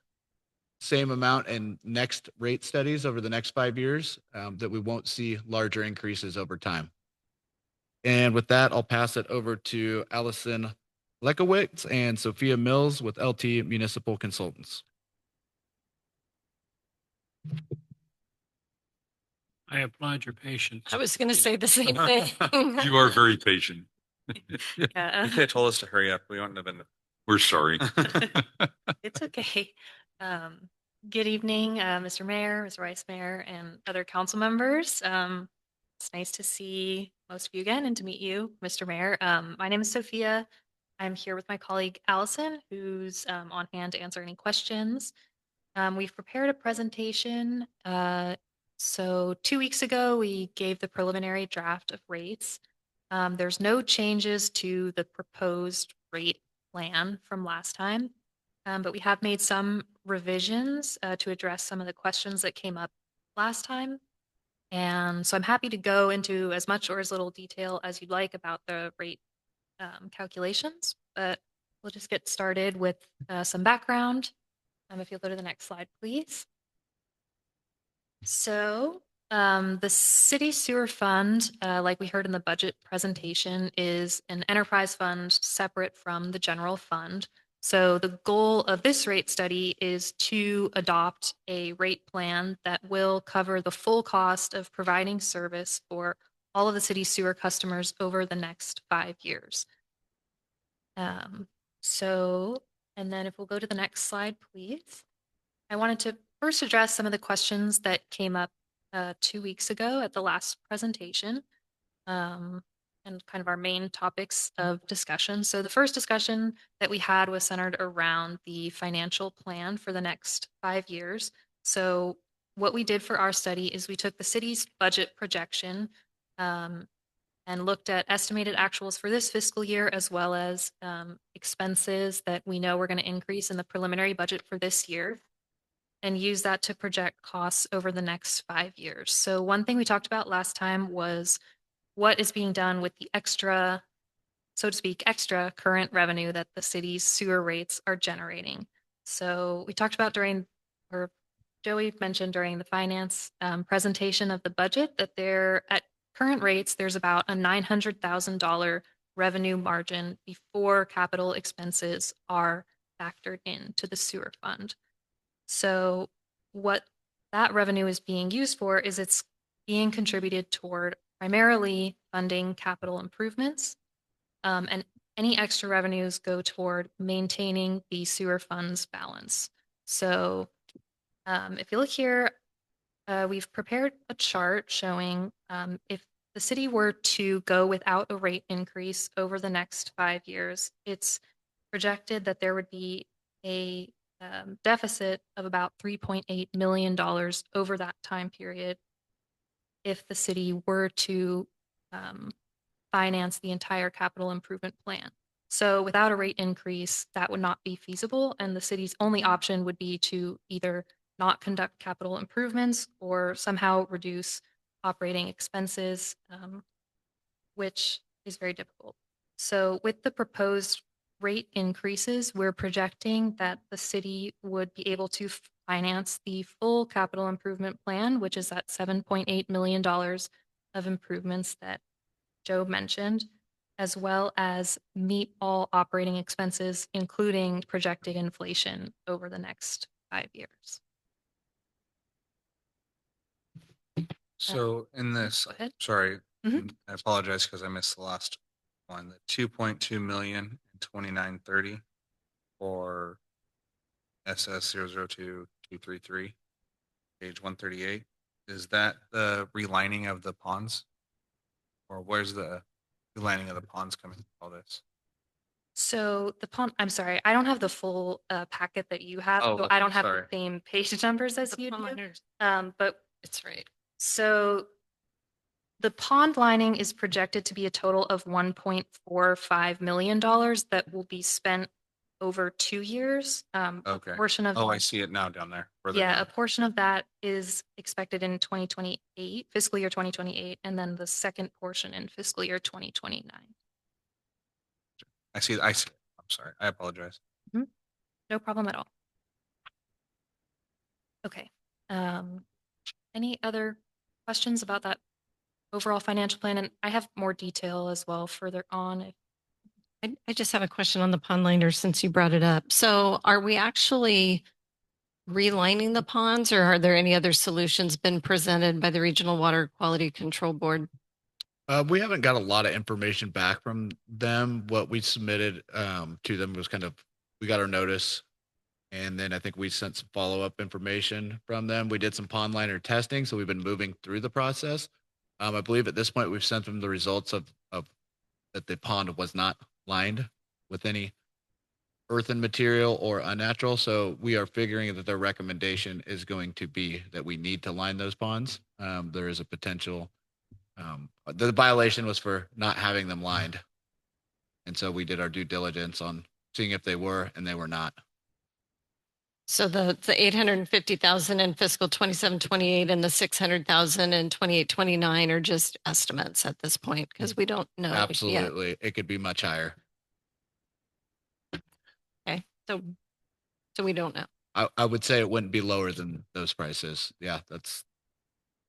same amount in next rate studies over the next 5 years, that we won't see larger increases over time. And with that, I'll pass it over to Allison Lekowitz and Sophia Mills with LT Municipal Consultants. I applaud your patience. I was going to say the same thing. You are very patient. Yeah. You could have told us to hurry up. We wouldn't have been. We're sorry. It's okay. Good evening, Mr. Mayor, Mr. Vice Mayor, and other council members. It's nice to see most of you again and to meet you, Mr. Mayor. My name is Sophia. I'm here with my colleague Allison, who's on hand to answer any questions. We've prepared a presentation. So 2 weeks ago, we gave the preliminary draft of rates. There's no changes to the proposed rate plan from last time, but we have made some revisions to address some of the questions that came up last time. And so I'm happy to go into as much or as little detail as you'd like about the rate calculations, but we'll just get started with some background. If you'll go to the next slide, please. So the city sewer fund, like we heard in the budget presentation, is an enterprise fund separate from the general fund. So the goal of this rate study is to adopt a rate plan that will cover the full cost of providing service for all of the city sewer customers over the next 5 years. And then if we'll go to the next slide, please. I wanted to first address some of the questions that came up 2 weeks ago at the last presentation. and kind of our main topics of discussion. So the first discussion that we had was centered around the financial plan for the next 5 years. So what we did for our study is we took the city's budget projection and looked at estimated actuals for this fiscal year, as well as expenses that we know we're going to increase in the preliminary budget for this year, and use that to project costs over the next 5 years. So one thing we talked about last time was what is being done with the extra, so to speak, extra current revenue that the city's sewer rates are generating. So we talked about or Joey mentioned during the finance presentation of the budget that there at current rates, there's about a $900,000 revenue margin before capital expenses are factored into the sewer fund. So what that revenue is being used for is it's being contributed toward primarily funding capital improvements. And any extra revenues go toward maintaining the sewer funds balance. So if you look here, we've prepared a chart showing if the city were to go without a rate increase over the next 5 years, it's projected that there would be a deficit of about $3.8 million over that time period if the city were to finance the entire capital improvement plan. So without a rate increase, that would not be feasible, and the city's only option would be to either not conduct capital improvements or somehow reduce operating expenses, which is very difficult. So with the proposed rate increases, we're projecting that the city would be able to finance the full capital improvement plan, which is that $7.8 million of improvements that Joe mentioned, as well as meet all operating expenses, including projected inflation over the next 5 years. So in this, Go ahead. sorry, Mhm. I apologize because I missed the last one, the 2.2 million in 2930 for SS 002233, page 138. Is that the relining of the ponds? Or where's the relining of the ponds coming from all this? So the pond, I'm sorry, I don't have the full packet that you have, Oh, so I don't okay, have sorry. the same page numbers as The you pond do. liners. But it's right. So the pond lining is projected to be a total of $1.45 million that will be spent over 2 years. Okay. A portion of Oh, I see it now down there. further yeah, down. a portion of that is expected in 2028, fiscal year 2028, and then the second portion in fiscal year 2029. I see. I'm sorry. I apologize. No problem at all. Okay. Any other questions about that overall financial plan? And I have more detail as well further on. I just have a question on the pond liner since you brought it up. So are we actually relining the ponds, or are there any other solutions been presented by the Regional Water Quality Control Board? We haven't got a lot of information back from them. What we submitted to them was we got our notice, and then I think we sent some follow-up information from them. We did some pond liner testing, so we've been moving through the process. I believe at this point we've sent them the results of that the pond was not lined with any earthen material or unnatural. So we are figuring that their recommendation is going to be that we need to line those ponds. There is a potential. The violation was for not having them lined. And so we did our due diligence on seeing if they were, and they were not. So the 850,000 in fiscal 27-28 and the 600,000 in 28-29 are just estimates at this point because we don't know yet. Absolutely. It could be much higher. Okay. So we don't know. I would say it wouldn't be lower than those prices. Yeah, that's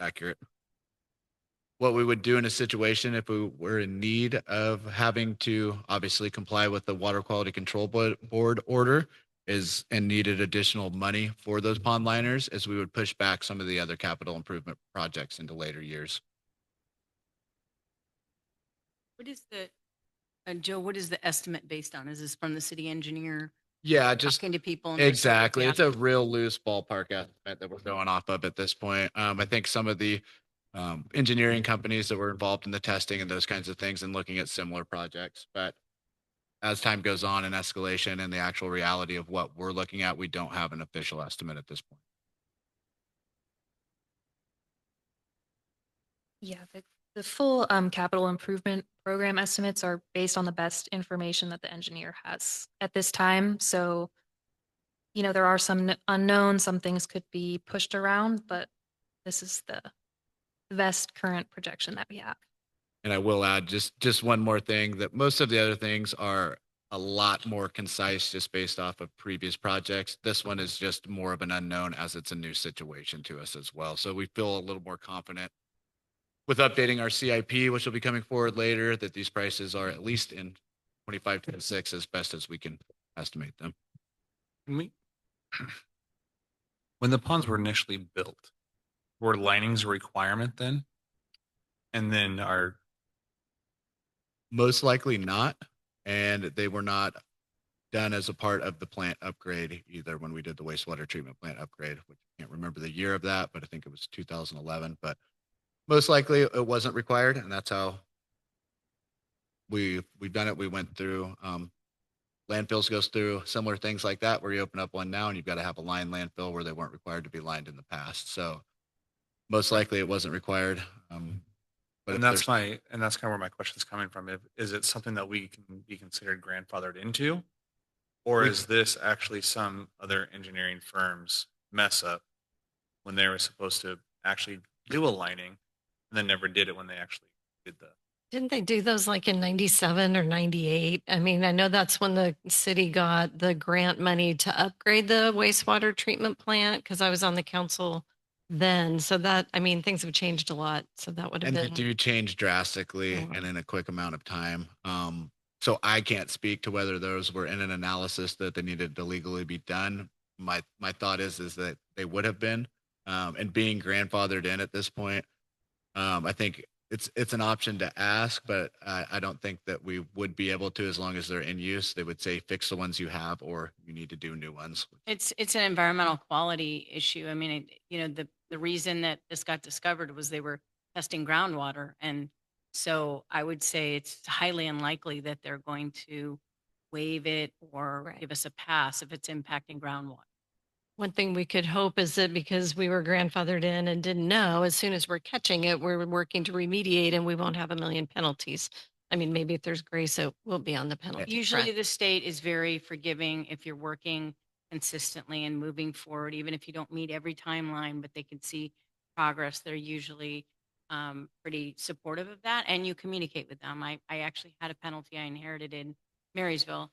accurate. What we would do in a situation if we were in need of having to obviously comply with the Water Quality Control Board order and needed additional money for those pond liners, is we would push back some of the other capital improvement projects into later years. What is Joe, what is the estimate based on? Is this from the city engineer? Yeah, just Talking to people. and just sort of- exactly. yeah. It's a real loose ballpark estimate that we're going off of at this point. I think some of the engineering companies that were involved in the testing and those kinds of things and looking at similar projects. But as time goes on and escalation and the actual reality of what we're looking at, we don't have an official estimate at this point. Yeah, the full capital improvement program estimates are based on the best information that the engineer has at this time. So, you know, there are some unknowns, some things could be pushed around, but this is the best current projection that we have. And I will add just one more thing, that most of the other things are a lot more concise just based off of previous projects. This one is just more of an unknown as it's a new situation to us as well. So we feel a little more confident with updating our CIP, which will be coming forward later, that these prices are at least in 25 to 6 as best as we can estimate them. When the ponds were initially built, were linings a requirement then? And then are Most likely not. And they were not done as a part of the plant upgrade either when we did the wastewater treatment plant upgrade, which I can't remember the year of that, but I think it was 2011. But most likely it wasn't required. And that's how we've done it. We went through landfills goes through similar things like that, where you open up one now and you've got to have a lined landfill where they weren't required to be lined in the past. So most likely it wasn't required. But and that's kind of where my question is coming from. Is it something that we can be considered grandfathered into? Or is this actually some other engineering firm's mess up when they were supposed to actually do a lining and then never did it when they actually did the Didn't they do those like in 97 or 98? I mean, I know that's when the city got the grant money to upgrade the wastewater treatment plant because I was on the council then. So that, I mean, things have changed a lot. So that would have and they been. do change drastically and in a quick amount of time. So I can't speak to whether those were in an analysis that they needed to legally be done. My thought is that they would have been, and being grandfathered in at this point, I think it's an option to ask, but I don't think that we would be able to as long as they're in use. They would say fix the ones you have, or you need to do new ones. It's an environmental quality issue. I mean, the reason that this got discovered was they were testing groundwater. And so I would say it's highly unlikely that they're going to waive it or give us a pass if it's impacting groundwater. One thing we could hope is that because we were grandfathered in and didn't know, as soon as we're catching it, we're working to remediate and we won't have a million penalties. I mean, maybe if there's grace, it will be on the penalty. Usually track. the state is very forgiving if you're working consistently and moving forward, even if you don't meet every timeline, but they can see progress. They're usually pretty supportive of that, and you communicate with them. I actually had a penalty I inherited in Marysville,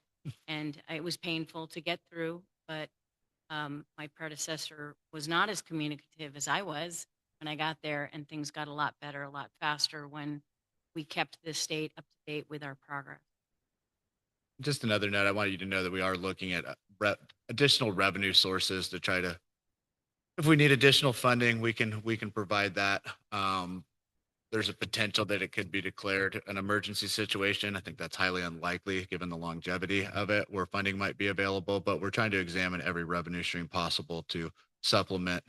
and it was painful to get through, but my predecessor was not as communicative as I was when I got there, and things got a lot better, a lot faster when we kept the state up to date with our progress. Just another note, I want you to know that we are looking at additional revenue sources to try to, if we need additional funding, we can provide that. There's a potential that it could be declared an emergency situation. I think that's highly unlikely given the longevity of it, where funding might be available, but we're trying to examine every revenue stream possible to supplement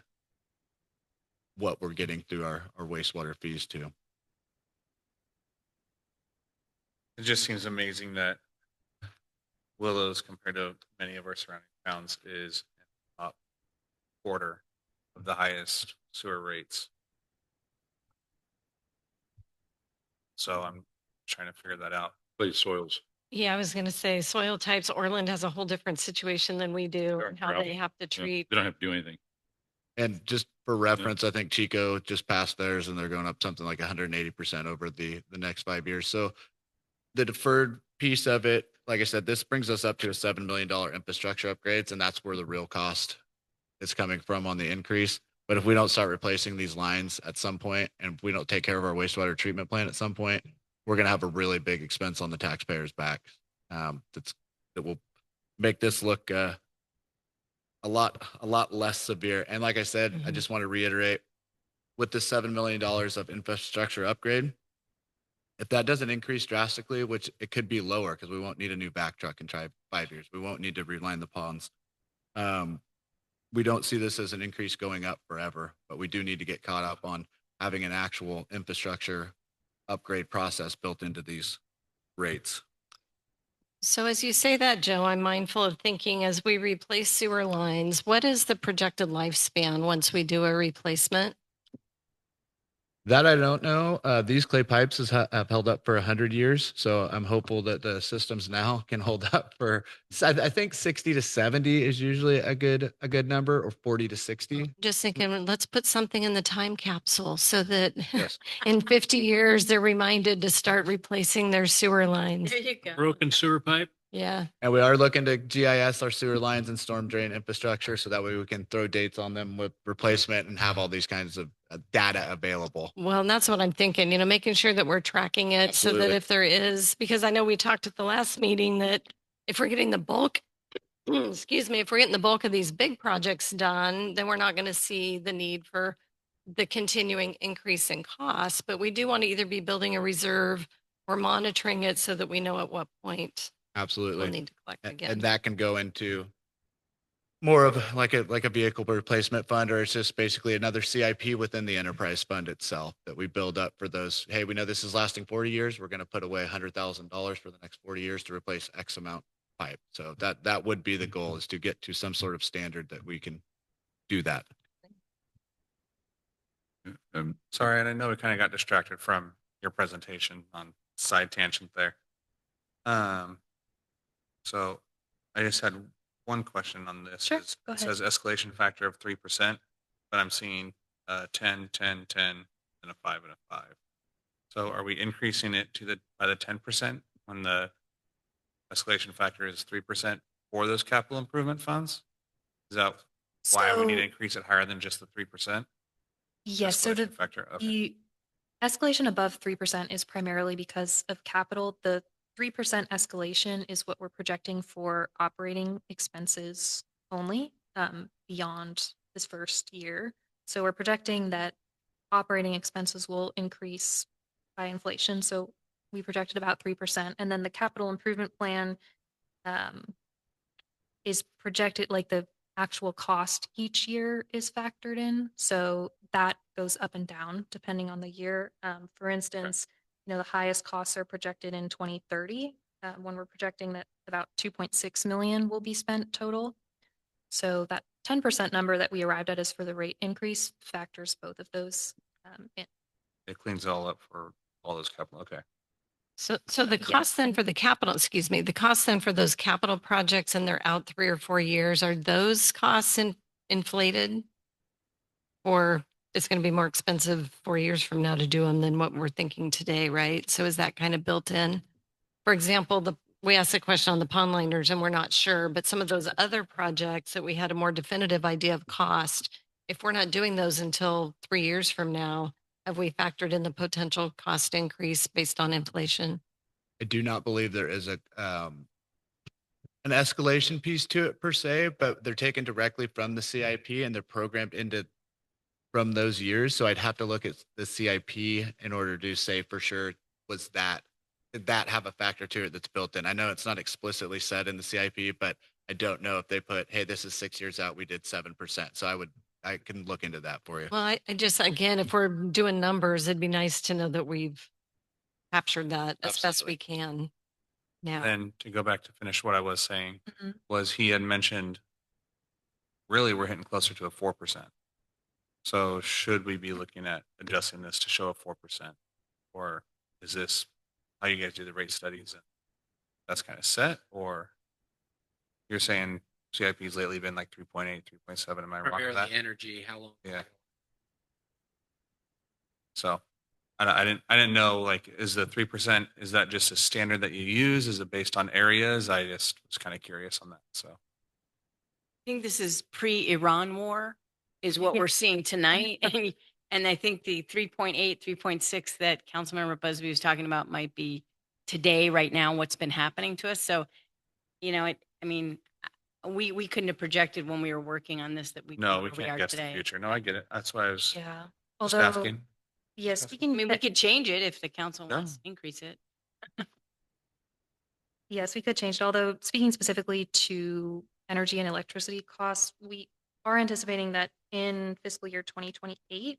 what we're getting through our wastewater fees too. It just seems amazing that Willows, compared to many of our surrounding towns, is up quarter of the highest sewer rates. So I'm trying to figure that out. Clay soils. Yeah, I was going to say soil types. Orland has a whole different situation than we do, Sure, and how gravel. they have to treat. They don't have to do anything. And just for reference, I think Chico just passed theirs and they're going up something like 180% over the next 5 years. So the deferred piece of it, like I said, this brings us up to a $7 million infrastructure upgrades, and that's where the real cost is coming from on the increase. But if we don't start replacing these lines at some point, and if we don't take care of our wastewater treatment plant at some point, we're going to have a really big expense on the taxpayers' back. That will make this look a lot less severe. And like I said, I just want to reiterate, with the $7 million of infrastructure upgrade, if that doesn't increase drastically, which it could be lower because we won't need a new back truck in 5 years, we won't need to reline the ponds. We don't see this as an increase going up forever, but we do need to get caught up on having an actual infrastructure upgrade process built into these rates. So as you say that, Joe, I'm mindful of thinking as we replace sewer lines, what is the projected lifespan once we do a replacement? That I don't know. These clay pipes have held up for 100 years, so I'm hopeful that the systems now can hold up for. I think 60 to 70 is usually a good number, or 40 to 60. Just thinking, let's put something in the time capsule so that Yes. in 50 years, they're reminded to start replacing their sewer lines. There you go. Broken sewer pipe. Yeah. And we are looking to GIS our sewer lines and storm drain infrastructure, so that way we can throw dates on them with replacement and have all these kinds of data available. Well, and that's what I'm thinking, making sure that we're tracking it so that Absolutely. if there is, because I know we talked at the last meeting that if we're getting the bulk, excuse me, if we're getting the bulk of these big projects done, then we're not going to see the need for the continuing increase in costs. But we do want to either be building a reserve or monitoring it so that we know at what point Absolutely. we'll need to collect again. And that can go into more of like a vehicle replacement fund, or it's just basically another CIP within the enterprise fund itself that we build up for those. Hey, we know this is lasting 40 years. We're going to put away $100,000 for the next 40 years to replace X amount pipe. So that would be the goal, is to get to some sort of standard that we can do that. Sorry, and I know we kind of got distracted from your presentation on side tangent there. So I just had one question on this. Sure, Is- go It ahead. says escalation factor of 3%, but I'm seeing 10, 10, 10, and a 5 and a 5. So are we increasing it by the 10% when the escalation factor is 3% for those capital improvement funds? Is that why we need to So- increase it higher than just the 3%? Yes, so Escalation factor. Okay. the escalation above 3% is primarily because of capital. The 3% escalation is what we're projecting for operating expenses only, beyond this first year. So we're projecting that operating expenses will increase by inflation. So we projected about 3%. And then the capital improvement plan is projected, like the actual cost each year is factored in. So that goes up and down depending on the year. For instance, the highest costs are projected in 2030, when we're projecting that about 2.6 million will be spent total. So that 10% number that we arrived at is for the rate increase, factors both of those in. It cleans it all up for all those capital. Okay. So the cost then for the capital, excuse me, the cost then for those capital projects and they're out 3 or 4 years, are those costs inflated? Or it's going to be more expensive 4 years from now to do them than what we're thinking today, right? So is that kind of built in? For example, we asked a question on the pond liners and we're not sure, but some of those other projects that we had a more definitive idea of cost, if we're not doing those until 3 years from now, have we factored in the potential cost increase based on inflation? I do not believe there is an escalation piece to it per se, but they're taken directly from the CIP and they're programmed into from those years. So I'd have to look at the CIP in order to say for sure, did that have a factor to it that's built in? I know it's not explicitly said in the CIP, but I don't know if they put, hey, this is 6 years out, we did 7%. So I can look into that for you. Well, I just, again, if we're doing numbers, it'd be nice to know that we've captured that as best we can now. And to go back to finish what I was saying, Mhm. was he had mentioned, really, we're hitting closer to a 4%. So should we be looking at adjusting this to show a 4%? Or is this how you guys do the rate studies? And that's kind of set? Or you're saying CIP's lately been like 3.8, 3.7? Am I wrong with Primarily that? energy, how long? Yeah. So I didn't know, like, is the 3%, is that just a standard that you use? Is it based on areas? I just was kind of curious on that. So I think this is pre-Iran war is what we're seeing tonight. And I think the 3.8, 3.6 that Councilmember Busby was talking about might be today, right now, what's been happening to us. So, we couldn't have projected when we were working on this that we no, we where can't are guess the today. future. No, I get it. That's why I was Yeah. just Although, asking. yeah, I speaking, mean, we could change it if the council Yeah. wants to increase it. yes, we could change it. Although speaking specifically to energy and electricity costs, we are anticipating that in fiscal year 2028,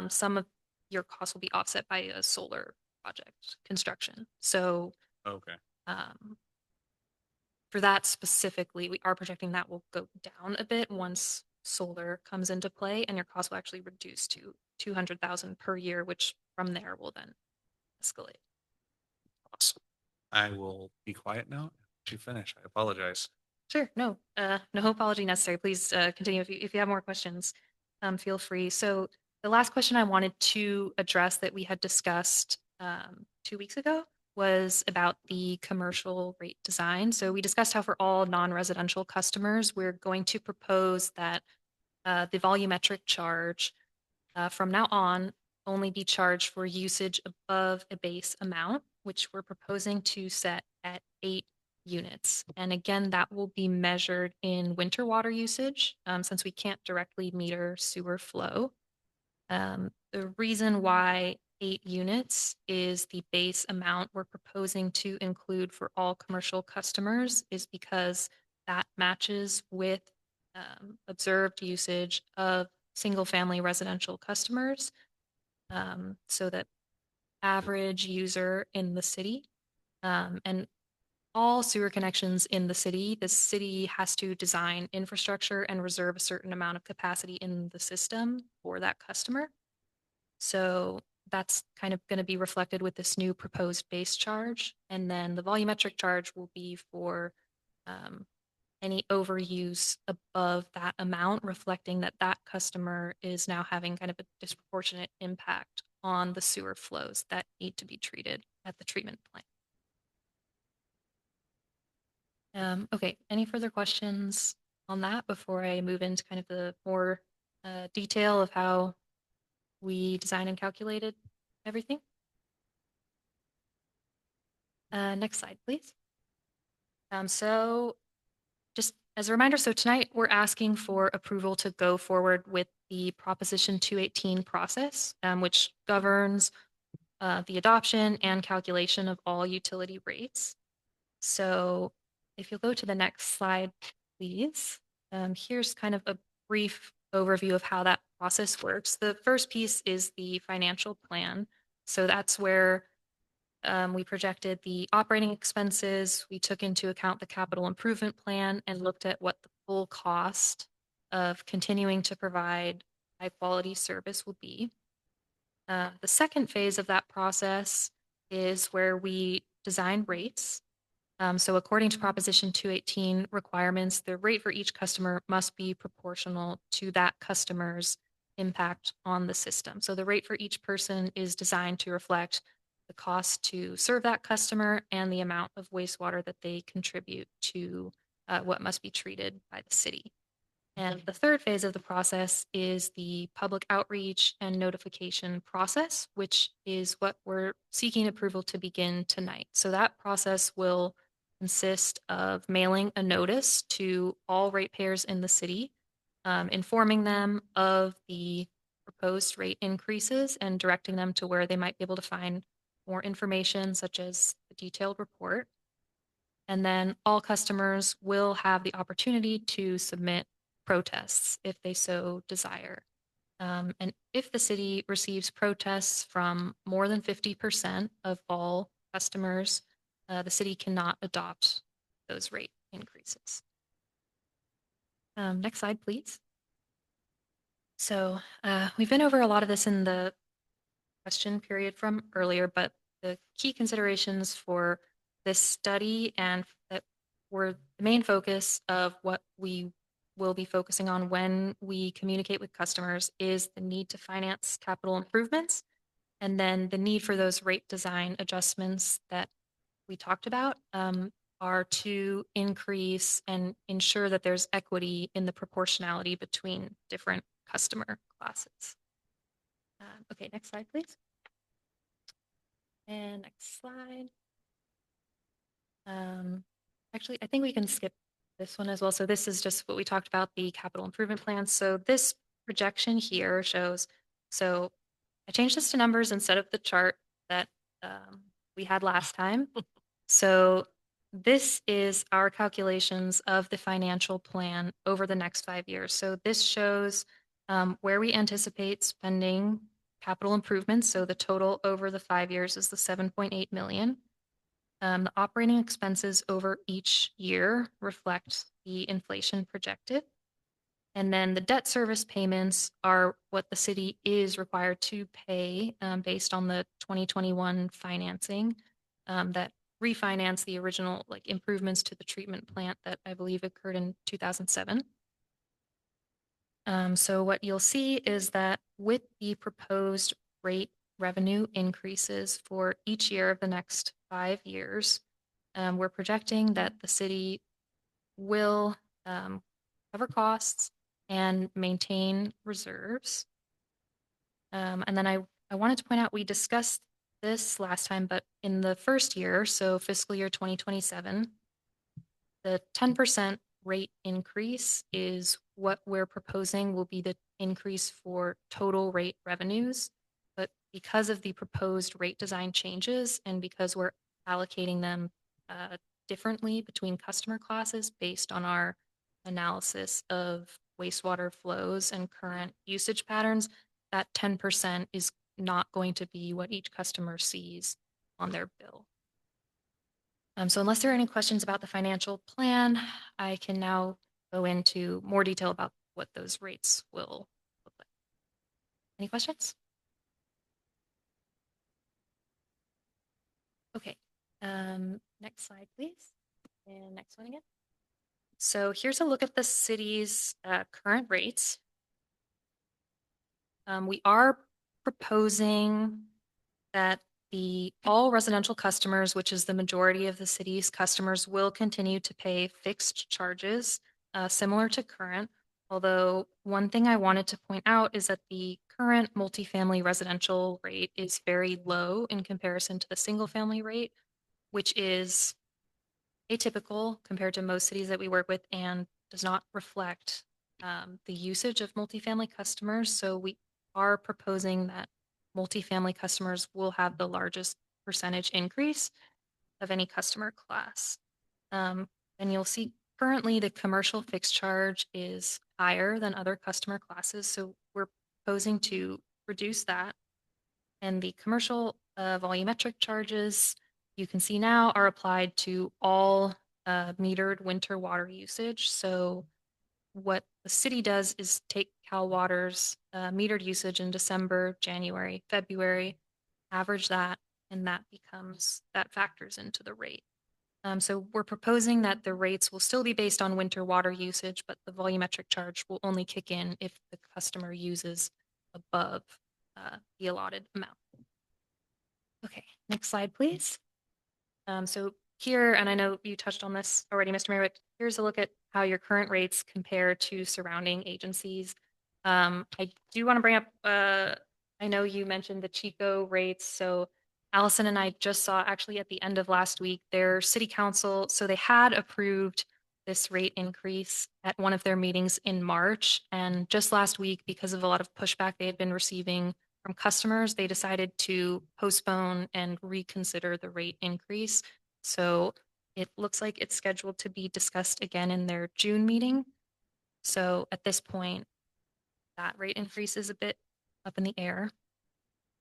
some of your cost will be offset by a solar project construction. So Okay. for that specifically, we are projecting that will go down a bit once solar comes into play, and your cost will actually reduce to 200,000 per year, which from there will then escalate. Awesome. I will be quiet now. Let you finish. I apologize. Sure. No, no apology necessary. Please continue. If you have more questions, feel free. So the last question I wanted to address that we had discussed 2 weeks ago was about the commercial rate design. So we discussed how for all non-residential customers, we're going to propose that the volumetric charge from now on only be charged for usage above a base amount, which we're proposing to set at 8 units. And again, that will be measured in winter water usage since we can't directly meter sewer flow. The reason why 8 units is the base amount we're proposing to include for all commercial customers is because that matches with observed usage of single-family residential customers, so that average user in the city and all sewer connections in the city has to design infrastructure and reserve a certain amount of capacity in the system for that customer. So that's kind of going to be reflected with this new proposed base charge. And then the volumetric charge will be for any overuse above that amount, reflecting that that customer is now having kind of a disproportionate impact on the sewer flows that need to be treated at the treatment plant. Okay, any further questions on that before I move into kind of the more detail of how we designed and calculated everything? Next slide, please. So just as a reminder, so tonight we're asking for approval to go forward with the Proposition 218 process, which governs the adoption and calculation of all utility rates. So if you'll go to the next slide, please. Here's kind of a brief overview of how that process works. The first piece is the financial plan. So that's where we projected the operating expenses. We took into account the capital improvement plan and looked at what the full cost of continuing to provide high quality service will be. The second phase of that process is where we design rates. So according to Proposition 218 requirements, the rate for each customer must be proportional to that customer's impact on the system. So the rate for each person is designed to reflect the cost to serve that customer and the amount of wastewater that they contribute to what must be treated by the city. And the third phase of the process is the public outreach and notification process, which is what we're seeking approval to begin tonight. So that process will consist of mailing a notice to all ratepayers in the city, informing them of the proposed rate increases and directing them to where they might be able to find more information, such as a detailed report. And then all customers will have the opportunity to submit protests if they so desire. And if the city receives protests from more than 50% of all customers, the city cannot adopt those rate increases. Next slide, please. So we've been over a lot of this in the question period from earlier, but the key considerations for this study and that were the main focus of what we will be focusing on when we communicate with customers is the need to finance capital improvements and then the need for those rate design adjustments that we talked about are to increase and ensure that there's equity in the proportionality between different customer classes. Okay, next slide, please. And next slide. Actually, I think we can skip this one as well. So this is just what we talked about, the capital improvement plan. So this projection here shows, so I changed this to numbers instead of the chart that we had last time. So this is our calculations of the financial plan over the next 5 years. So this shows where we anticipate spending capital improvements. So the total over the 5 years is the 7.8 million. The operating expenses over each year reflect the inflation projected. And then the debt service payments are what the city is required to pay based on the 2021 financing that refinanced the original like improvements to the treatment plant that I believe occurred in 2007. So what you'll see is that with the proposed rate revenue increases for each year of the next 5 years, we're projecting that the city will cover costs and maintain reserves. And then I wanted to point out, we discussed this last time, but in the first year, so fiscal year 2027, the 10% rate increase is what we're proposing will be the increase for total rate revenues. But because of the proposed rate design changes and because we're allocating them differently between customer classes based on our analysis of wastewater flows and current usage patterns, that 10% is not going to be what each customer sees on their bill. So unless there are any questions about the financial plan, I can now go into more detail about what those rates will look like. Any questions? Okay, next slide, please. And next one again. So here's a look at the city's current rates. We are proposing that all residential customers, which is the majority of the city's customers, will continue to pay fixed charges similar to current. Although one thing I wanted to point out is that the current multifamily residential rate is very low in comparison to the single family rate, which is atypical compared to most cities that we work with and does not reflect the usage of multifamily customers. So we are proposing that multifamily customers will have the largest percentage increase of any customer class. And you'll see currently the commercial fixed charge is higher than other customer classes. So we're proposing to reduce that. And the commercial volumetric charges you can see now are applied to all metered winter water usage. So what the city does is take Cal Water's metered usage in December, January, February, average that, and that factors into the rate. So we're proposing that the rates will still be based on winter water usage, but the volumetric charge will only kick in if the customer uses above the allotted amount. Okay, next slide, please. So here, and I know you touched on this already, Mr. Mayor, but here's a look at how your current rates compare to surrounding agencies. I do want to bring up, I know you mentioned the Chico rates. So Allison and I just saw actually at the end of last week, their city council, so they had approved this rate increase at one of their meetings in March. And just last week, because of a lot of pushback they had been receiving from customers, they decided to postpone and reconsider the rate increase. So it looks like it's scheduled to be discussed again in their June meeting. So at this point, that rate increase is a bit up in the air.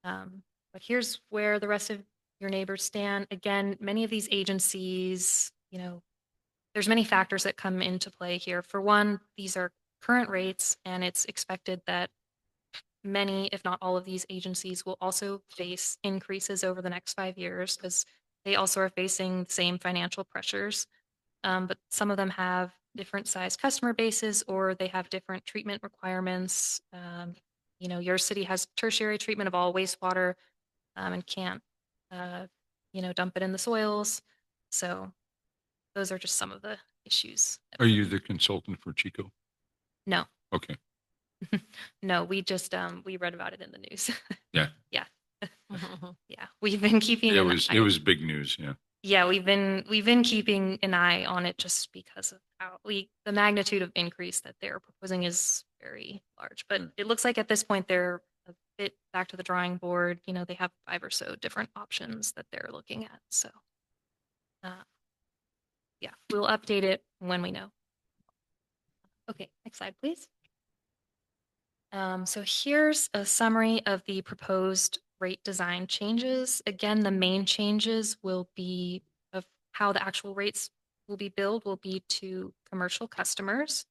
But here's where the rest of your neighbors stand. Again, many of these agencies, there's many factors that come into play here. For one, these are current rates, and it's expected that many, if not all of these agencies will also face increases over the next 5 years because they also are facing the same financial pressures. But some of them have different size customer bases or they have different treatment requirements. Your city has tertiary treatment of all wastewater and can't, dump it in the soils. So those are just some of the issues. Are you the consultant for Chico? No. Okay. No, we just we read about it in the news. Yeah. Yeah. Yeah. We've been keeping It was big news. Yeah. Yeah, we've been keeping an eye on it just because of how the magnitude of increase that they're proposing is very large. But it looks like at this point they're a bit back to the drawing board. They have 5 or so different options that they're looking at. So yeah, we'll update it when we know. Okay, next slide, please. So here's a summary of the proposed rate design changes. Again, the main changes will be of how the actual rates will be billed will be to commercial customers.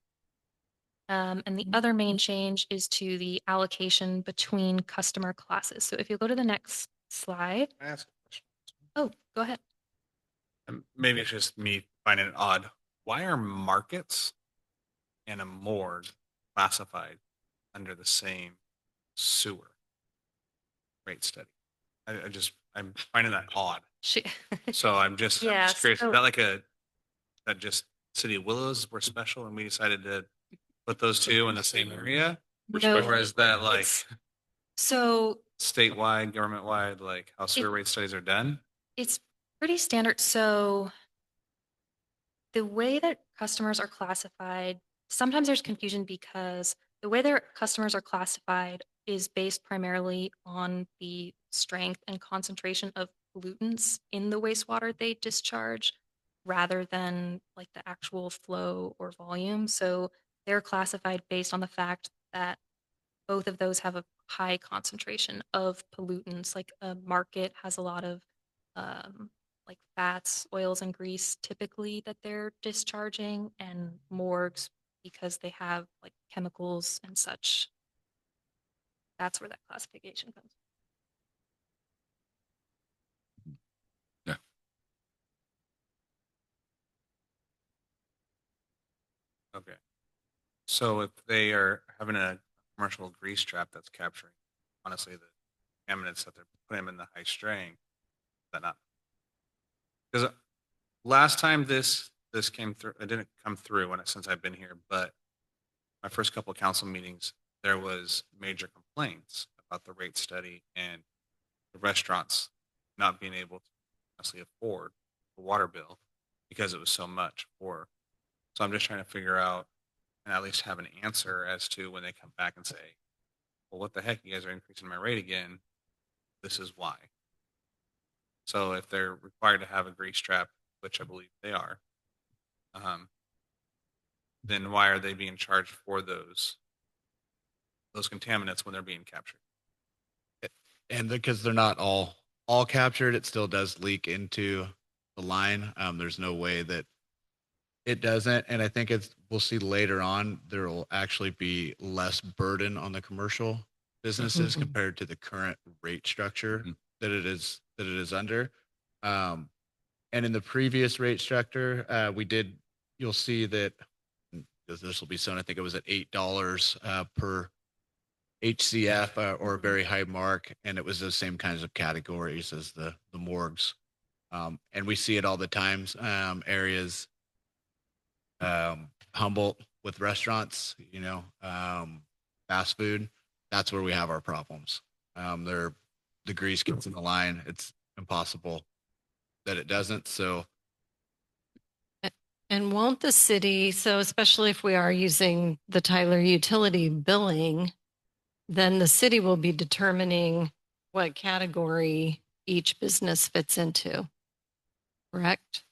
And the other main change is to the allocation between customer classes. So if you go to the next slide. Can I ask a question? Oh, go ahead. Maybe it's just me finding it odd. Why are markets and a morgue classified under the same sewer rate study? I'm finding that odd. So I'm just Yes. curious. Is Oh. that like that just City of Willows were special and we decided to put those two in the same area? No. Or is that like So statewide, government wide, like how sewer rate studies are done? it's pretty standard. So the way that customers are classified, sometimes there's confusion because the way their customers are classified is based primarily on the strength and concentration of pollutants in the wastewater they discharge rather than like the actual flow or volume. So they're classified based on the fact that both of those have a high concentration of pollutants. Like a market has a lot of like fats, oils, and grease typically that they're discharging, and morgues because they have like chemicals and such. That's where that classification comes. Yeah. Okay. So if they are having a commercial grease trap that's capturing, honestly, the contaminants that they're putting them in the high strain, that not? Because last time this came through, it didn't come through since I've been here, but my first couple of council meetings, there was major complaints about the rate study and the restaurants not being able to honestly afford the water bill because it was so much for. So I'm just trying to figure out and at least have an answer as to when they come back and say, well, what the heck, you guys are increasing my rate again. This is why. So if they're required to have a grease trap, which I believe they are, then why are they being charged for those contaminants when they're being captured? And because they're not all captured, it still does leak into the line. There's no way that it doesn't. And I think we'll see later on, there will actually be less burden on the commercial businesses compared to the current rate structure that it is under. And in the previous rate structure, you'll see that this will be soon. I think it was at $8 per HCF or a very high mark, and it was the same kinds of categories as the morgues. And we see it all the times. Areas, Humboldt with restaurants, fast food. That's where we have our problems. The grease gets in the line. It's impossible that it doesn't. So. And won't the city, so especially if we are using the Tyler utility billing, then the city will be determining what category each business fits into, correct?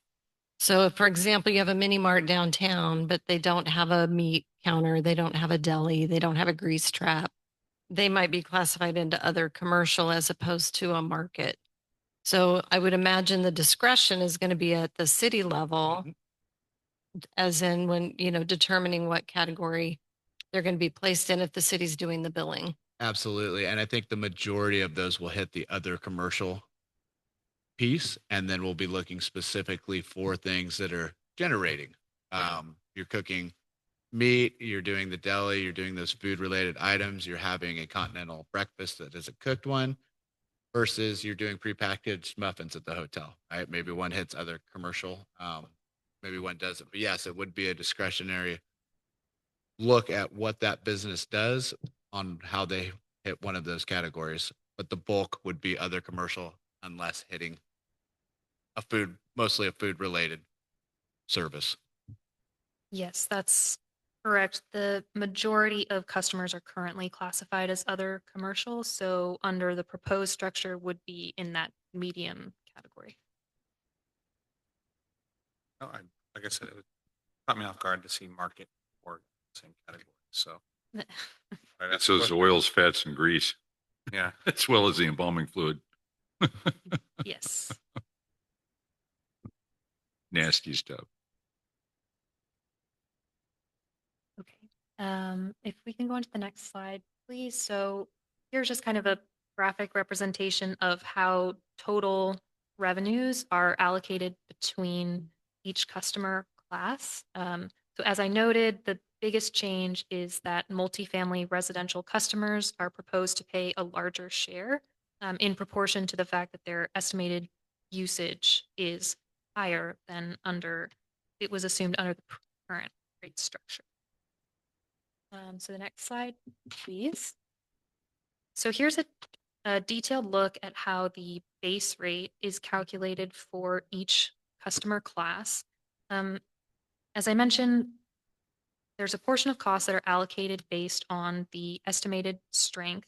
So if, for example, you have a mini mart downtown, but they don't have a meat counter, they don't have a deli, they don't have a grease trap, they might be classified into other commercial as opposed to a market. So I would imagine the discretion is going to be at the city level, as in when, determining what category they're going to be placed in if the city's doing the billing. Absolutely. And I think the majority of those will hit the other commercial piece. And then we'll be looking specifically for things that are generating. You're cooking meat, you're doing the deli, you're doing those food related items, you're having a continental breakfast that is a cooked one versus you're doing prepackaged muffins at the hotel, right? Maybe one hits other commercial, maybe one doesn't. But yes, it would be a discretionary look at what that business does on how they hit one of those categories. But the bulk would be other commercial unless hitting mostly a food related service. Yes, that's correct. The majority of customers are currently classified as other commercial. So under the proposed structure would be in that medium category. No, like I said, it caught me off guard to see market or same category. So That's those oils, fats, and grease, Yeah. as well as the embalming fluid. Yes. Nasty stuff. Okay. If we can go on to the next slide, please. So here's just kind of a graphic representation of how total revenues are allocated between each customer class. So as I noted, the biggest change is that multifamily residential customers are proposed to pay a larger share in proportion to the fact that their estimated usage is higher than it was assumed under the current rate structure. So the next slide, please. So here's a detailed look at how the base rate is calculated for each customer class. As I mentioned, there's a portion of costs that are allocated based on the estimated strength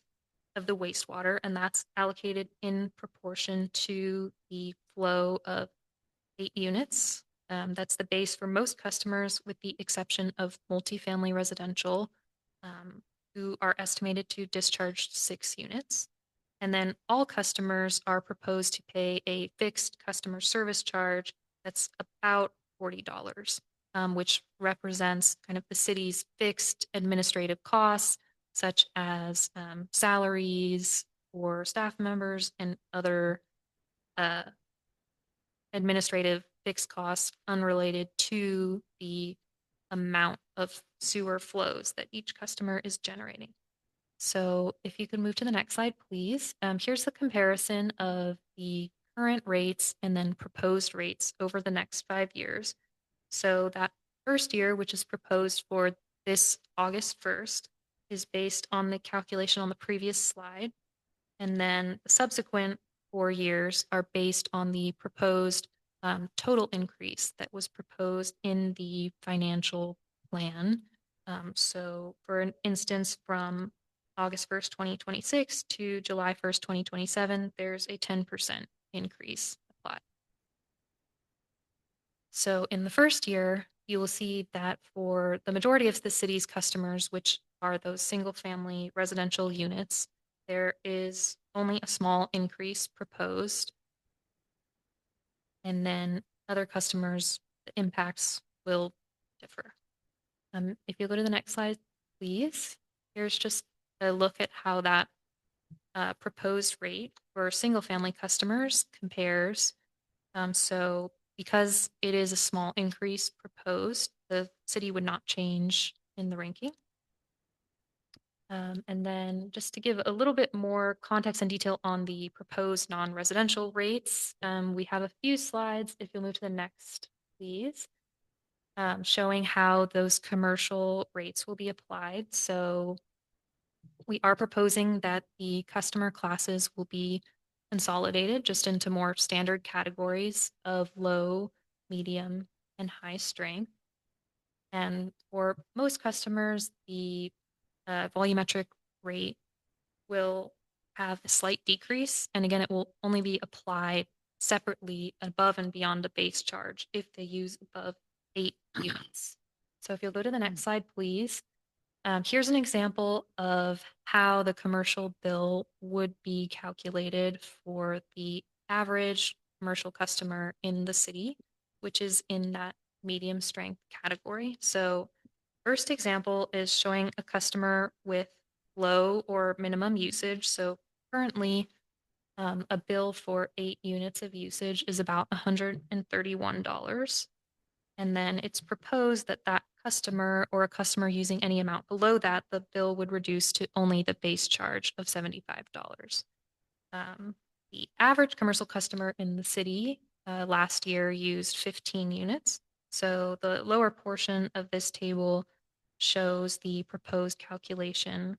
of the wastewater, and that's allocated in proportion to the flow of 8 units. That's the base for most customers, with the exception of multifamily residential, who are estimated to discharge 6 units. And then all customers are proposed to pay a fixed customer service charge that's about $40, which represents kind of the city's fixed administrative costs, such as salaries for staff members and other administrative fixed costs unrelated to the amount of sewer flows that each customer is generating. So if you could move to the next slide, please. Here's the comparison of the current rates and then proposed rates over the next 5 years. So that first year, which is proposed for this August 1st, is based on the calculation on the previous slide. And then the subsequent 4 years are based on the proposed total increase that was proposed in the financial plan. So for instance, from August 1st, 2026 to July 1st, 2027, there's a 10% increase applied. So in the first year, you will see that for the majority of the city's customers, which are those single family residential units, there is only a small increase proposed. And then other customers, the impacts will differ. If you go to the next slide, please. Here's just a look at how that proposed rate for single family customers compares. So because it is a small increase proposed, the city would not change in the ranking. And then just to give a little bit more context and detail on the proposed non-residential rates, we have a few slides. If you'll move to the next, please, showing how those commercial rates will be applied. So we are proposing that the customer classes will be consolidated just into more standard categories of low, medium, and high strength. And for most customers, the volumetric rate will have a slight decrease. And again, it will only be applied separately above and beyond the base charge if they use above 8 units. So if you'll go to the next slide, please. Here's an example of how the commercial bill would be calculated for the average commercial customer in the city, which is in that medium strength category. So first example is showing a customer with low or minimum usage. So currently, a bill for 8 units of usage is about $131. And then it's proposed that that customer or a customer using any amount below that, the bill would reduce to only the base charge of $75. The average commercial customer in the city last year used 15 units. So the lower portion of this table shows the proposed calculation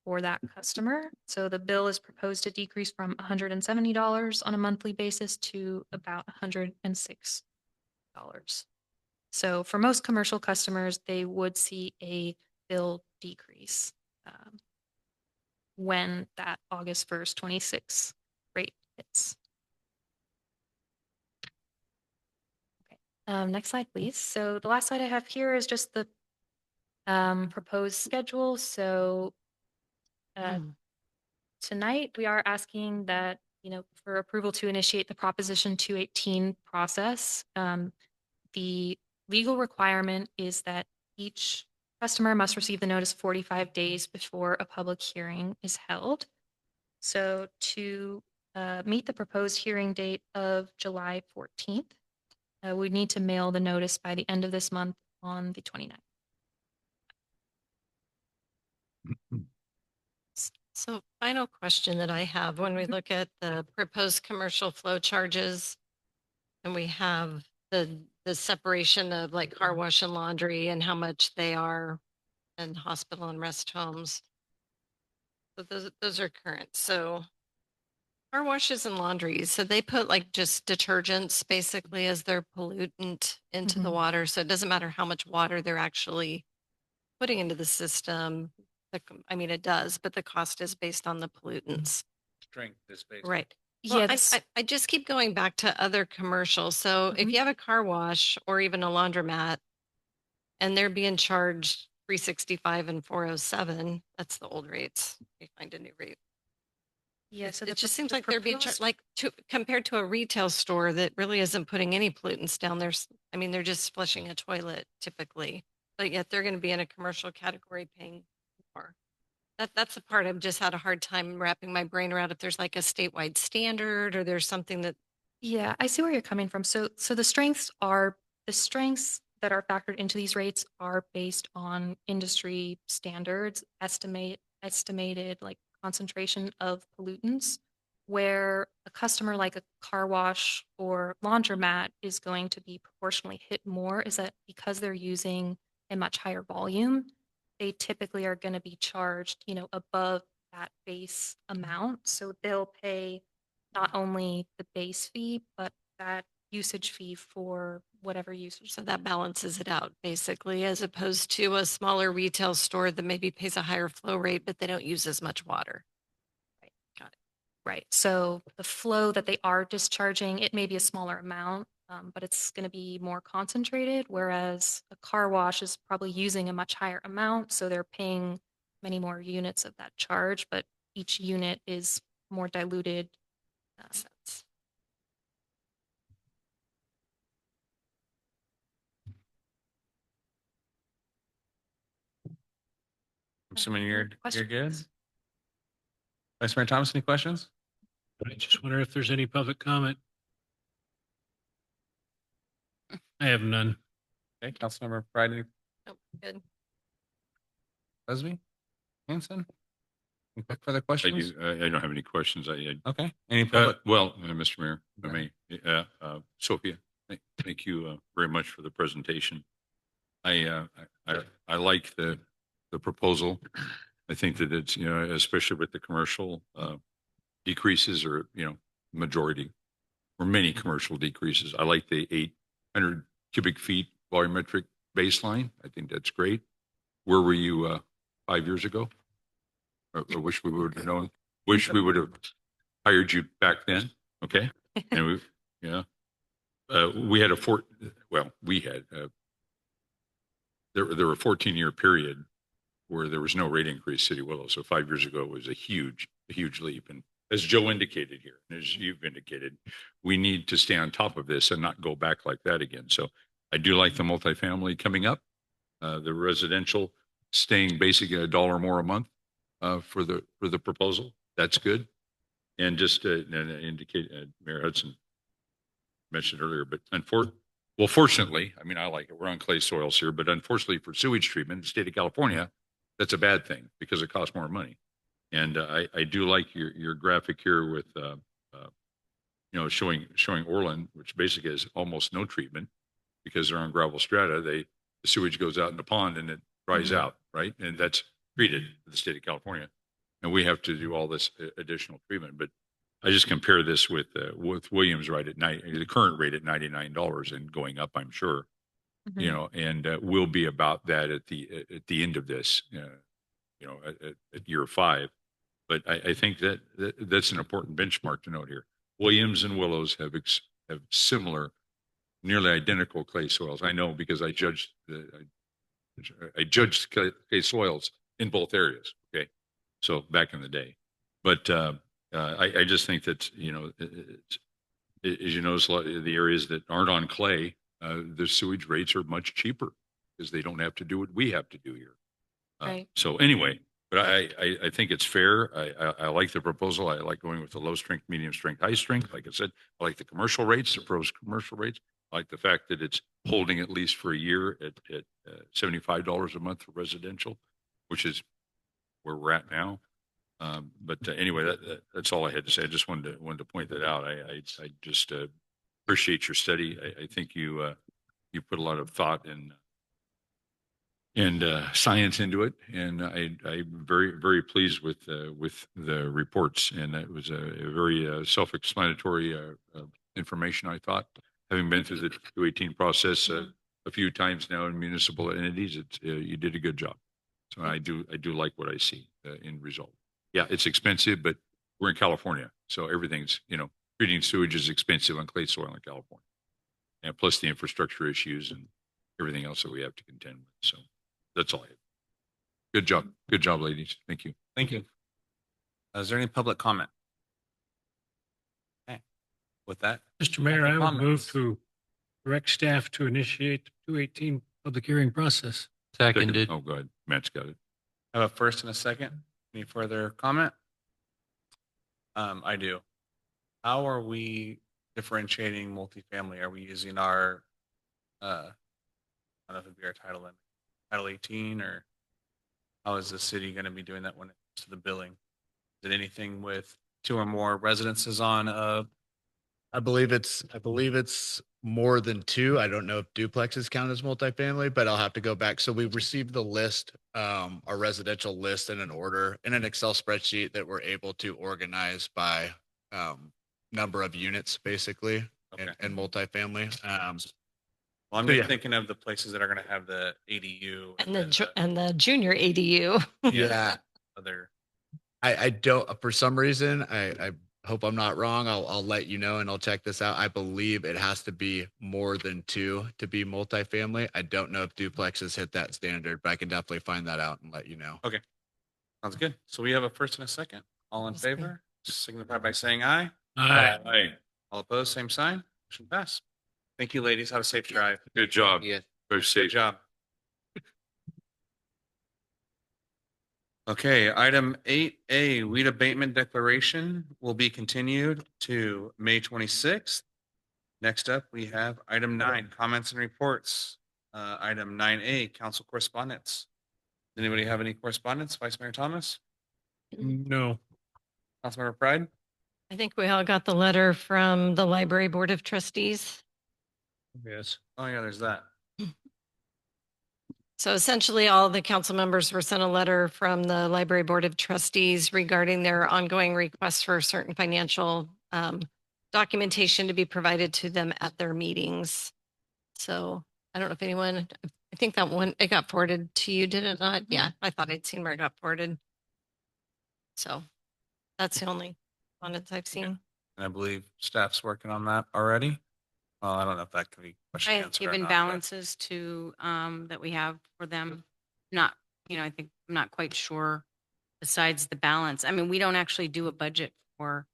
for that customer. So the bill is proposed to decrease from $170 on a monthly basis to about $106. So for most commercial customers, they would see a bill decrease when that August 1st, 26 rate hits. Okay. Next slide, please. So the last slide I have here is just the proposed schedule. So tonight we are asking that, for approval to initiate the Proposition 218 process. The legal requirement is that each customer must receive the notice 45 days before a public hearing is held. So to meet the proposed hearing date of July 14th, we need to mail the notice by the end of this month on the 29th. So final question that I have, when we look at the proposed commercial flow charges and we have the separation of like car wash and laundry and how much they are and hospital and rest homes. So those are current. So car washes and laundries, so they put like just detergents basically as their pollutant into the water. So it doesn't matter how much water they're actually putting into the system. I mean, it does, but the cost is based on the pollutants. Strength is based. Right. Yeah, Well, I just keep going back to other commercials. So if you have a car wash or even a laundromat and they're being charged $365 and $407, that's the old rates. We find a new rate. Yeah, so It just seems like they're being charged like compared to a retail store that really isn't putting any pollutants down there. I mean, they're just flushing a toilet typically, but yet they're going to be in a commercial category paying more. That's the part I've just had a hard time wrapping my brain around. If there's like a statewide standard or there's something that. Yeah, I see where you're coming from. So the strengths that are factored into these rates are based on industry standards, estimated like concentration of pollutants, where a customer like a car wash or laundromat is going to be proportionally hit more is that because they're using a much higher volume, they typically are going to be charged, above that base amount. So they'll pay not only the base fee, but that usage fee for whatever usage. So that balances it out basically, as opposed to a smaller retail store that maybe pays a higher flow rate, but they don't use as much water. Right. Got it. Right. So the flow that they are discharging, it may be a smaller amount, but it's going to be more concentrated, whereas a car wash is probably using a much higher amount. So they're paying many more units of that charge, but each unit is more diluted. Sense. I'm assuming you're good. Questions? Vice Mayor Thomas, any questions? I just wonder if there's any public comment. I have none. Okay, Councilmember Pride, any Nope, good. Busby, Hanson? Any further I questions? do. I don't have any questions. Okay. Any public? Mr. Mayor, if I may, Sophia, thank you very much for the presentation. I like the proposal. I think that it's, especially with the commercial decreases or, majority or many commercial decreases. I like the 800 cubic feet volumetric baseline. I think that's great. Where were you 5 years ago? I wish we would have known. Wish we would have hired you back then. Okay, and we had there were a 14-year period where there was no rate increase, City of Willow. So 5 years ago it was a huge leap. And as Joe indicated here, and as you've indicated, we need to stay on top of this and not go back like that again. So I do like the multifamily coming up, the residential staying basically $1 more a month for the proposal. That's good. And just to indicate, Mayor Hudson mentioned earlier, but fortunately, I mean, I like it. We're on clay soils here, but unfortunately for sewage treatment in the state of California, that's a bad thing because it costs more money. And I do like your graphic here with, showing Orland, which basically has almost no treatment because they're on gravel strata. The sewage goes out in the pond and it dries out, right? And that's treated in the state of California. And we have to do all this additional treatment. But I just compare this with Williams right at the current rate at $99 and going up, I'm sure. And we'll be about that at the end of this, at year 5. But I think that's an important benchmark to note here. Williams and Willows have similar, nearly identical clay soils. I know because I judged I judged clay soils in both areas. Okay. So back in the day, but I just think that, you know, as you notice, a lot of the areas that aren't on clay, the sewage rates are much cheaper because they don't have to do what we have to do here. Right. So anyway, but I think it's fair. I like the proposal. I like going with the low strength, medium strength, high strength. Like I said, I like the commercial rates, the pros commercial rates. I like the fact that it's holding at least for a year at $75 a month for residential, which is where we're at now. But anyway, that's all I had to say. I just wanted to point that out. I just appreciate your study. I think you put a lot of thought and science into it, and I'm very pleased with the reports. And it was a very self-explanatory information. I thought, having been through the 218 process a few times now in municipal entities, you did a good job. So I do like what I see in result. Yeah, it's expensive, but we're in California, so everything's, you know, treating sewage is expensive on clay soil in California, and plus the infrastructure issues and everything else that we have to contend with. So that's all I have. Good job, ladies. Thank you. Thank you. Is there any public comment? Okay. With that, Mr. Mayor, I would move comments. to direct staff to initiate the 218 public hearing process. Seconded. Oh, go ahead. Matt's got it. I have a first and a second. Any further comment? I do. How are we differentiating multifamily? Are we using our, I don't know if it'd be our title 18, or how is the city going to be doing that when it comes to the billing? Is it anything with 2 or more residences on I believe it's more than 2. I don't know if duplexes count as multifamily, but I'll have to go back. So we've received the list, our residential list in an order in an Excel spreadsheet that we're able to organize by number of units, basically, in multifamily. Well, I'm So, just yeah. thinking of the places that are going to have the ADU And the junior ADU. Yeah. other. I don't, for some reason, I hope I'm not wrong. I'll let you know and I'll check this out. I believe it has to be more than 2 to be multifamily. I don't know if duplexes hit that standard, but I can definitely find that out and let you know. Okay. Sounds good. So we have a first and a second. All in favor, signify by saying aye. Aye. Aye. All opposed, same sign. Motion pass. Thank you, ladies. Have a safe drive. Good job. Yeah. Very Good safe. job. Okay, item 8A, weed abatement declaration will be continued to May 26th. Next up, we have item 9, comments and reports. Item 9A, council correspondence. Does anybody have any correspondence? Vice Mayor Thomas? No. Councilmember Pride? I think we all got the letter from the Library Board of Trustees. Yes. Oh, yeah, there's that. So essentially, all the council members were sent a letter from the Library Board of Trustees regarding their ongoing requests for certain financial documentation to be provided to them at their meetings. So I don't know if anyone, I think that one, it got forwarded to you, did it not? Yeah, I thought I'd seen where it got forwarded. So that's the only one that I've seen. And I believe staff's working on that already. Well, I don't know if that can be question I have answered or given not, but- balances to, that we have for them. Not, I think, I'm not quite sure besides the balance. I mean, we don't actually do a budget for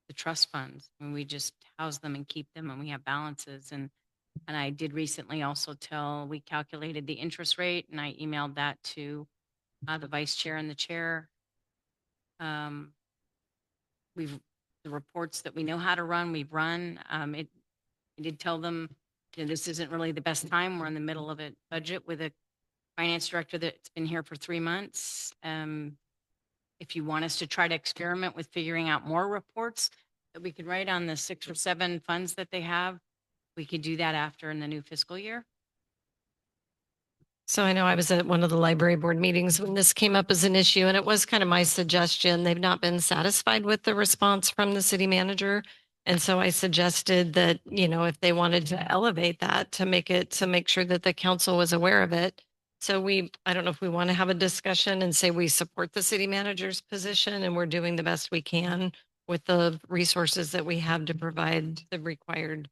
the trust funds. I mean, we just house them and keep them and we have balances. And I did recently also we calculated the interest rate and I emailed that to the vice chair and the chair. The reports that we know how to run, we've run. I did tell them, this isn't really the best time. We're in the middle of a budget with a finance director that's been here for 3 months. If you want us to try to experiment with figuring out more reports that we could write on the 6 or 7 funds that they have, we could do that after in the new fiscal year. So I know I was at one of the library board meetings when this came up as an issue, and it was kind of my suggestion. They've not been satisfied with the response from the city manager. And so I suggested that, if they wanted to elevate that to make sure that the council was aware of it. So I don't know if we want to have a discussion and say we support the city manager's position and we're doing the best we can with the resources that we have to provide the required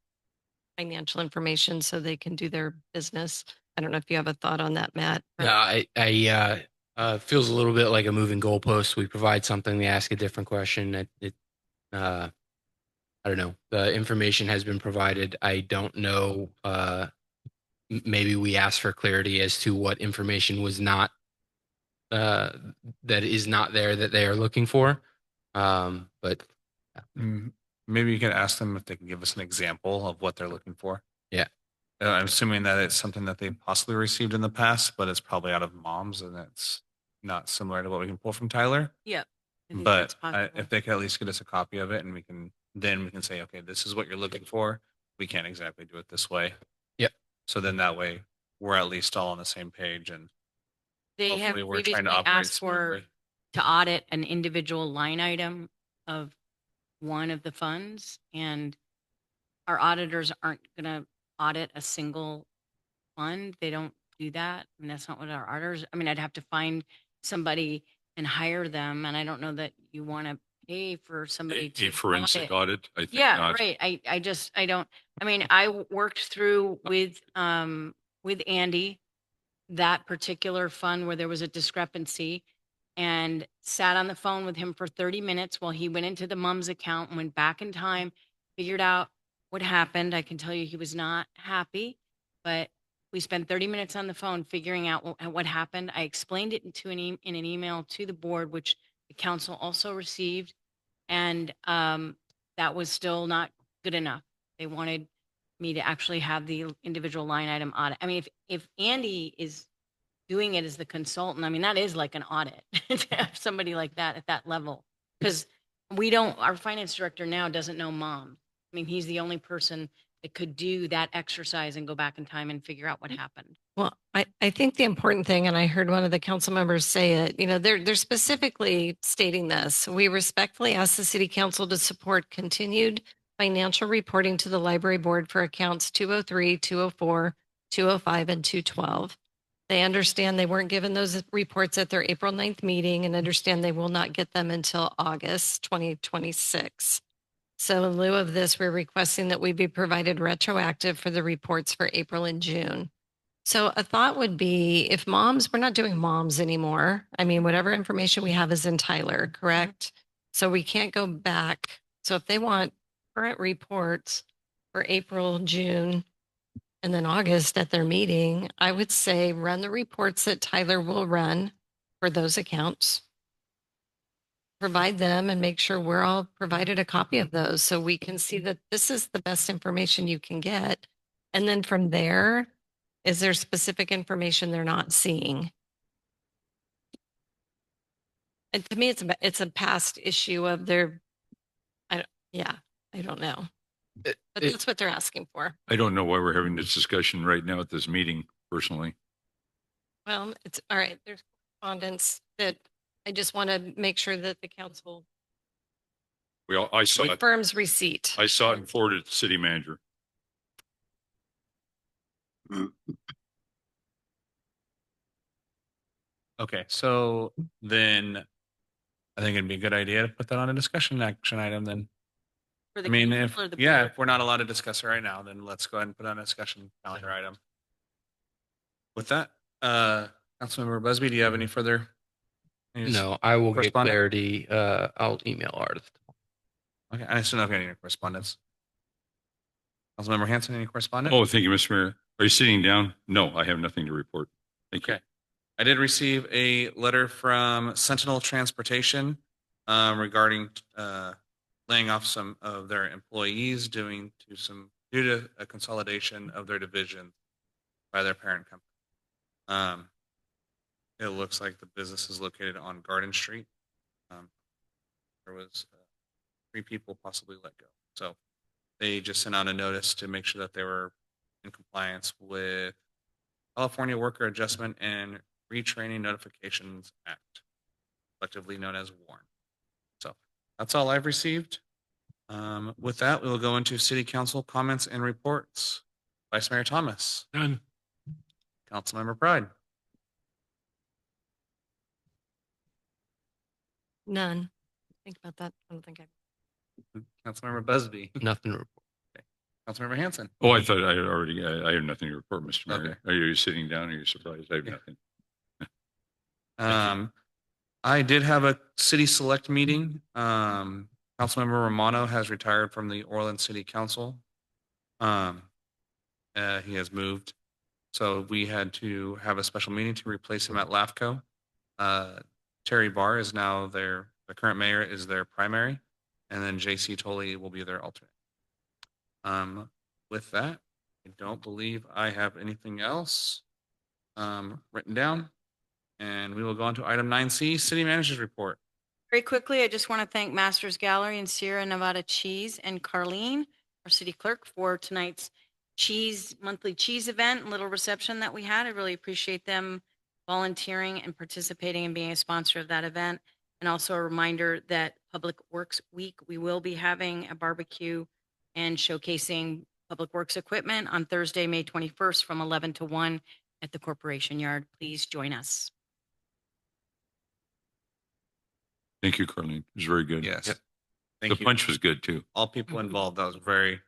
financial information so they can do their business. I don't know if you have a thought on that, Matt. Yeah, feels a little bit like a moving goalpost. We provide something, they ask a different question. I don't know. The information has been provided. I don't know. Maybe we asked for clarity as to what information was not, that is not there that they are looking for. But Maybe you can ask them if they can give us an example of what they're looking for. yeah, I'm assuming that it's something that they possibly received in the past, but it's probably out of moms and it's not similar to what we can pull from Tyler. Yep. I think But that's possible. if they could at least get us a copy of it and we can say, okay, this is what you're looking for. We can't exactly do it this way. Yep. So then that way we're at least all on the same page and They have hopefully we're trying previously to operate asked for smoothly. to audit an individual line item of one of the funds, and our auditors aren't going to audit a single fund. They don't do that, and that's not what our auditors. I mean, I'd have to find somebody and hire them, and I don't know that you want to pay for somebody to A forensic audit, I think Yeah, not. right. I don't. I mean, I worked through with Andy that particular fund where there was a discrepancy, and sat on the phone with him for 30 minutes while he went into the mom's account and went back in time, figured out what happened. I can tell you he was not happy, but we spent 30 minutes on the phone figuring out what happened. I explained it in an email to the board, which the council also received. And that was still not good enough. They wanted me to actually have the individual line item audit. I mean, if Andy is doing it as the consultant, I mean, that is like an audit to have somebody like that at that level. Because our finance director now doesn't know mom. I mean, he's the only person that could do that exercise and go back in time and figure out what happened. Well, I think the important thing, and I heard one of the council members say it, they're specifically stating this. We respectfully ask the city council to support continued financial reporting to the library board for accounts 203, 204, 205, and 212. They understand they weren't given those reports at their April 9th meeting and understand they will not get them until August 2026. So in lieu of this, we're requesting that we be provided retroactive for the reports for April and June. So a thought would be if we're not doing moms anymore. I mean, whatever information we have is in Tyler, correct? So we can't go back. So if they want current reports for April, June, and then August at their meeting, I would say run the reports that Tyler will run for those accounts. Provide them and make sure we're all provided a copy of those so we can see that this is the best information you can get. And then from there, is there specific information they're not seeing? And to me, it's a past issue of their, I don't know. But that's what they're asking for. I don't know why we're having this discussion right now at this meeting, personally. Well, it's all right. There's correspondence that I just want to make sure that the council I saw it. confirms receipt. I saw it and forwarded it to the city manager. Okay, so then I think it'd be a good idea to put that on a discussion action item then. For I the mean, council or the if board? we're not allowed to discuss it right now, then let's go ahead and put on a discussion calendar item. With that, Councilmember Busby, do you have any further? no, I will get Correspondent? clarity. I'll email Art. Okay, I just don't know if you have any correspondence. Councilmember Hanson, any correspondence? Oh, thank you, Mr. Mayor. Are you sitting down? No, I have nothing to report. Thank you. Okay. I did receive a letter from Sentinel Transportation regarding laying off some of their employees due to a consolidation of their division by their parent company. It looks like the business is located on Garden Street. There was 3 people possibly let go. So they just sent out a notice to make sure that they were in compliance with California Worker Adjustment and Retraining Notifications Act, collectively known as WARN. So that's all I've received. With that, we will go into City Council comments and reports. Vice Mayor Thomas. None. Councilmember Pride. None. Think about that. I don't think I. Councilmember Busby. Nothing to report. Councilmember Hanson. Oh, I thought I had already, I have nothing to report, Mr. Mayor. Okay. Are you sitting down? Are you surprised? I have Yeah. nothing. I did have a city select meeting. Councilmember Romano has retired from the Orland City Council. He has moved. So we had to have a special meeting to replace him at LAFCO. Terry Barr is now the current mayor is their primary, and then JC Tolley will be their alternate. With that, I don't believe I have anything else written down. And we will go on to item 9C, City Manager's Report. Very quickly, I just want to thank Masters Gallery and Sierra Nevada Cheese and Carlene, our city clerk, for tonight's monthly cheese event and little reception that we had. I really appreciate them volunteering and participating and being a sponsor of that event. And also a reminder that Public Works Week, we will be having a barbecue and showcasing Public Works equipment on Thursday, May 21st from 11 to 1 at the Corporation Yard. Please join us. Thank you, Carlene. It was very good. Yes. The Thank you. punch was good too. All people involved. That was very,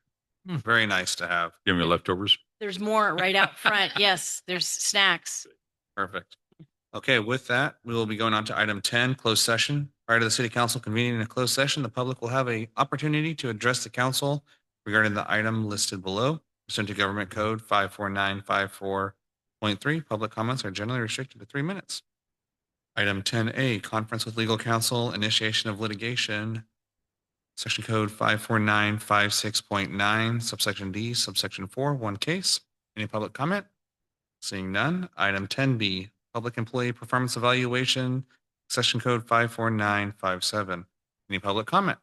very nice to have. Give me leftovers. There's more right out front. Yes, there's snacks. Perfect. Okay, with that, we will be going on to item 10, closed session. Prior to the city council convening in a closed session, the public will have an opportunity to address the council regarding the item listed below. Pursuant to Government Code 54954.3, public comments are generally restricted to 3 minutes. Item 10A, conference with legal counsel, initiation of litigation. Section code 54956.9, subsection D, subsection 4, one case. Any public comment? Seeing none. Item 10B, public employee performance evaluation, section code 54957. Any public comment?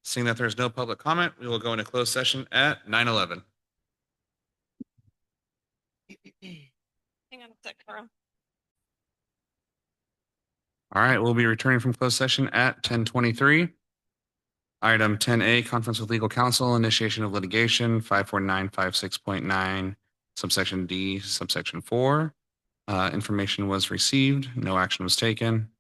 Seeing that there's no public comment, we will go into closed session at 9:11. Hang on a sec, Carl. All right, we'll be returning from closed session at 10:23. Item 10A, conference with legal counsel, initiation of litigation, 54956.9, subsection D, subsection 4. Information was received, no action was taken.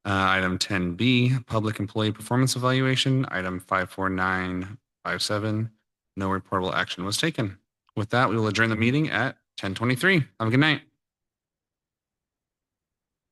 Item 10B, public employee performance evaluation, item 54957, no reportable action was taken. With that, we will adjourn the meeting at 10:23. Have a good night.